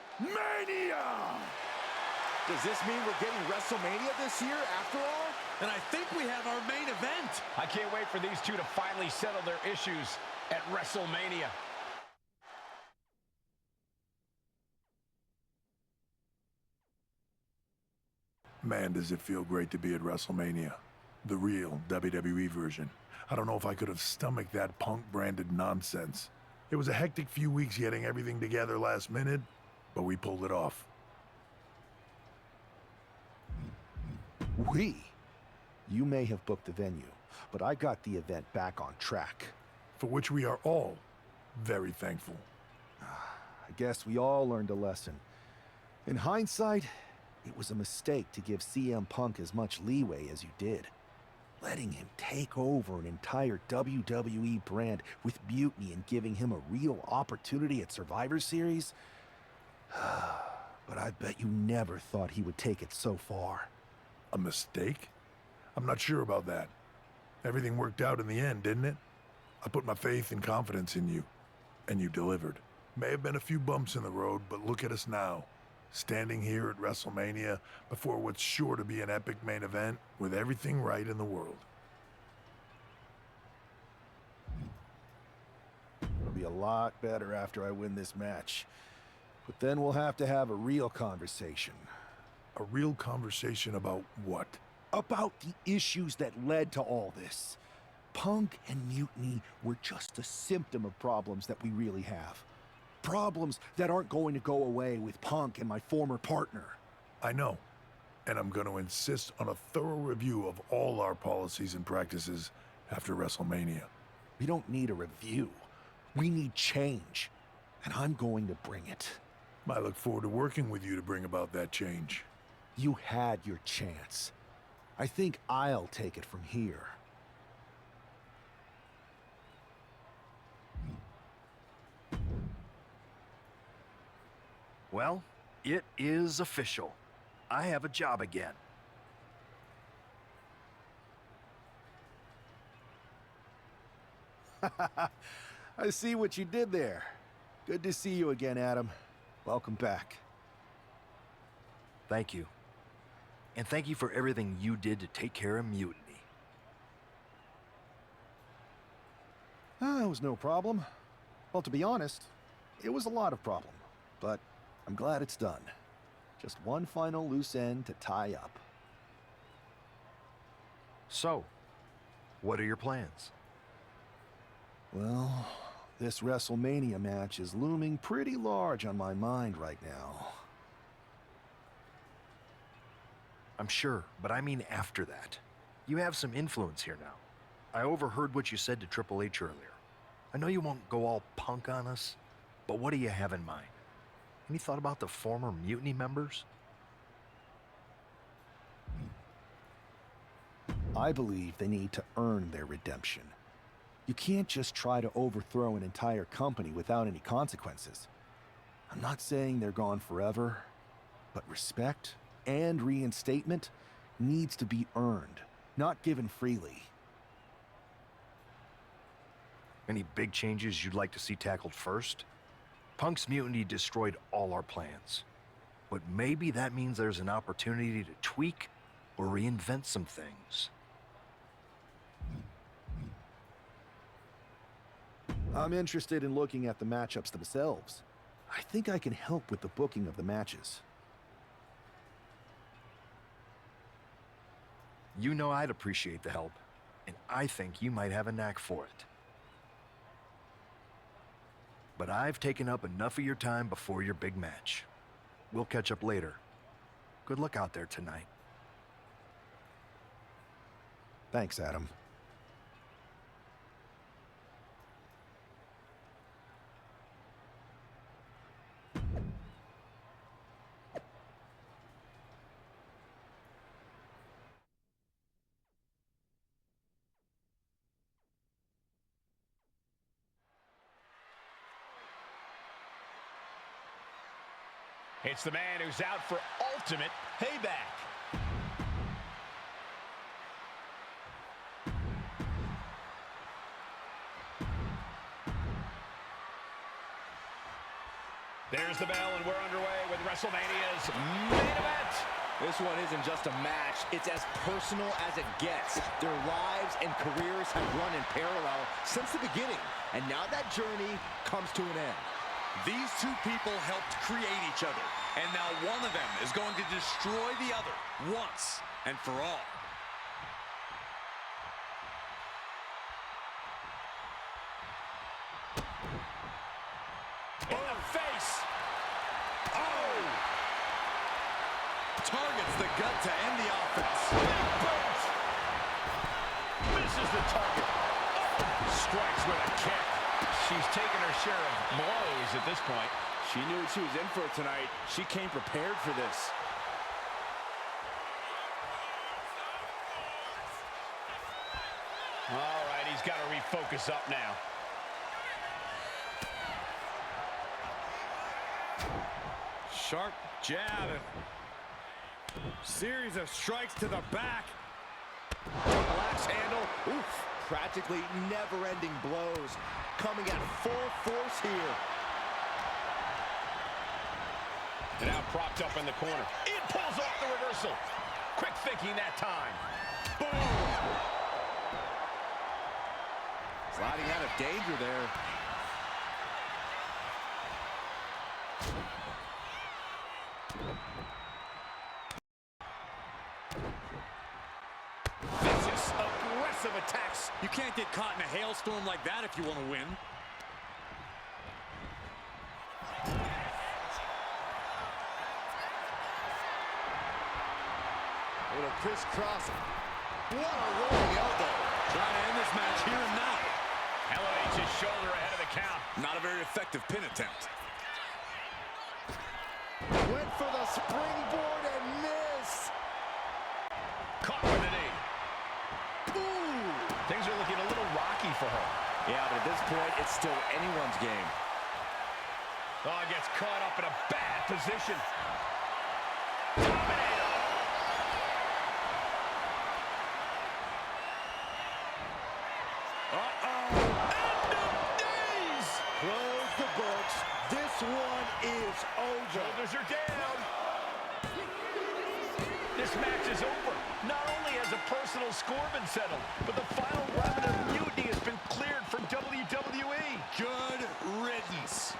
Does this mean we're getting WrestleMania this year after all?
And I think we have our main event.
I can't wait for these two to finally settle their issues at WrestleMania.
Man, does it feel great to be at WrestleMania. The real WWE version. I don't know if I could have stomached that Punk-branded nonsense. It was a hectic few weeks getting everything together last minute, but we pulled it off.
We? You may have booked the venue, but I got the event back on track.
For which we are all very thankful.
I guess we all learned a lesson. In hindsight, it was a mistake to give CM Punk as much leeway as you did. Letting him take over an entire WWE brand with Mutiny and giving him a real opportunity at Survivor Series? But I bet you never thought he would take it so far.
A mistake? I'm not sure about that. Everything worked out in the end, didn't it? I put my faith and confidence in you, and you delivered. May have been a few bumps in the road, but look at us now. Standing here at WrestleMania before what's sure to be an epic main event with everything right in the world.
It'll be a lot better after I win this match. But then we'll have to have a real conversation.
A real conversation about what?
About the issues that led to all this. Punk and Mutiny were just a symptom of problems that we really have. Problems that aren't going to go away with Punk and my former partner.
I know. And I'm going to insist on a thorough review of all our policies and practices after WrestleMania.
We don't need a review. We need change. And I'm going to bring it.
I look forward to working with you to bring about that change.
You had your chance. I think I'll take it from here.
Well, it is official. I have a job again.
I see what you did there. Good to see you again, Adam. Welcome back.
Thank you. And thank you for everything you did to take care of Mutiny.
It was no problem. Well, to be honest, it was a lot of problem. But I'm glad it's done. Just one final loose end to tie up.
So, what are your plans?
Well, this WrestleMania match is looming pretty large on my mind right now.
I'm sure, but I mean after that. You have some influence here now. I overheard what you said to Triple H earlier. I know you won't go all Punk on us, but what do you have in mind? Any thought about the former Mutiny members?
I believe they need to earn their redemption. You can't just try to overthrow an entire company without any consequences. I'm not saying they're gone forever, but respect and reinstatement needs to be earned, not given freely.
Any big changes you'd like to see tackled first? Punk's mutiny destroyed all our plans. But maybe that means there's an opportunity to tweak or reinvent some things.
I'm interested in looking at the matchups themselves. I think I can help with the booking of the matches.
You know I'd appreciate the help, and I think you might have a knack for it. But I've taken up enough of your time before your big match. We'll catch up later. Good luck out there tonight.
Thanks, Adam.
It's the man who's out for ultimate payback. There's the bell, and we're underway with WrestleMania's main event.
This one isn't just a match, it's as personal as it gets. Their lives and careers have run in parallel since the beginning, and now that journey comes to an end.
These two people helped create each other, and now one of them is going to destroy the other once and for all.
In the face.
Oh! Targets the gut to end the offense.
Misses the target. Strikes with a kick. She's taken her share of blows at this point.
She knew what she was in for tonight. She came prepared for this.
All right, he's got to refocus up now.
Sharp jab. Series of strikes to the back.
Relax handle. Oof. Practically never-ending blows. Coming at full force here.
And now propped up in the corner. It pulls off the reversal. Quick thinking that time. Boom!
Sliding out of danger there.
Vicious, aggressive attacks.
You can't get caught in a hailstorm like that if you want to win.
Little crisscross. What a rolling elbow.
Trying to end this match here and now.
Elevates his shoulder ahead of the count.
Not a very effective pin attempt.
Went for the springboard and missed.
Caught with a knee.
Ooh.
Things are looking a little rocky for her.
Yeah, but at this point, it's still anyone's game.
Oh, gets caught up in a bad position. Dominator.
Close the books. This one is over.
Shoulders are down. This match is over. Not only has a personal score been settled, but the final remnant of Mutiny has been cleared from WWE.
Good riddance.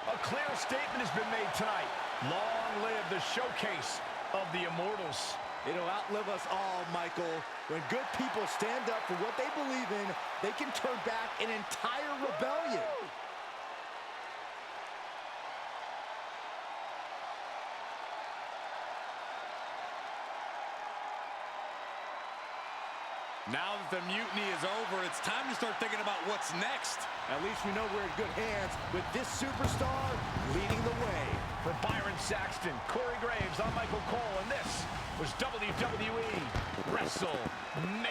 A clear statement has been made tonight. Long live the showcase of the Immortals.
It'll outlive us all, Michael. When good people stand up for what they believe in, they can turn back an entire rebellion.
Now that the mutiny is over, it's time to start thinking about what's next.
At least we know we're in good hands with this superstar leading the way.
For Byron Saxton, Corey Graves, I'm Michael Cole, and this was WWE WrestleMania.